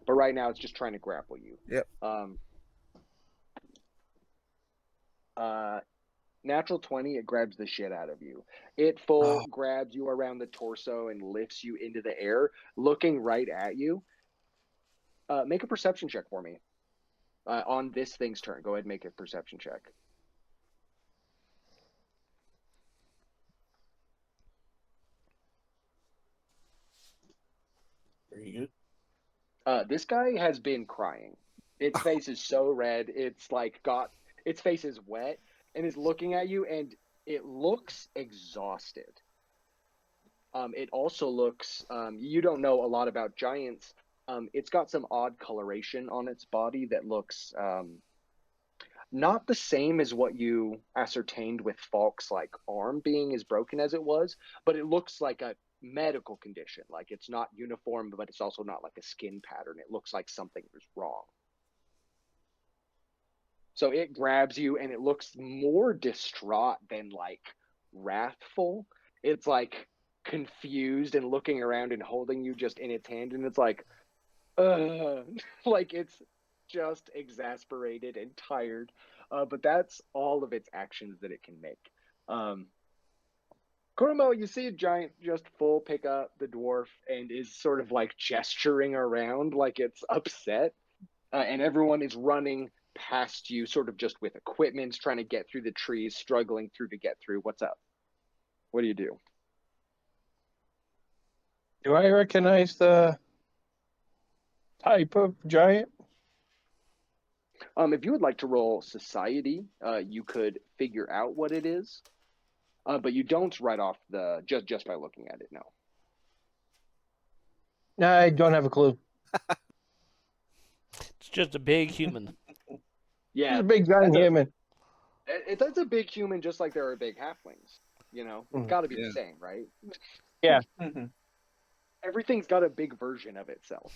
right now it's just trying to grapple you. Yep. Natural 20, it grabs the shit out of you. It grabs you around the torso and lifts you into the air, looking right at you. Make a perception check for me. On this thing's turn. Go ahead and make a perception check. Very good. This guy has been crying. Its face is so red. It's like its face is wet and is looking at you, and it looks exhausted. It also looks, you don't know a lot about giants. It's got some odd coloration on its body that looks not the same as what you ascertained with Falk's like arm being as broken as it was, but it looks like a medical condition. Like it's not uniform, but it's also not like a skin pattern. It looks like something was wrong. So it grabs you and it looks more distraught than like wrathful. It's like confused and looking around and holding you just in its hand, and it's like like it's just exasperated and tired. But that's all of its actions that it can make. Kurumo, you see a giant just full pick up the dwarf and is sort of like gesturing around like it's upset. And everyone is running past you sort of just with equipment, trying to get through the trees, struggling through to get through. What's up? What do you do? Do I recognize the type of giant? If you would like to roll society, you could figure out what it is, but you don't right off the just by looking at it. No. No, I don't have a clue. It's just a big human. Yeah, It's a big giant human. It's a big human, just like there are big halflings. You know, it's got to be the same, right? Yeah. Everything's got a big version of itself.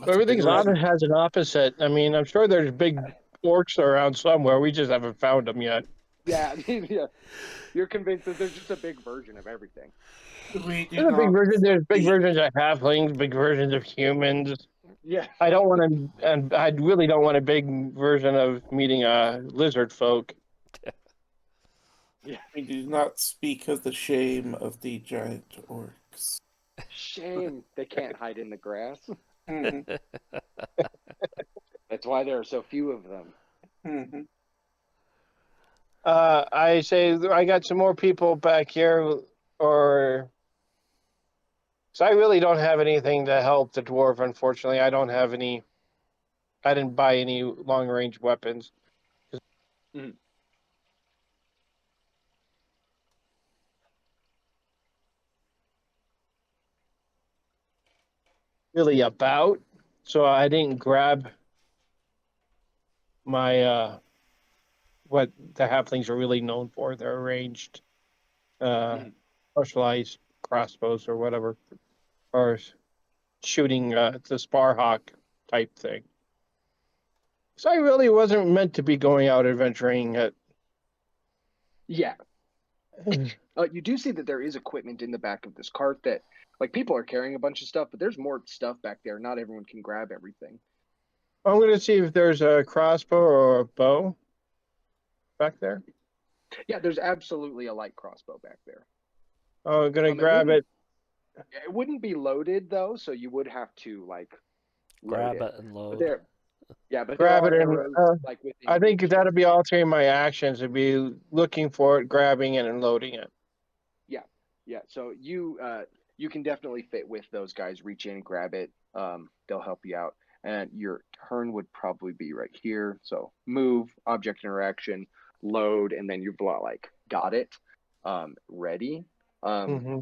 Everything's has an opposite. I mean, I'm sure there's big orcs around somewhere. We just haven't found them yet. Yeah, yeah. You're convinced that there's just a big version of everything. We do There's a big not version. There's big speak- versions of halflings, big versions of humans. Yeah. I don't want to, and I really don't want a big version of meeting lizard folk. Yeah. We do not speak of the shame of the giant orcs. Shame they can't hide in the grass. Mhm, That's why there are so few of them. mhm. I say I got some more people back here, or so I really don't have anything to help the dwarf. Unfortunately, I don't have any. I didn't buy any long range weapons. Mhm. Really about, so I didn't grab my what the halflings are really known for. They're ranged, Mhm. specialized crossbows or whatever, or shooting the Sparhawk type thing. So I really wasn't meant to be going out adventuring at. Yeah. You do see that there is equipment in the back of this cart that, like, people are carrying a bunch of stuff, but there's more stuff back there. Not everyone can grab everything. I'm going to see if there's a crossbow or a bow back there. Yeah, there's absolutely a light crossbow back there. I'm going to It grab wouldn't it. it wouldn't be loaded though, so you would have to like load Grab it. it and But load. there, yeah, but there Grab are it, and arrows like I within think reach. that'll be all three of my actions. It'd be looking for it, grabbing it, and loading it. Yeah, yeah. So you can definitely fit with those guys. Reach in, grab it. They'll help you out. And your turn would probably be right here. So move, object interaction, load, and then you've like got it. Ready. Um, Hmm.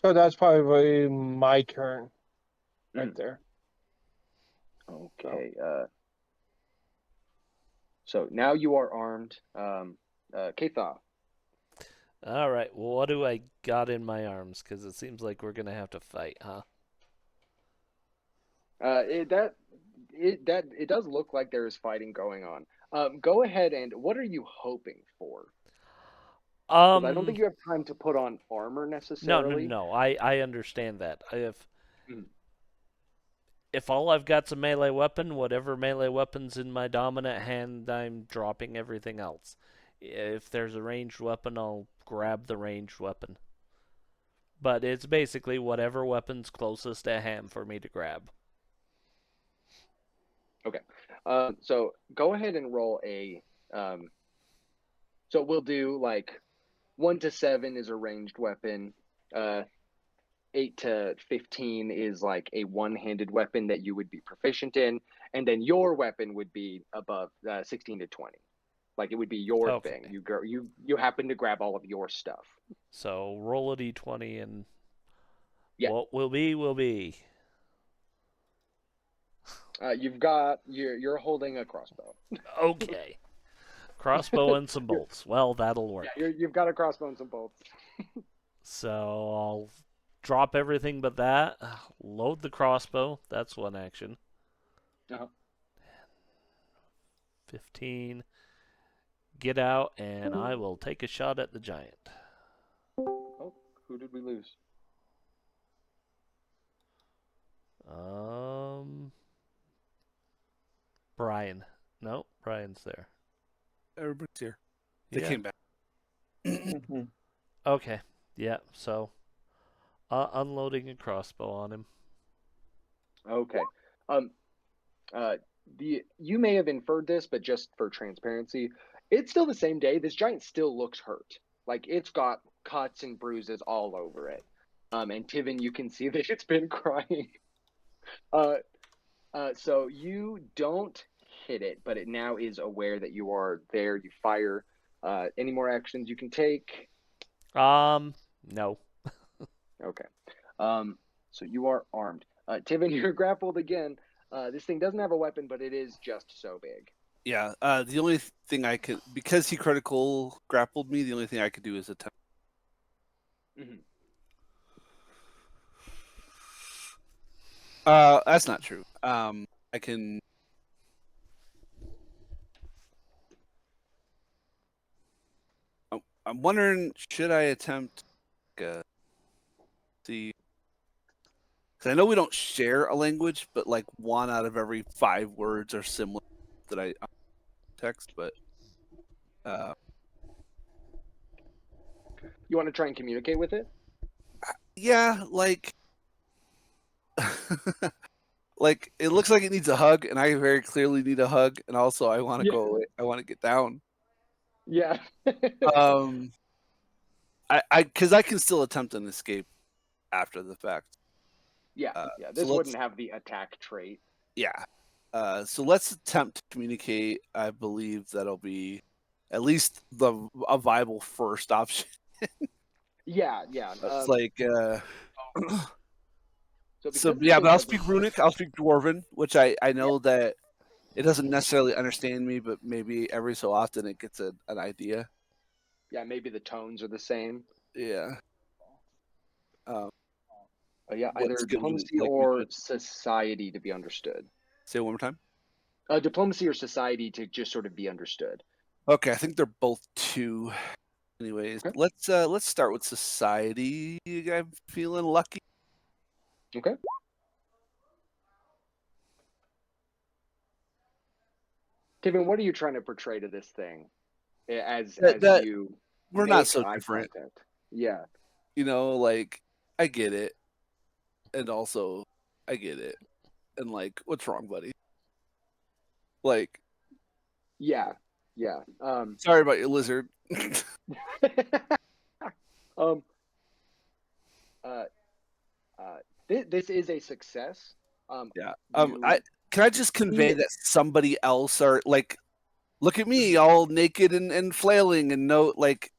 So that's probably my turn right mm, there. So okay. So now you are armed. Katha. All right. Well, what do I got in my arms? Because it seems like we're gonna have to fight, huh? It does look like there is fighting going on. Go ahead and what are you hoping for? Because I don't Um. think you have time to put on armor No, no, necessarily. no. I understand that. Mm, If all I've got's a melee weapon, whatever melee weapon's in my dominant hand, I'm dropping everything else. If there's a ranged weapon, I'll grab the ranged weapon. But it's basically whatever weapon's closest at hand for me to grab. okay. So go ahead and roll a. Um, so we'll do like 1 to 7 is a ranged weapon. 8 to 15 is like a one-handed weapon that you would be proficient in, and then your weapon would be above 16 to 20. Like it would be your thing. Okay. You happen to grab all of your stuff. So roll a d20 and Yeah. what will be, will be. You're holding a crossbow. Okay. Crossbow and some You're, bolts. Well, that'll yeah, work. you've got a crossbow and some bolts. So I'll drop everything but that. Load the crossbow. That's one action. Uh-huh. 15. Get out, and I will take a shot at the giant. Oh, who did we lose? Um, Brian. No, Brian's there. Everybody's here. They Yeah. came back. Mhm. Okay. Yeah. So, unloading a crossbow on him. Okay. Um. You may have inferred this, but just for transparency, it's still the same day. This giant still looks hurt. Like it's got cuts and bruises all over it. And Tivin, you can see that it's been crying. Uh, so you don't hit it, but it now is aware that you are there. You fire. Any more actions you can take? No. Okay. So you are armed. Tivin, you're grappled again. This thing doesn't have a weapon, but it is just so big. Yeah. The only thing I could, because he critical grappled me, the only thing I could do is attempt. Mm-hmm. That's not true. I can. I'm wondering, should I attempt? See, because I know we don't share a language, but like 1 out of every 5 words are similar that I text. But You want to try and communicate with it? Yeah, like, like it looks like it needs a hug, and I very clearly need a hug, and also I want to Yeah. go away. I want to get down. Yeah. Um, because I can still attempt an escape after the fact. Yeah. So This let's, wouldn't have the attack trait. yeah. So let's attempt to communicate. I believe that'll be at least a viable first option. Yeah. It's like, So so because this yeah, but thing I'll doesn't speak Runic. I'll speak Dwarven, which I know Yeah. that it doesn't necessarily understand me, but maybe every so often it gets an idea. Yeah, maybe the tones are the same. Yeah. Yeah, What's either gonna diplomacy like we or should society to be understood. say it one more time? Diplomacy or society to just sort of be understood. Okay, I think they're both 2. Anyways, Okay. let's start with society. I'm feeling lucky. Okay. Kevin, what are you trying to portray to this thing as That you we're not make so eye different. contact? Yeah. Like I get it, and also I get it, and like, what's wrong, buddy? Like, Yeah. sorry about your lizard. um. This is a success. Yeah. You. Can I just convey Yeah. that somebody else are like, look at me, all naked and flailing, and no, like,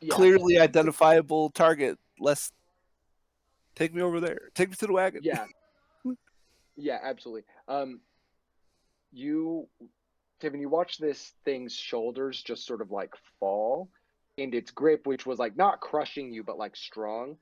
Yeah. clearly identifiable target. Let's take me over there. Take me to the wagon. Yeah. Yeah. Absolutely. You, Kevin, you watch this thing's shoulders just sort of like fall, and its grip, which was like not crushing you, but like strong,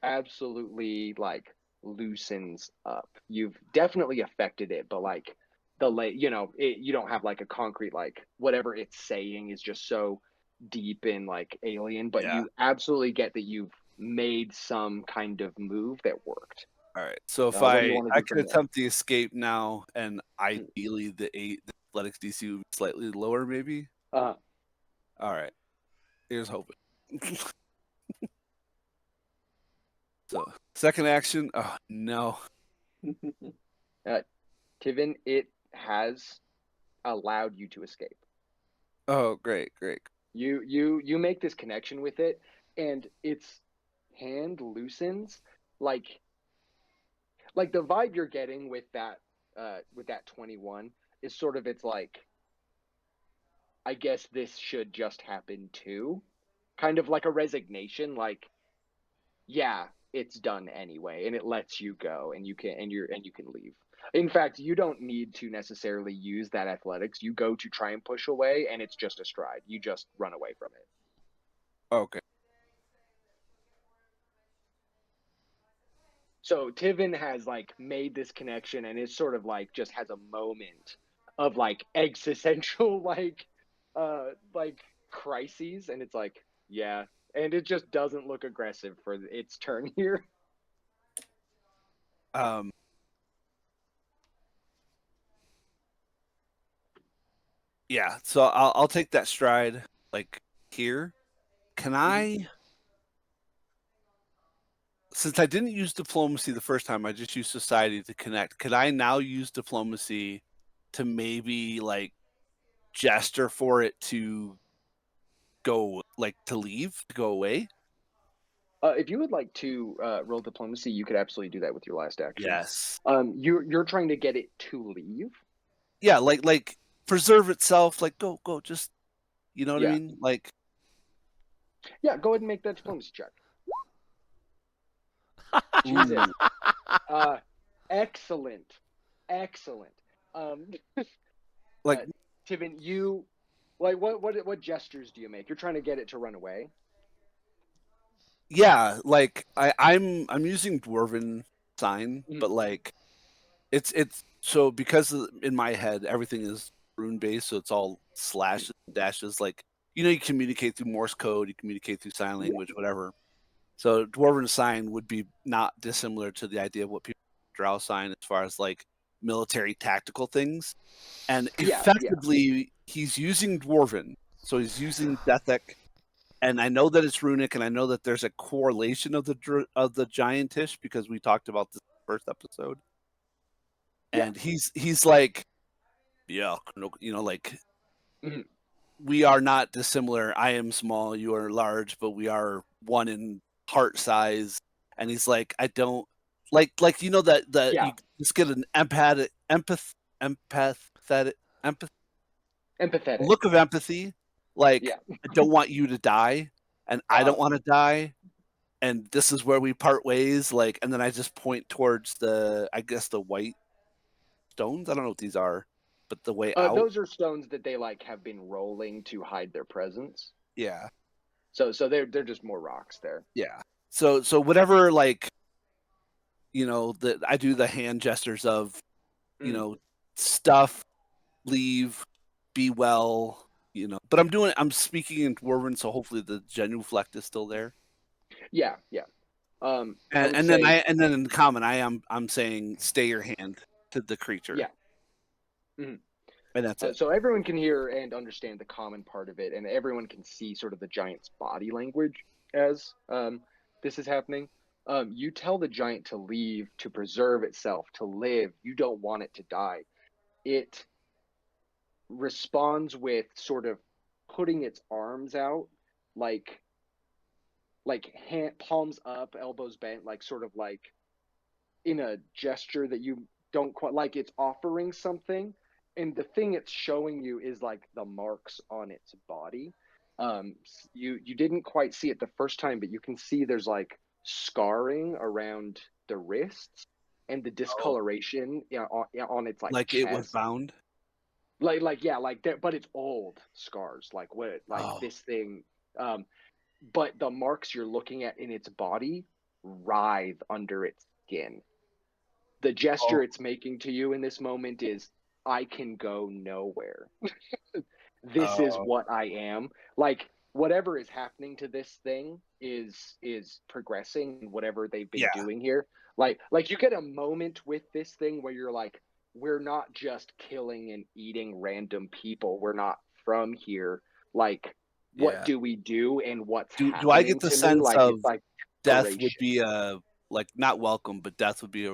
absolutely like loosens up. You've definitely affected it, but like you don't have like a concrete like whatever it's saying is just so deep and like alien, but Yeah. you absolutely get that you've made some kind of move that worked. All right. So if What do you I want to I do can from there? attempt the escape now, and ideally the athletics DC would be slightly lower, maybe. Uh, All right. Here's hoping. So second action. Oh no. Tivin, it has allowed you to escape. Oh great. You make this connection with it, and its hand loosens, like the vibe you're getting with that 21 is sort of it's like, I guess this should just happen too, kind of like a resignation, like yeah, it's done anyway, and it lets you go, and you can leave. In fact, you don't need to necessarily use that athletics. You go to try and push away, and it's just a stride. You just run away from it. Okay. So Tivin has like made this connection, and it's sort of like just has a moment of like existential like crises, and it's like yeah, and it just doesn't look aggressive for its turn here. Um. Yeah. So I'll take that stride like here. Can I? Since I didn't use diplomacy the first time, I just used society to connect. Could I now use diplomacy to maybe like gesture for it to go, like to leave, to go away? If you would like to roll diplomacy, you could absolutely do that with your last action. Yes. You're trying to get it to leave. Yeah, like preserve itself. Like go, just you know what I Yeah. mean? Like Yeah, go ahead and make that diplomacy check. Jesus. Excellent. like Tivin, you like what gestures do you make? You're trying to get it to run away. yeah, like I'm using dwarven sign, Mhm. but like it's so because in my head everything is rune based, so it's all slashes and dashes. Like you communicate through Morse code, you communicate through sign language, whatever. So dwarven sign would be not dissimilar to the idea of what people drow sign as far as like military tactical things. And Yeah. effectively, he's using dwarven, so he's using Dethic and I know that it's runic, and I know that there's a correlation of the giantish because we talked about this in the first episode. Yeah. And he's like, yeah, like Mhm. we are not dissimilar. I am small, you are large, but we are one in heart size. And he's like, I don't like that Yeah. you just get an empathetic Empathetic. look of empathy. Like, Yeah. I don't want you to die, and I don't want to die, and this is where we part ways. Like, and then I just point towards I guess the white stones. I don't know what these are, but the way out. Those are stones that they like have been rolling to hide their presence. Yeah. So they're just more rocks there. Yeah. So whatever, like, that I do the hand gestures of, stuff, leave, be well, but I'm speaking in Dwarven, so hopefully the genuflect is still there. Yeah, yeah. I would And say, then in common I'm saying stay your hand to the creature. yeah. Mhm. And that's it. So everyone can hear and understand the common part of it, and everyone can see sort of the giant's body language as this is happening. You tell the giant to leave, to preserve itself, to live. You don't want it to die. It responds with sort of putting its arms out, like hand palms up, elbows bent, like sort of like in a gesture that you don't quite like. It's offering something, and the thing it's showing you is like the marks on its body. You didn't quite see it the first time, but you can see there's like scarring around the wrists and the discoloration on its like Like it was chest. bound. Like yeah, like that, but it's old scars, like what, like this thing. Um, but the marks you're looking at in its body writhe under its skin. The gesture it's making to you in this moment is, I can go nowhere. This is what I am. Like whatever is happening to this thing is progressing, whatever they've been Yeah. doing here. Like you get a moment with this thing where you're like, we're not just killing and eating random people. We're not from here. Like, what do we do and what's Do I get happening the to me? sense Like of it's like death would desperation. be like not welcome, but death would be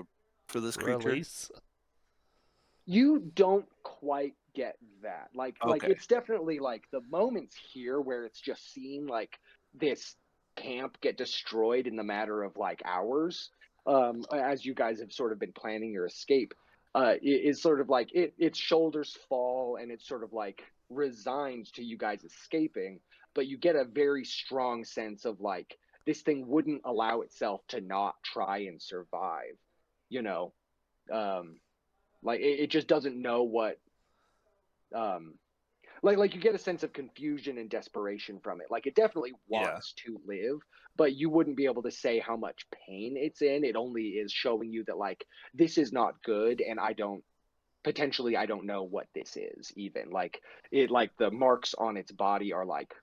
for this creature? Release. You don't quite get that. Like Okay. it's definitely like the moments here where it's just seeing like this camp get destroyed in the matter of like hours, as you guys have sort of been planning your escape. Is sort of like its shoulders fall and it's sort of like resigned to you guys escaping, but you get a very strong sense of like this thing wouldn't allow itself to not try and survive, you know. Like it just doesn't know what, um like you get a sense of confusion and desperation from it. Like it definitely Yeah. wants to live, but you wouldn't be able to say how much pain it's in. It only is showing you that like this is not good, and I don't know what this is even. Like it, like the marks on its body are like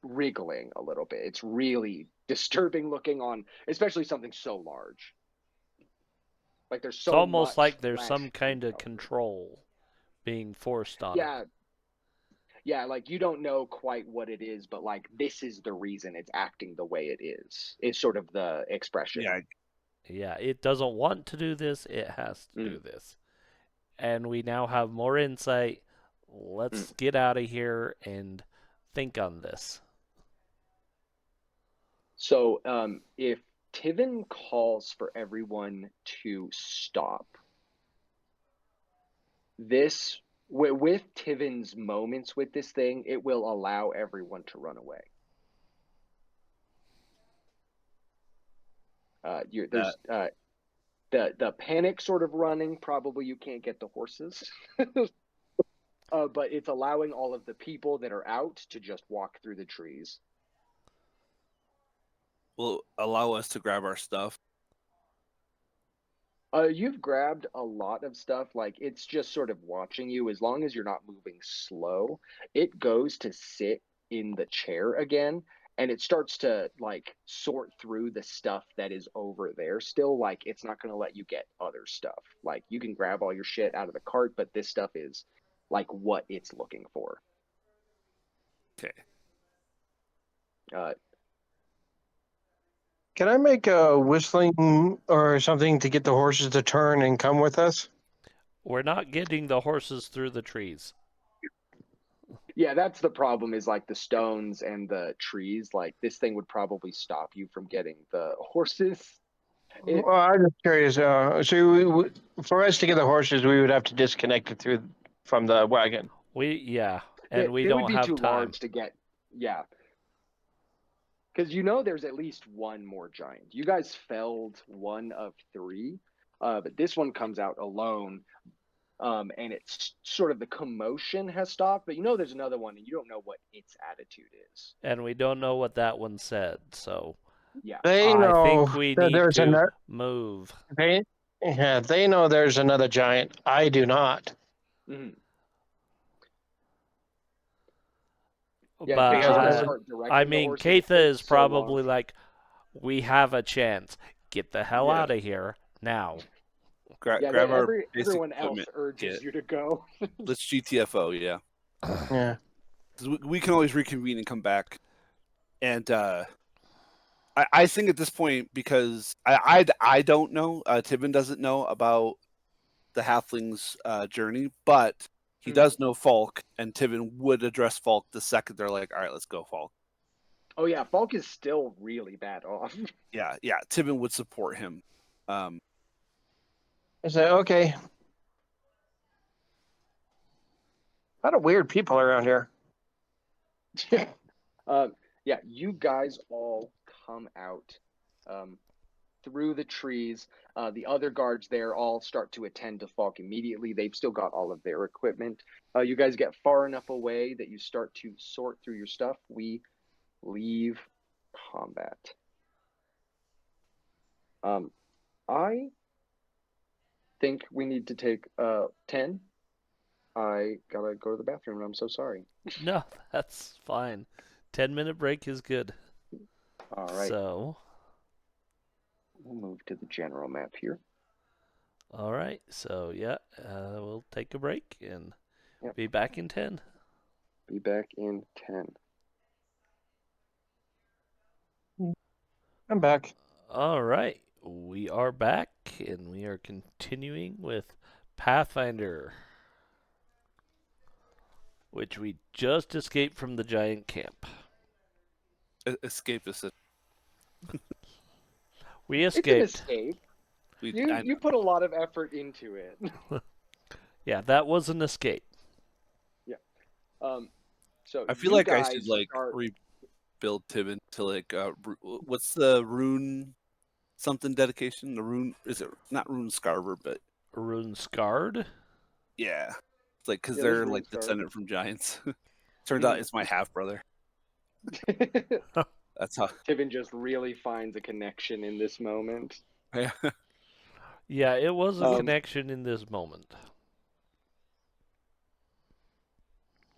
wriggling a little bit. It's really disturbing looking on, especially something so large. Like there's It's so almost much like there's flesh some kind of detail. control being forced on Yeah, it. yeah, like you don't know quite what it is, but like this is the reason it's acting the way it is sort of the expression. Yeah. Yeah, it doesn't want to do this, it has to do Mm, this. And we now have more insight. mm. Let's get out of here and think on this. So if Tivin calls for everyone to stop, this with Tivin's moments with this thing, it will allow everyone to run away. There's the panic sort of running. Probably you can't get the horses. But it's allowing all of the people that are out to just walk through the trees. Will allow us to grab our stuff. You've grabbed a lot of stuff. Like it's just sort of watching you. As long as you're not moving slow, it goes to sit in the chair again, and it starts to like sort through the stuff that is over there. Still, like it's not going to let you get other stuff. Like you can grab all your shit out of the cart, but this stuff is like what it's looking for. Okay. Uh, Can I make a whistling or something to get the horses to turn and come with us? We're not getting the horses through the trees. yeah, that's the problem. Is like the stones and the trees. Like this thing would probably stop you from getting the horses. It Well, I'm just curious. For us to get the horses, we would have to disconnect it through from the wagon. And we they would don't be have too time. large to get. Yeah, because you know there's at least one more giant. You guys felled one of three, but this one comes out alone. And it's sort of the commotion has stopped, but you know there's another one, and you don't know what its attitude is. And we don't know what that one said, so Yeah. They I think know we that need there's to another. move. They know there's another giant. I do not. Mhm. Yeah, But Katha will Because start I directing the mean, horses. It Katha takes is so long. probably like, we have a chance. Get the hell Yeah. out of here now. Yeah, Grab our basic everyone else equipment urges kit. you to go. Let's GTFO, yeah. yeah, 'Cause we can always reconvene and come back. And I think at this point, because I don't know, Tibin doesn't know about the halflings' journey, but he does know Falk, and Tibin would address Falk the second they're like, all right, let's go, Falk. Oh yeah, Falk is still really bad off. Yeah, Tibin would support him. I say okay. A lot of weird people around here. Yeah, you guys all come out through the trees. The other guards there all start to attend to Falk immediately. They've still got all of their equipment. You guys get far enough away that you start to sort through your stuff. We leave combat. I think we need to take 10. I gotta go to the bathroom and I'm so sorry. No, that's fine. 10-minute break is good. All right, So, we'll move to the general map here. all right. So, yeah, we'll take a break and Yep. be back in 10. Be back in 10. I'm back. All right. We are back and we are continuing with Pathfinder, which we just escaped from the giant camp. Escapist. We It's an escaped. escape. I You know. put a lot of effort into it. Yeah, that was an escape. So I feel you like I guys should like start. rebuild Tibin to like what's the rune something dedication? The rune is it not rune Scarver, but Rune scarred. yeah, it's like because Yeah, there's they're rune like Scarver. descendant from giants. Turns out it's my half brother. That's how. Tivin just really finds a connection in this moment. Yeah. Yeah, it was a Um, connection in this moment.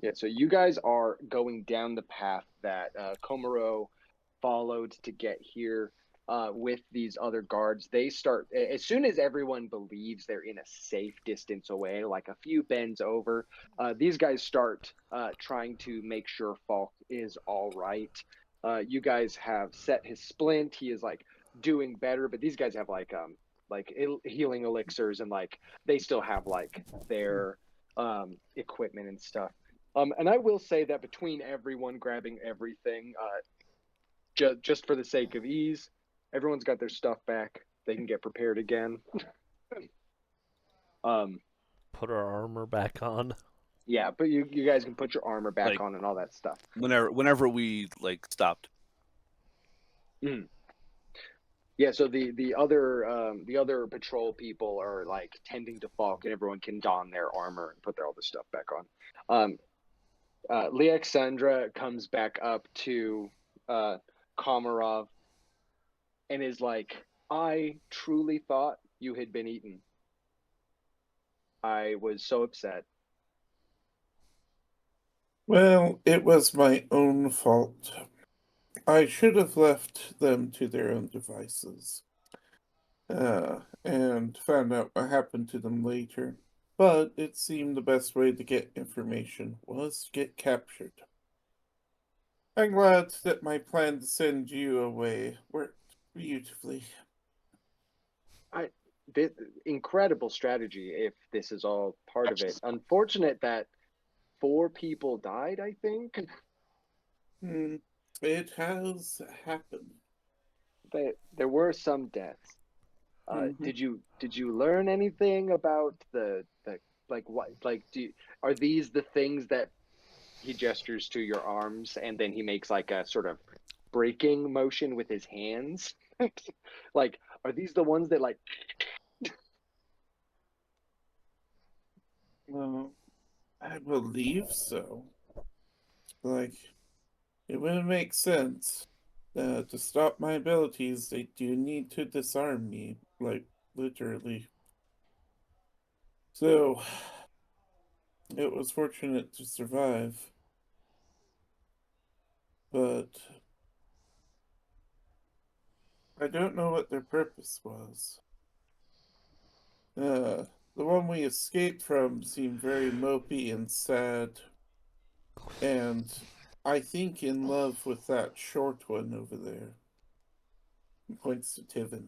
Yeah, so you guys are going down the path that Komuro followed to get here with these other guards. They start, as soon as everyone believes they're in a safe distance away, like a few bends over, these guys start trying to make sure Falk is all right. You guys have set his splint. He is like doing better, but these guys have like healing elixirs and like they still have like their equipment and stuff. And I will say that between everyone grabbing everything, just for the sake of ease, everyone's got their stuff back. They can get prepared again. Put our armor back on. Yeah, but you guys can put your armor back Like- on and all that stuff. Whenever we like stopped. Yeah, so the other patrol people are like tending to Falk, and everyone can don their armor and put all the stuff back on. Leaxandra comes back up to Komarov and is like, I truly thought you had been eaten. I was so upset. Well, it was my own fault. I should have left them to their own devices. And found out what happened to them later. But it seemed the best way to get information was to get captured. I'm glad that my plan to send you away worked beautifully. I this, incredible strategy if this is all part of it. Unfortunate that 4 people died, I think. Hmm. It has happened. There were some deaths. Mhm. Did you learn anything about the like what like are these the things that he gestures to your arms and then he makes like a sort of breaking motion with his hands? Like, are these the ones that like Well, I believe so. Like, it wouldn't make sense. To stop my abilities, they do need to disarm me, like, literally. So, it was fortunate to survive, but I don't know what their purpose was. The one we escaped from seemed very mopey and sad, and I think in love with that short one over there. He points to Tivin.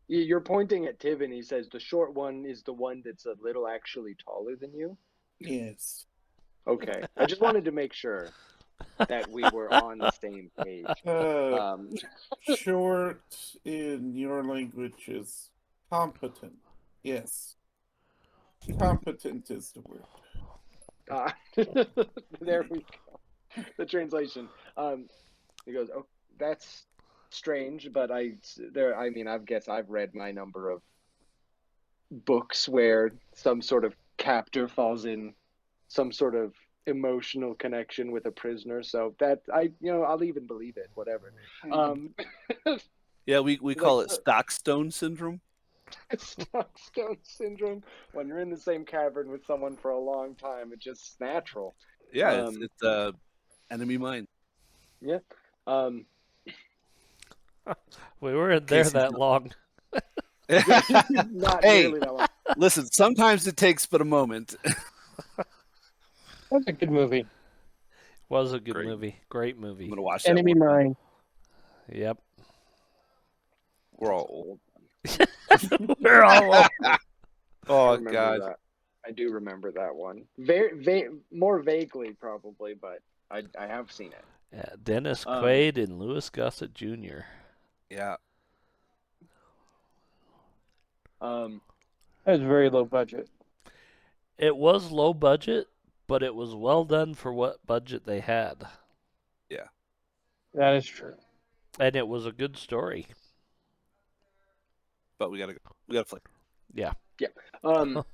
you're pointing at Tiv, he says the short one is the one that's a little actually taller than you? Yes. Okay. I just wanted to make sure that we were on the same page. Uh, Um, Short in your language is competent. Yes, competent is the word. uh, there we go. The translation. He goes, "Oh, that's strange, but I mean, I've guess I've read my number of books where some sort of captor falls in some sort of emotional connection with a prisoner. So that I'll even believe it. Whatever." Um, Yeah, we like call it Stockstone syndrome. Stockstone syndrome. When you're in the same cavern with someone for a long time, it's just natural. Yeah, it's Um, it's enemy mine. yeah. Um, We weren't there Casey's that long. not Hey, nearly that long. listen, sometimes it takes but a moment. That's a good movie. Was a good Great. movie. Great I'm movie. gonna watch that Enemy one time. Mine. Yep. We're That's all an old. old. We're all old. I Oh remember God. that. I do remember that one. More vaguely, probably, but I have seen it. Yeah, Dennis Um, Quaid and Louis Gossett Jr. Yeah. um, That was very low budget. It was low budget, but it was well done for what budget they had. Yeah. That is true. And it was a good story. But we gotta play. Yeah. yeah. Um,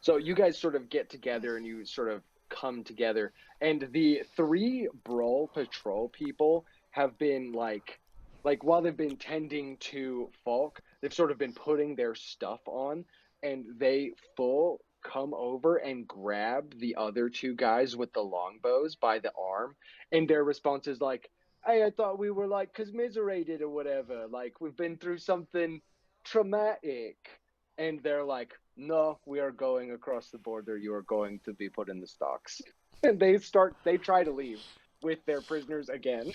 so you guys sort of get together and you sort of come together, and the 3 Brawl Patrol people have been like while they've been tending to Falk, they've sort of been putting their stuff on, and they full come over and grab the other 2 guys with the longbows by the arm, and their response is like, "Hey, I thought we were like commiserated or whatever. Like we've been through something traumatic." And they're like, "No, we are going across the border. You are going to be put in the stocks." And they try to leave with their prisoners again.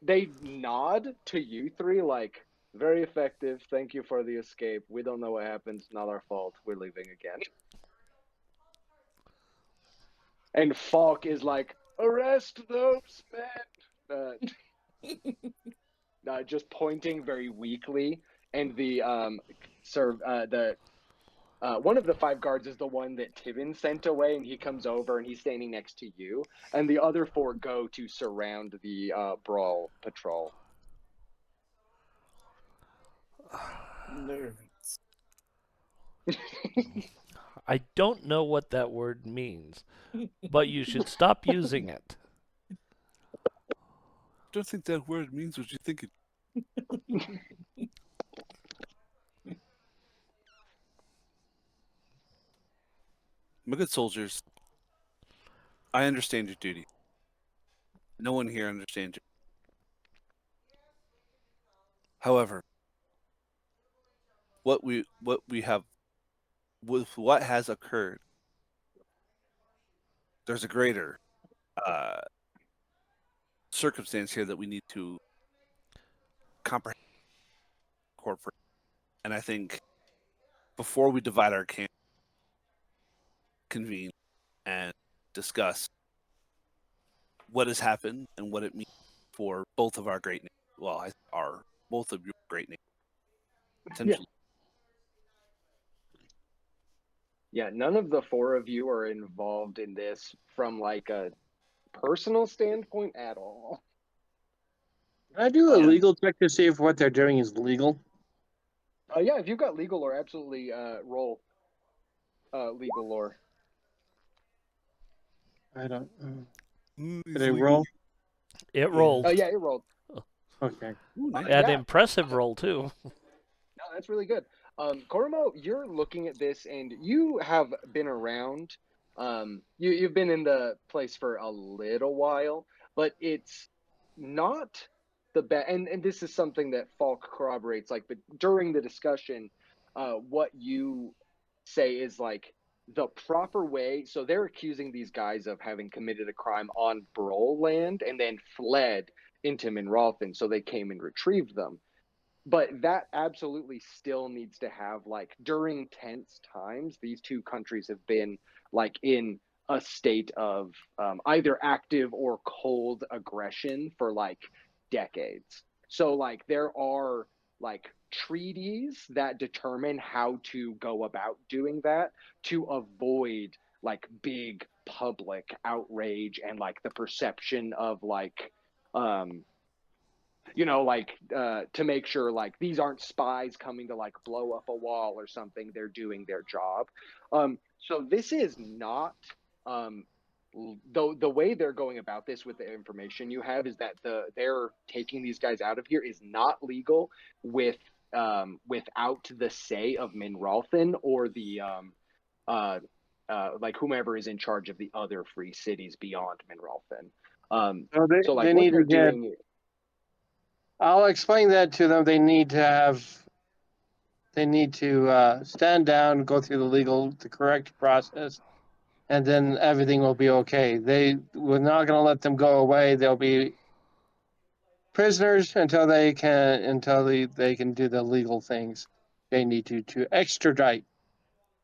They nod to you 3 like, "Very effective. Thank you for the escape. We don't know what happened. Not our fault. We're leaving again." And Falk is like, "Arrest those men." Just pointing very weakly, and the serve the one of the 5 guards is the one that Tivin sent away, and he comes over and he's standing next to you. And the other 4 go to surround the Brawl Patrol. Nerds. I don't know what that word means, but you should stop using it. Don't think that word means what you think it. My good soldiers, I understand your duty. No one here understands you. However, what we have with what has occurred, there's a greater circumstance here that we need to comprehend, incorporate. And I think before we divide our camp, convene and discuss what has happened and what it means for both of our great names. Well, both of your great names, potentially. Yeah, none of the four of you are involved in this from like a personal standpoint at all. Can I do a Yeah. legal check to see if what they're doing is legal? Yeah, if you've got legal lore, absolutely roll legal lore. I don't. He's Did I legal. roll? It rolled. Oh yeah, it rolled. Okay. Ooh, nice. An Yeah. impressive roll too. No, that's really good. Koromo, you're looking at this, and you have been around. You've been in the place for a little while, but it's not the best. And this is something that Falk corroborates. Like, but during the discussion, what you say is like the proper way. So they're accusing these guys of having committed a crime on Brol land and then fled into Minralthan. So they came and retrieved them, but that absolutely still needs to have, like, during tense times, these two countries have been like in a state of either active or cold aggression for like decades. So like there are like treaties that determine how to go about doing that to avoid like big public outrage and like the perception of like like to make sure like these aren't spies coming to like blow up a wall or something. They're doing their job. So this is not the way they're going about this with the information you have is that they're taking these guys out of here is not legal without the say of Minralthan or the like whomever is in charge of the other free cities beyond Minralthan. So So like they what need they're to get. doing. I'll explain that to them. They need to have. They need to stand down, go through the correct process, and then everything will be okay. We're not going to let them go away. They'll be prisoners until they can do the legal things they need to extradite.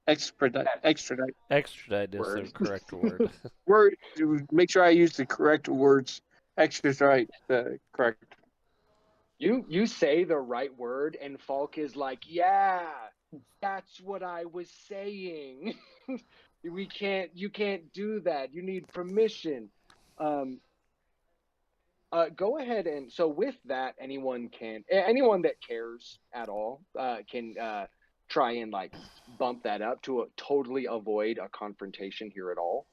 Extradite. Extradite is the Word. correct word. Word. Make sure I use the correct words. Extradite. Correct. You say the right word, and Falk is like, yeah, that's what I was saying. You can't do that. You need permission. Um, go ahead and so with that, anyone that cares at all can try and like bump that up to totally avoid a confrontation here at all.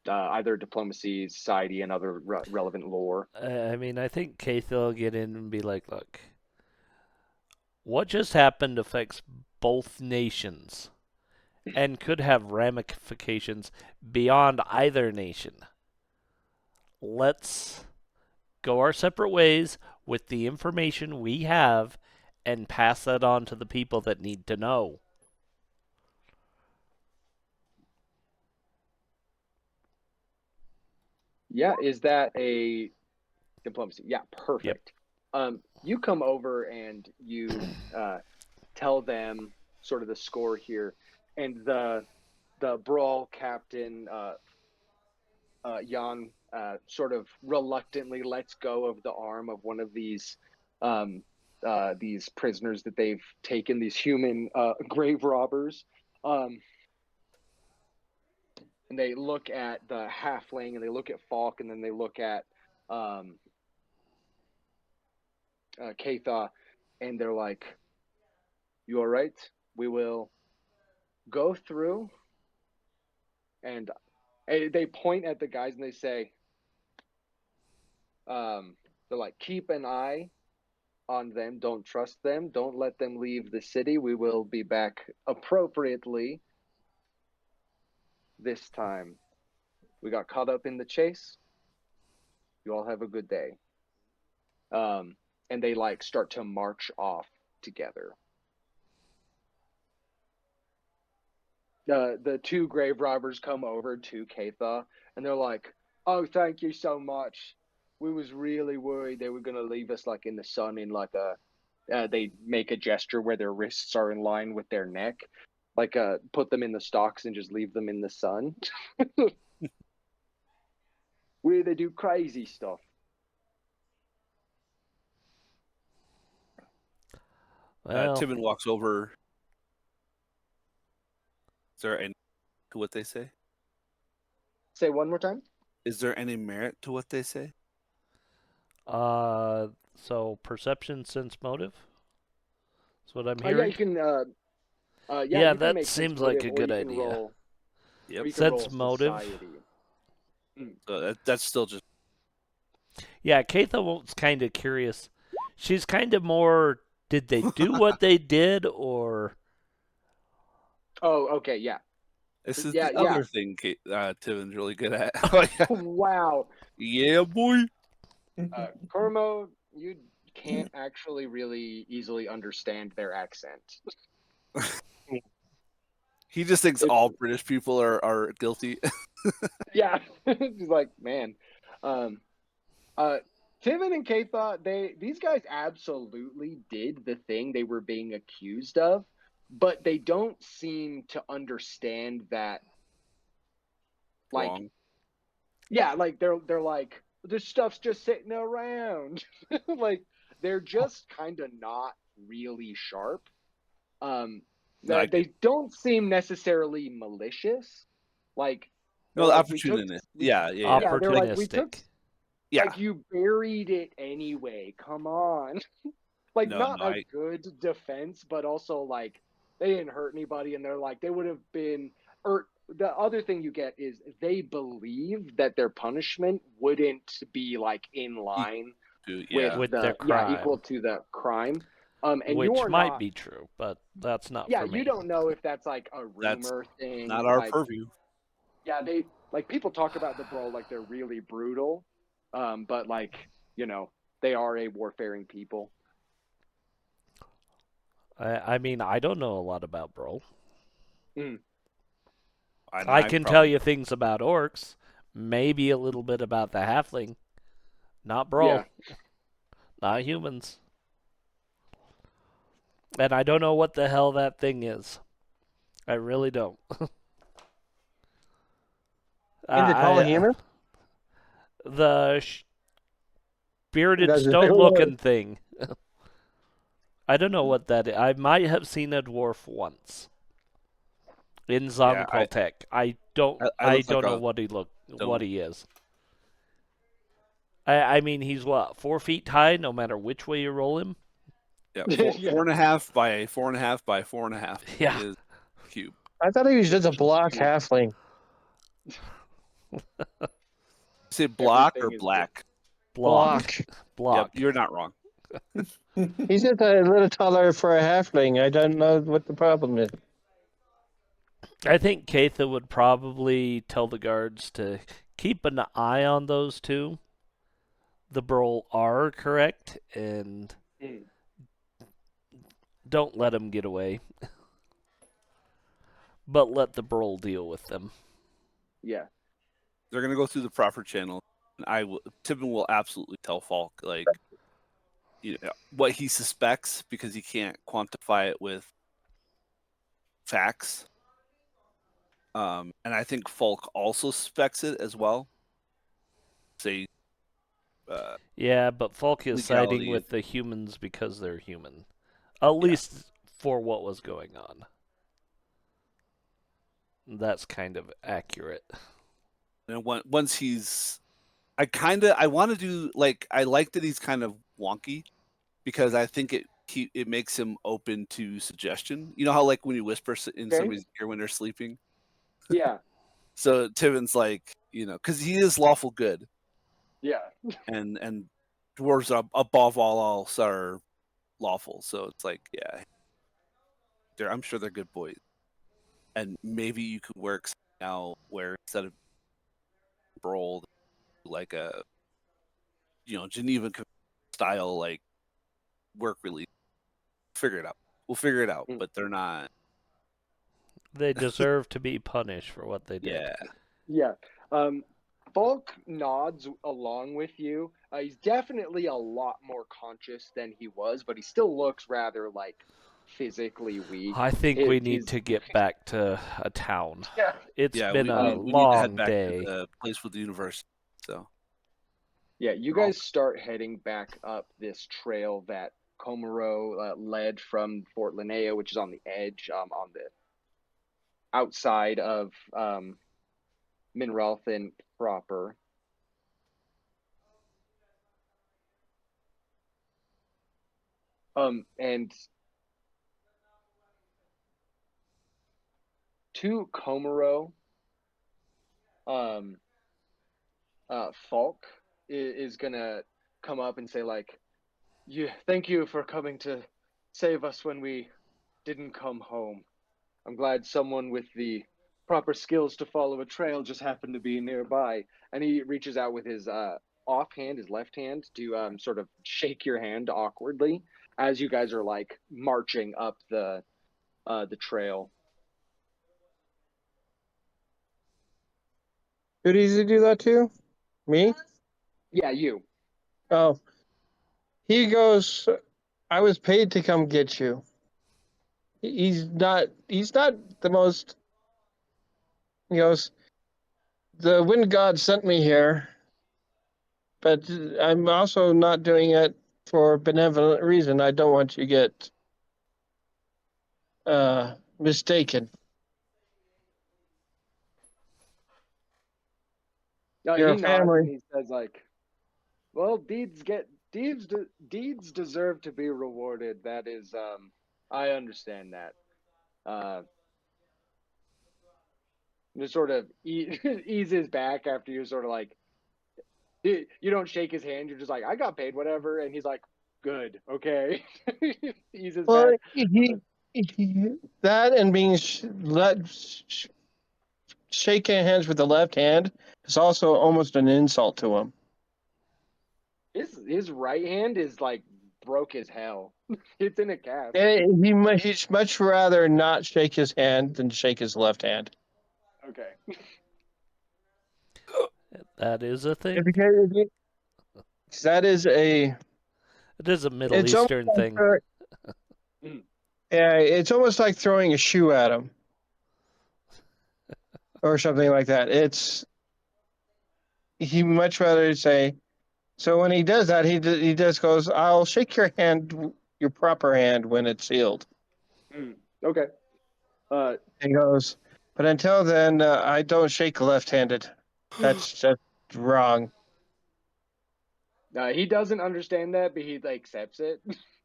Either diplomacy, society, and other relevant lore. I mean, I think Keith will get in and be like, look, what just happened affects both nations and could have ramifications beyond either nation. Let's go our separate ways with the information we have and pass that on to the people that need to know. Yeah, is that a diplomacy? Yeah, perfect. You come over and you tell them sort of the score here, and the brawl captain Jan sort of reluctantly lets go of the arm of one of these prisoners that they've taken, these human grave robbers. And they look at the halfling, and they look at Falk, and then they look at Katha, and they're like, "You all right? We will go through." And they point at the guys and they say, "They're like, keep an eye on them. Don't trust them. Don't let them leave the city. We will be back appropriately this time. We got caught up in the chase. You all have a good day." And they like start to march off together. the two grave robbers come over to Katha and they're like, "Oh, thank you so much. We was really worried they were gonna leave us like in the sun in like a." They make a gesture where their wrists are in line with their neck, like put them in the stocks and just leave them in the sun. Where they do crazy stuff. Well, Timon walks over. Is there any to what they say? Say one more time. Is there any merit to what they say? so perception, sense, motive. That's what I'm Yeah, hearing. you can. Yeah, Yeah, you can that make sense seems like motive, a or good you can idea. roll. Yep. Or you can Sense roll motive. society. So that's still just Yeah, Katha was kind of curious. She's kind of more. Did they do what they did, or Oh, okay, yeah. this is Yeah, the yeah. other thing Timon's really good at. Oh, yeah. Wow. Yeah, boy. Kurmo, you can't actually really easily understand their accent. He just thinks It's all British people are guilty. yeah. He's like, man. Um Timon and Katha, these guys absolutely did the thing they were being accused of, but they don't seem to understand that like Wrong. yeah, like they're like this stuff's just sitting around. Like they're just kind of not really sharp. Um No, I get they don't seem necessarily malicious. Like they're no the like opportunity. we Yeah, yeah, yeah. yeah, they're like we took opportunistic? Yeah. like you buried it anyway. Come on. Like No, not no, a good defense, but also like they didn't hurt anybody, and they're like they would have been. Or the other thing you get is they believe that their punishment wouldn't be like in line with yeah. With their the crime, equal to the crime. And which you're might not. be true, but that's not Yeah, for you me. don't know if that's like a That's rumor thing. not our Like purview. yeah, they like people talk about the bro like they're really brutal, but like they are a warfaring people. I mean, I don't know a lot about Brol. Mm. I I can tell probably you things about orcs, maybe a little bit about the halfling, not Brol, Yeah. not humans. And I don't know what the hell that thing is. I really don't. Can they call a I human? the bearded Does stone-looking thing. I don't know what that is. I might have seen a dwarf once in yeah. Zonqualtech. I don't. I I look like don't know a what stone. he is. I mean, he's what 4 feet high, no matter which way you roll him. Yeah, Yeah. 4.5 by 4.5 by 4.5 Yeah. is cube. I thought he was just a block halfling. You say block or Everything is black? Block. Yep, Block. you're not wrong. He's just a little taller for a halfling. I don't know what the problem is. I think Katha would probably tell the guards to keep an eye on those two. The Brol are correct, and Mm. don't let them get away. But let the Brol deal with them. Yeah. They're gonna go through the proper channel. And Tippin will absolutely tell Falk like what he suspects because he can't quantify it with facts. And I think Falk also suspects it as well. Say, Yeah, but Falk is siding legality. with the humans because they're human. At least for what was going on. That's kind of accurate. And once he's, I want to do like I like that he's kind of wonky because I think it makes him open to suggestion. You know how like when you whisper in Okay. somebody's ear when they're sleeping. Yeah. So Tivin's like because he is lawful good Yeah. and dwarves above all else are lawful. So it's like I'm sure they're good boys, and maybe you could work now where instead of Brawl like a Geneva style like work release. Figure it out. We'll figure it out, Mm. but they're not. They deserve to be punished for what they did. Yeah. Yeah. Falk nods along with you. He's definitely a lot more conscious than he was, but he still looks rather like physically weak. I think we need to get back to a town. Yeah. It's Yeah, been a we need to head long back day. to the place with the university. So Yeah, you We're all- guys start heading back up this trail that Komuro led from Fort Linnea, which is on the edge, on the outside of Minralthin proper. And to Komuro, Falk is gonna come up and say like, thank you for coming to save us when we didn't come home. I'm glad someone with the proper skills to follow a trail just happened to be nearby." And he reaches out with his offhand, his left hand, to sort of shake your hand awkwardly as you guys are like marching up the trail. Who does he do that to? Me? Yeah, you. Oh, he goes. I was paid to come get you. He's not. He's not the most. He goes. The wind god sent me here, but I'm also not doing it for benevolent reason. I don't want you to get mistaken. You're He a nods and family. he says like, "Well, deeds deserve to be rewarded. That is, I understand that." Uh, just sort of eases back after you sort of like, you don't shake his hand. You're just like, "I got paid, whatever," and he's like, "Good, okay." Eases Well, back. he that and being shaking hands with the left hand is also almost an insult to him. His right hand is like broke as hell. It's in a cast. He's much rather not shake his hand than shake his left hand. Okay. That is a thing. That is a. It is a Middle It's almost Eastern like thing. yeah, it's almost like throwing a shoe at him, or something like that. He much rather say. So when he does that, he just goes, "I'll shake your hand, your proper hand, when it's sealed." Okay. He goes, "But until then, I don't shake left-handed. That's just wrong." He doesn't understand that, but he like accepts it.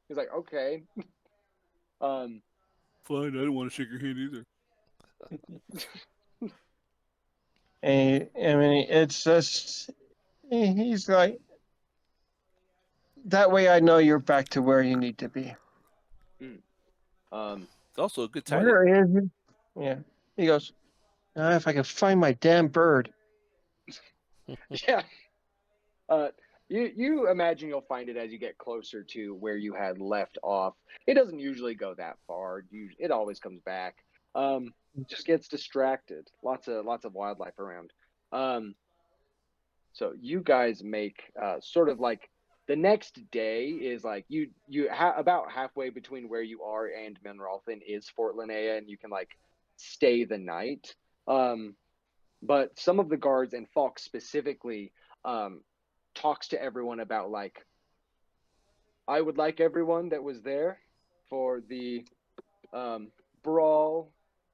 He's like, "Okay." Um. fine. I don't want to shake your hand either. And I mean, it's just he's like that way. I know you're back to where you need to be. It's also a good tiding. Where is he? Yeah. He goes, if I can find my damn bird. Yeah. You imagine you'll find it as you get closer to where you had left off. It doesn't usually go that far. It always comes back. Just gets distracted. Lots of wildlife around. So you guys make sort of like the next day is like about halfway between where you are and Menralthin is Fort Linnea, and you can like stay the night. But some of the guards and Falk specifically talks to everyone about like, I would like everyone that was there for the brawl,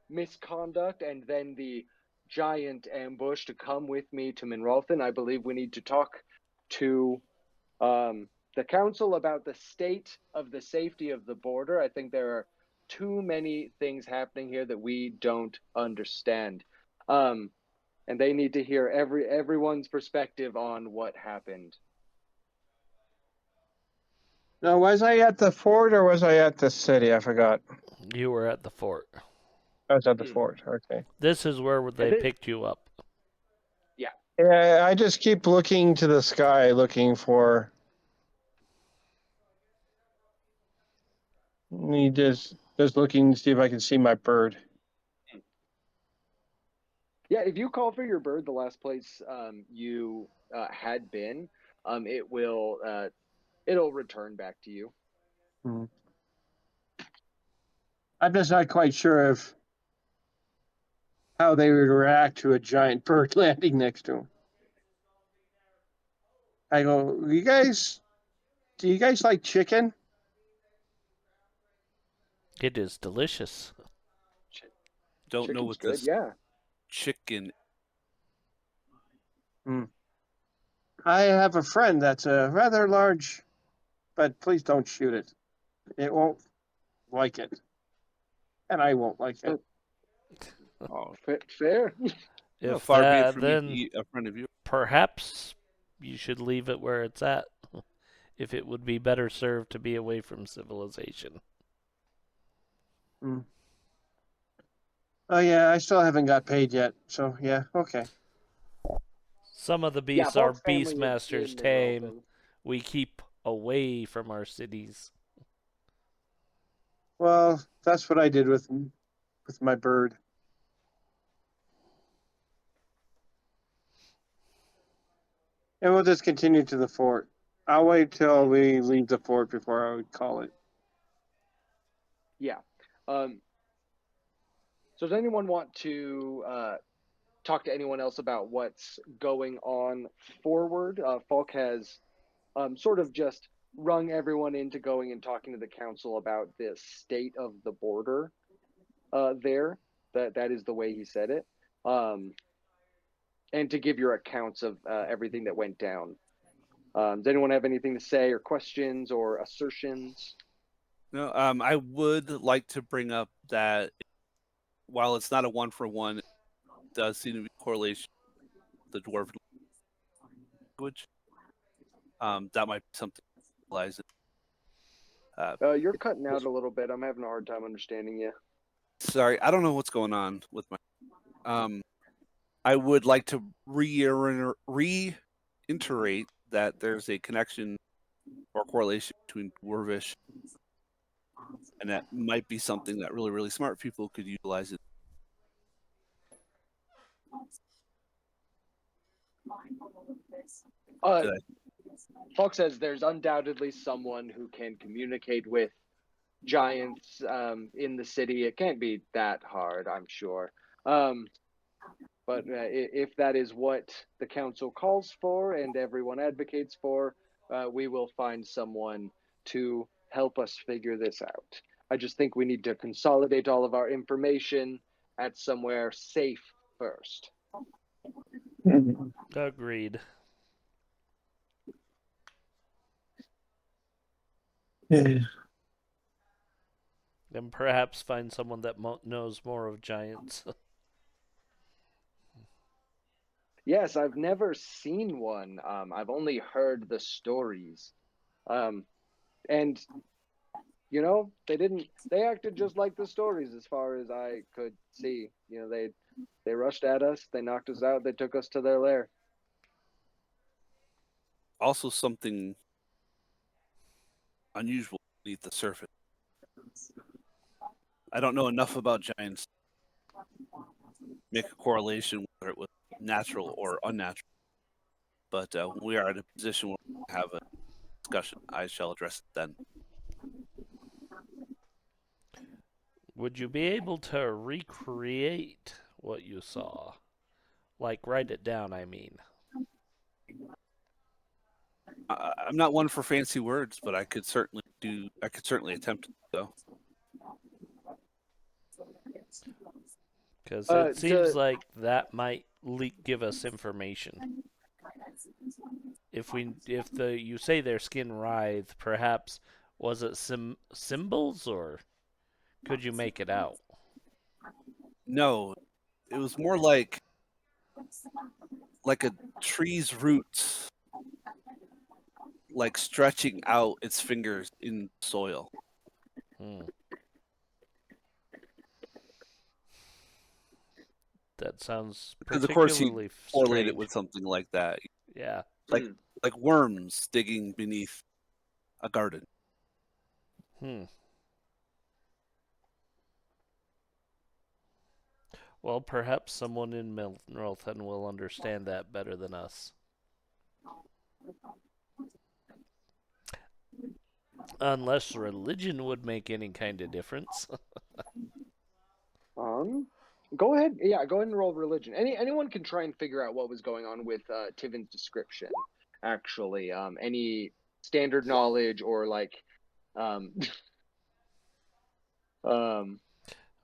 misconduct, and then the giant ambush to come with me to Minralthin. I believe we need to talk to the council about the state of the safety of the border. I think there are too many things happening here that we don't understand. And they need to hear everyone's perspective on what happened. Now, was I at the fort or was I at the city? I forgot. You were at the fort. I was at the fort. Okay. This is where they picked you up. Yeah, I just keep looking to the sky, looking for. He just looking to see if I can see my bird. Yeah, if you call for your bird, the last place you had been, it'll return back to you. I'm just not quite sure of how they would react to a giant bird landing next to them. I go, do you guys like chicken? It is delicious. Don't know Chicken's what good, this yeah. chicken. I have a friend that's a rather large, but please don't shoot it. It won't like it. And I won't like it. Oh, Fair. If far be it that, from me to then eat a friend of yours. perhaps you should leave it where it's at. If it would be better served to be away from civilization. Oh yeah, I still haven't got paid yet. So yeah, okay. Some of the Yeah, beasts our Falk's family is beastmasters in the tame, world. we keep away from our cities. Well, that's what I did with my bird. And we'll just continue to the fort. I'll wait till we leave the fort before I would call it. Yeah. So does anyone want to talk to anyone else about what's going on forward? Falk has sort of just rung everyone into going and talking to the council about the state of the border there. That is the way he said it. And to give your accounts of everything that went down. Does anyone have anything to say or questions or assertions? No, I would like to bring up that while it's not a 1-for-1, it does seem to be a correlation with the dwarven language. That might be something to realize. You're cutting out a little bit. I'm having a hard time understanding you. Sorry, I don't know what's going on with my. I would like to reiterate that there's a connection or correlation between dwarvish, and that might be something that really, really smart people could utilize. It. Did I- Falk says there's undoubtedly someone who can communicate with giants in the city. It can't be that hard, I'm sure. But if that is what the council calls for and everyone advocates for, we will find someone to help us figure this out. I just think we need to consolidate all of our information at somewhere safe first. Agreed. And perhaps find someone that knows more of giants. Yes, I've never seen one. I've only heard the stories. And you know, they acted just like the stories as far as I could see. You know, they rushed at us, they knocked us out, they took us to their lair. Also, something unusual beneath the surface. I don't know enough about giants to make a correlation whether it was natural or unnatural. But when we are in a position where we have a discussion, I shall address it then. Would you be able to recreate what you saw? Like, write it down, I mean. I'm not one for fancy words, but I could certainly attempt to do so. Because it seems like that might give us information. If you say their skin writhed, perhaps was it symbols, or could you make it out? No, it was more like a tree's roots, like stretching out its fingers in soil. That sounds Because of course he particularly correlated it strange. with something like that, Yeah. like worms digging beneath a garden. Well, perhaps someone in Milton will understand that better than us. Unless religion would make any kind of difference. Go ahead. Yeah, go ahead and roll religion. Anyone can try and figure out what was going on with Tiven's description. Actually, any standard knowledge or like, um, um,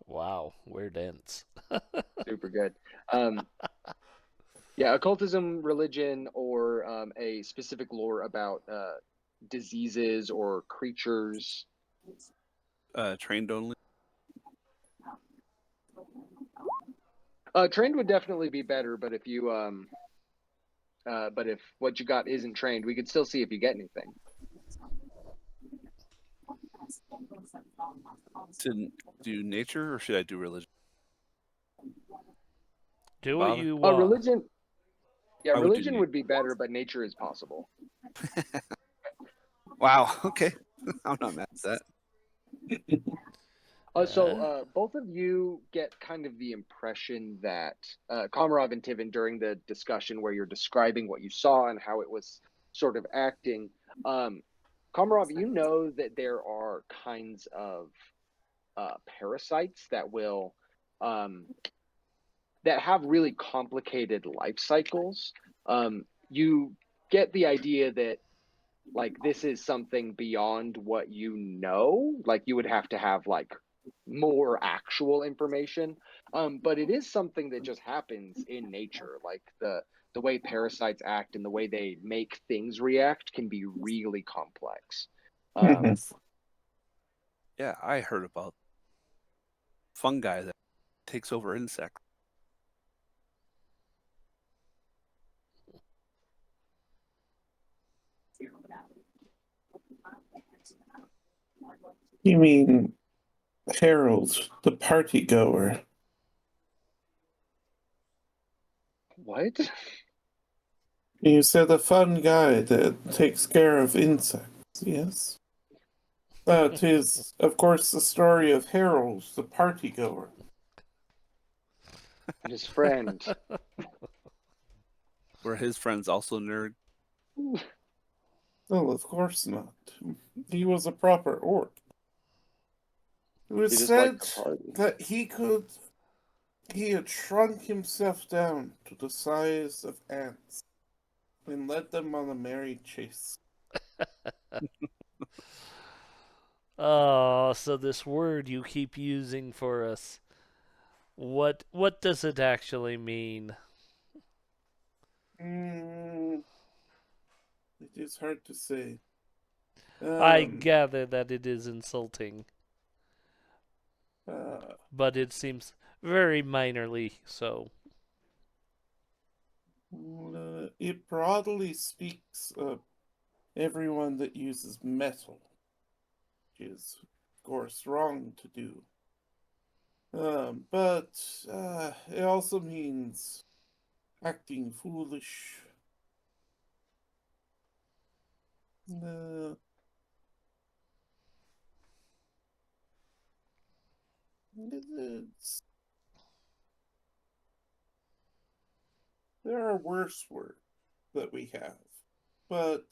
Wow, we're dense. super good. Um, yeah, occultism, religion, or a specific lore about diseases or creatures. Trained only. Trained would definitely be better, but if what you got isn't trained, we could still see if you get anything. To do nature, or should I do religion? Do what Bother? you want. Religion. Yeah, I would do religion would be better, but nature is possible. Wow. Okay. I'm not mad at that. So both of you get kind of the impression that Komarov and Tiven, during the discussion where you're describing what you saw and how it was sort of acting, Komarov, you know that there are kinds of parasites that will that have really complicated life cycles. You get the idea that like this is something beyond what you know. Like you would have to have like more actual information. But it is something that just happens in nature. Like the way parasites act and the way they make things react can be really complex. Yeah, I heard about fungi that takes over insects. You mean Harold, the party goer? What? You said a fun guy that takes care of insects, yes? That is, of course, the story of Harold, the party goer. And his friend. Were his friends also nerd? Well, of course not. He was a proper orc. It was He just said liked to party. that he had shrunk himself down to the size of ants and led them on a merry chase. Oh, so this word you keep using for us. What does it actually mean? It is hard to say. I gather that it is insulting, Uh, but it seems very minorly so. it broadly speaks of everyone that uses metal, which is, of course, wrong to do. But it also means acting foolish. It's, there are worse words that we have, but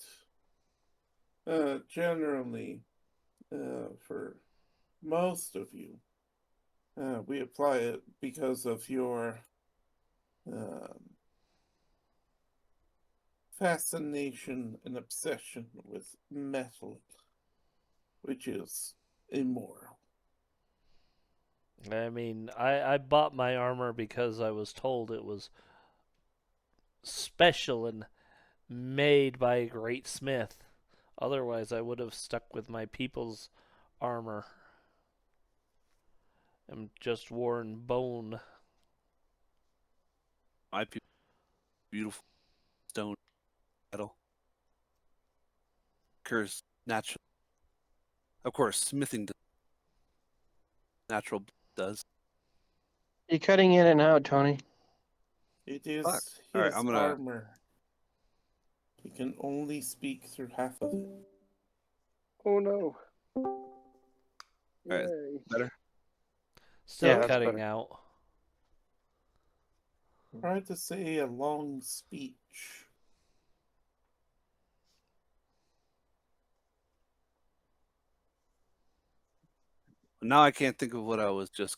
generally, for most of you, we apply it because of your um, fascination and obsession with metal, which is immoral. I mean, I bought my armor because I was told it was special and made by a great smith. Otherwise, I would have stuck with my people's armor and just worn bone. My beautiful stone metal occurs naturally. Of course, smithing natural does. You're cutting in and out, Tony. It is Fuck. his All right, I'm gonna. armor. He can only speak through half of it. Oh no. All right, Yay. better. Still Yeah, that's cutting better. out. Try to say a long speech. Now I can't think of what I was just.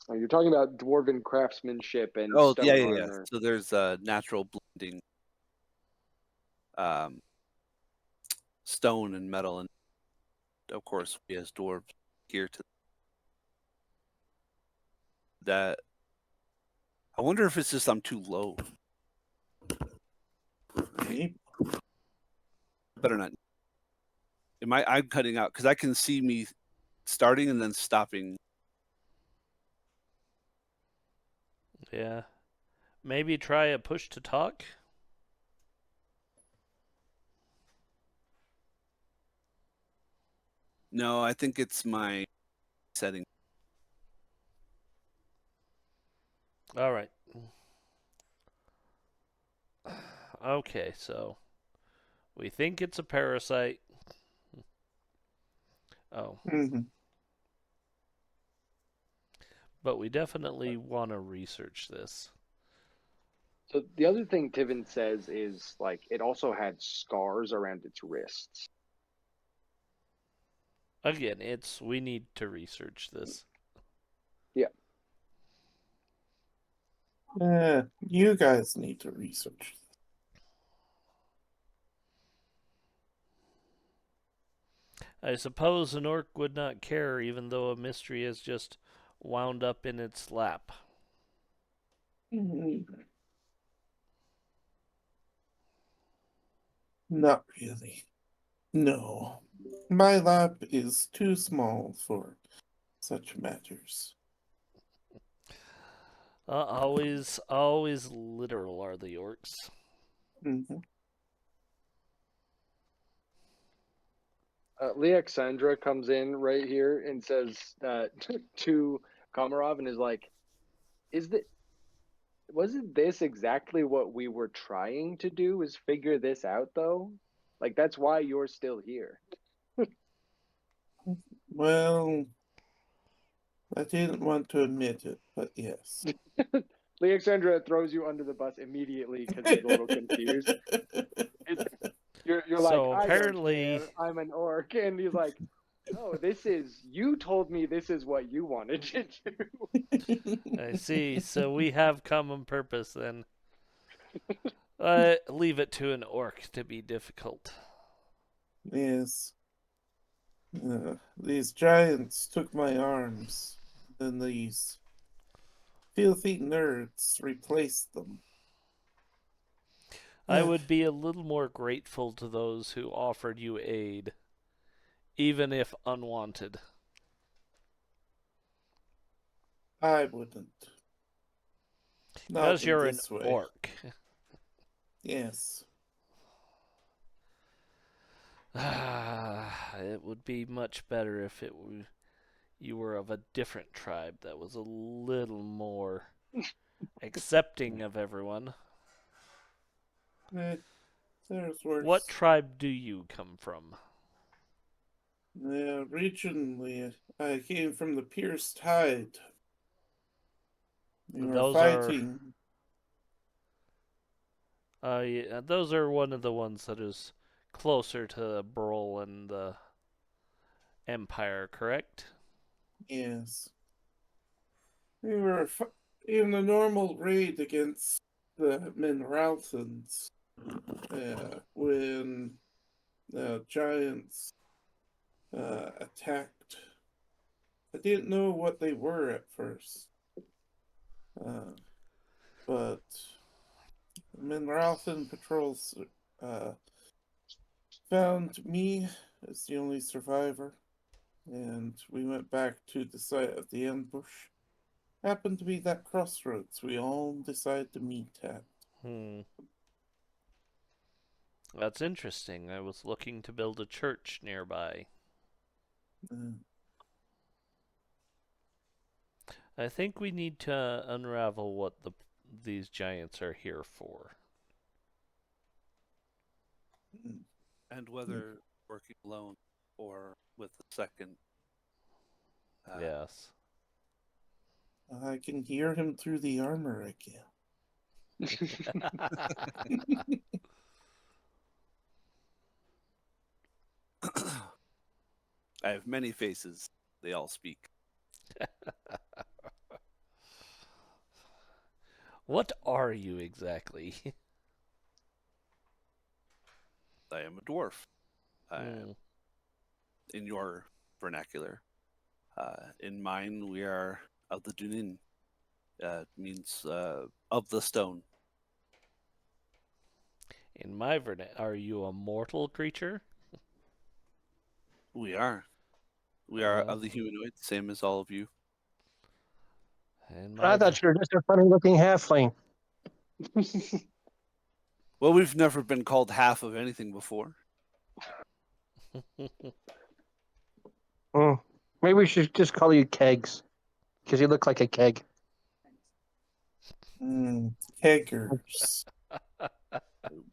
You're talking about dwarven craftsmanship and Oh, stone yeah. armor. So there's natural blending, stone and metal, and of course we as dwarves gear to that. I wonder if it's just I'm too low. Maybe. Better not. I'm cutting out because I can see me starting and then stopping. Yeah. Maybe try a push to talk? No, I think it's my setting. All right. Okay, so we think it's a parasite. Oh, Mhm. but we definitely want to research this. So the other thing Tiven says is like it also had scars around its wrists. Again, we need to research this. Yeah. You guys need to research. I suppose an orc would not care, even though a mystery has just wound up in its lap. Not really. No. My lab is too small for such matters. Always literal are the orcs. Mhm. Leoxandra comes in right here and says to Komarov and is like, "Is that wasn't this exactly what we were trying to do? Is figure this out though? Like that's why you're still here." Well, I didn't want to admit it, but yes. Leoxandra throws you under the bus immediately because he's a little confused. You're like, So I don't apparently, care. I'm an orc, and he's like, no, this is you told me this is what you wanted to do. I see. So we have common purpose then. Leave it to an orc to be difficult. Yes. These giants took my arms, then these filthy nerds replaced them. I would be a little more grateful to those who offered you aid, even if unwanted. I wouldn't. Not Because in you're an this way. orc. Yes. It would be much better if you were of a different tribe that was a little more accepting of everyone. Eh, there's worse. What tribe do you come from? Originally, I came from the Pierced Hide. We were Those fighting. yeah, those are one of the ones that is closer to Brawl and the Empire, correct? Yes. We were in a normal raid against the Minralthans when the giants attacked. I didn't know what they were at first, but Minralthan patrols found me as the only survivor, and we went back to the site of the ambush. Happened to be that crossroads we all decided to meet at. That's interesting. I was looking to build a church nearby. Uh, I think we need to unravel what these giants are here for. And whether working alone or with the second. Yes. I can hear him through the armor again. I have many faces. They all speak. What are you exactly? I am a dwarf. I am Hmm. in your vernacular. In mine, we are of the Dunin. Means of the stone. In my are you a mortal creature? We are. We are Uh, of the humanoid, same as all of you. in I my thought you were just a funny-looking halfling. Well, we've never been called half of anything before. Hmm. Maybe we should just call you Kegs, because you look like a keg. Keggers.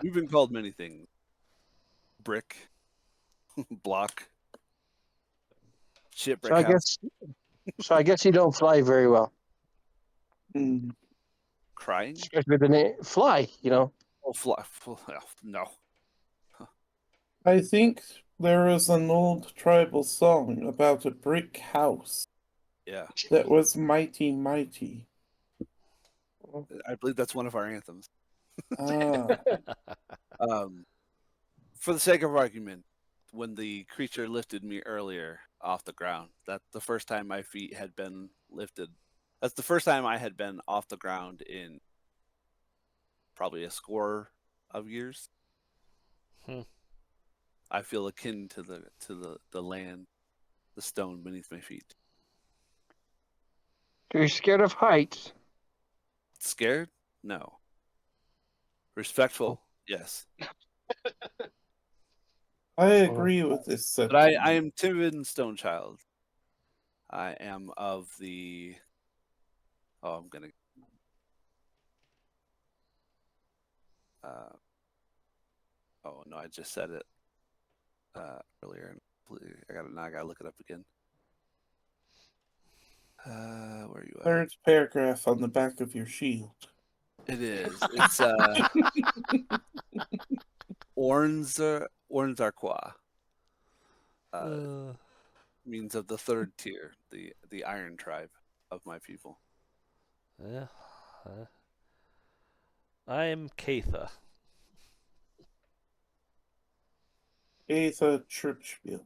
We've been called many things. Brick, block, So shipwreck I house, guess, so I guess you don't fly very well, Hmm. crying. especially with the name Fly. You know, Oh, fly. No. I think there is an old tribal song about a brick house Yeah. that was mighty mighty. I believe that's one of our anthems. Ah, For the sake of argument, when the creature lifted me earlier off the ground, that's the first time my feet had been lifted. That's the first time I had been off the ground in probably a score of years. Hmm. I feel akin to the land, the stone beneath my feet. you're scared of heights. Scared? No. Respectful? Yes. I Oh. agree with this But I sentiment. am timid and stone child. I am of the. Oh, I'm gonna. Uh, oh no, I just said it earlier. Now I gotta look it up again. Where are you at? Third paragraph on the back of your shield. It is. It's Ornzarqua. Uh, Means of the third tier, the Iron Tribe of my people. yeah. uh, I am Katha. Atha Church Builder.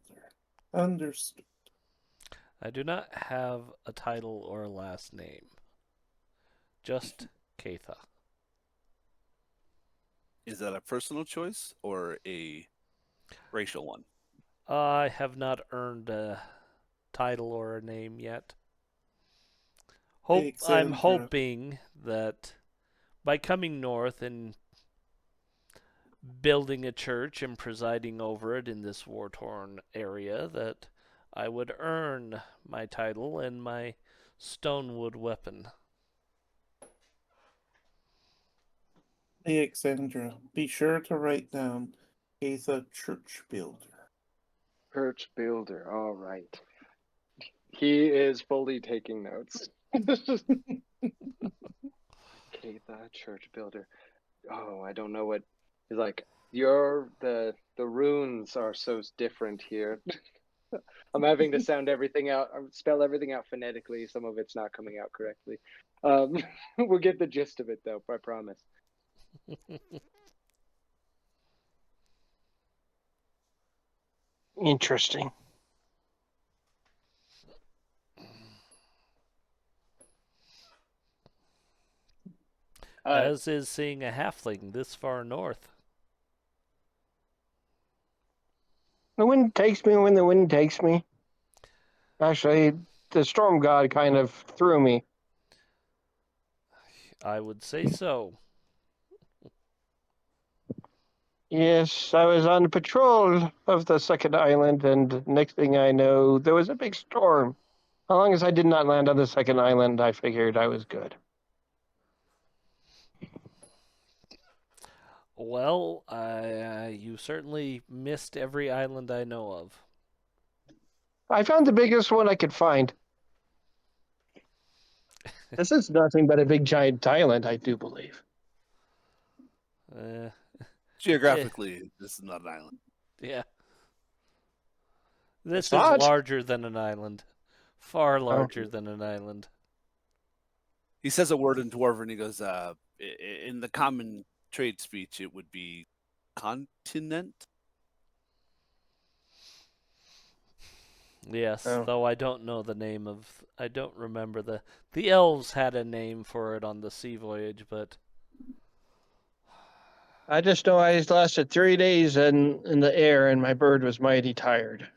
Understood. I do not have a title or a last name. Just Katha. Is that a personal choice or a racial one? I have not earned a title or a name yet. I'm Alexandra. hoping that by coming north and building a church and presiding over it in this war-torn area, that I would earn my title and my stonewood weapon. Alexandra. Be sure to write down Atha Church Builder. Church builder. All right. He is fully taking notes. Katha, church builder. Oh, I don't know what. He's like, the runes are so different here. I'm having to sound everything out, spell everything out phonetically. Some of it's not coming out correctly. We'll get the gist of it, though. I promise. Interesting. As is seeing a halfling this far north. The wind takes me when the wind takes me. Actually, the storm god kind of threw me. I would say so. Yes, I was on patrol of the second island, and next thing I know, there was a big storm. As long as I did not land on the second island, I figured I was good. Well, you certainly missed every island I know of. I found the biggest one I could find. This is nothing but a big giant island, I do believe. Geographically, this is not an island. Yeah. This It's is not. larger than an island. Far Oh. larger than an island. He says a word in Dwarven. He goes, in the common trade speech, it would be continent. Yes, Oh. though I don't know the name of. I don't remember the elves had a name for it on the sea voyage, but I just know I lasted 3 days in the air, and my bird was mighty tired.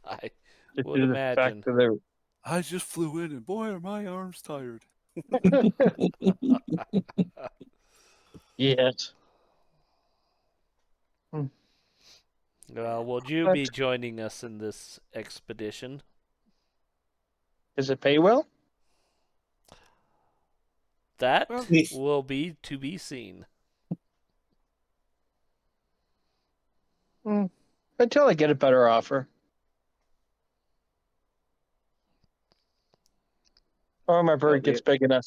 I Just would due to the fact imagine. that I just flew in, and boy, are my arms tired. yes. Well, will you But be joining us in this expedition? does it pay well? That Well, will be to be seen. Until I get a better offer. Or my bird gets big enough.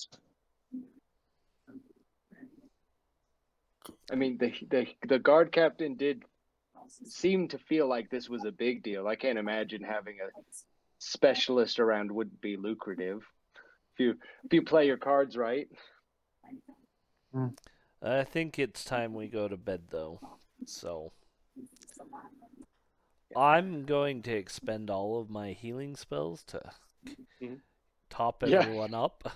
I mean, the guard captain did seem to feel like this was a big deal. I can't imagine having a specialist around wouldn't be lucrative if you play your cards right. I think it's time we go to bed, though. So I'm going to expend all of my healing spells to top Yeah. everyone up.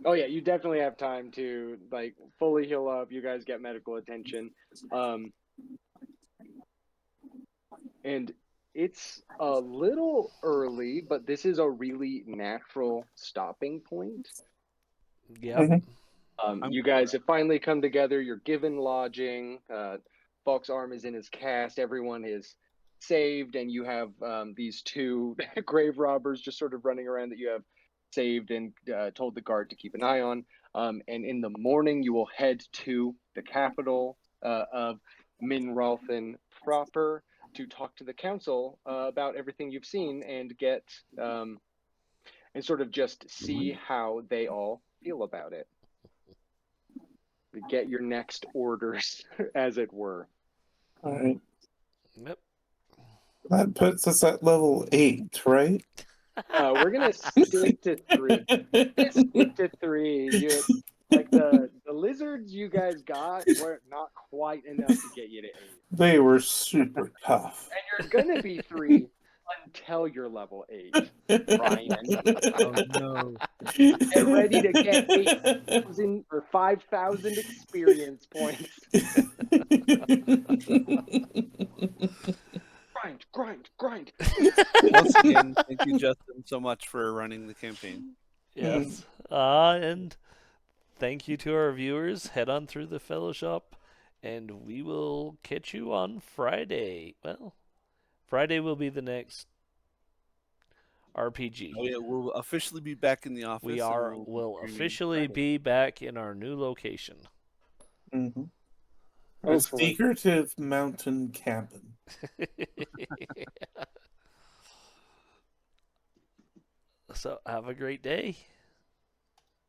Oh yeah, you definitely have time to like fully heal up. You guys get medical attention, and it's a little early, but this is a really natural stopping point. Yep. You guys have finally come together. You're given lodging. Falk's arm is in his cast. Everyone is saved, and you have these two grave robbers just sort of running around that you have saved and told the guard to keep an eye on. And in the morning, you will head to the capital of Minralthen proper to talk to the council about everything you've seen and get and sort of just see how they all feel about it. Get your next orders, as it were. All right. Yep. That puts us at level 8, right? We're gonna stick to 3. Stick to 3. Like the lizards you guys got were not quite enough to get you to 8. They were super tough. And you're gonna be 3 until you're level 8, Ryan. Oh no! Get ready to get 8,000 or 5,000 experience points. Grind. Once again, thank you, Justin, so much for running the campaign. Yes. And thank you to our viewers. Head on through the fellowship, and we will catch you on Friday. Well, Friday will be the next RPG. Oh yeah, we'll officially be back in the office. We and will streaming officially Friday. be back in our new location. A secretive mountain cabin. So have a great day.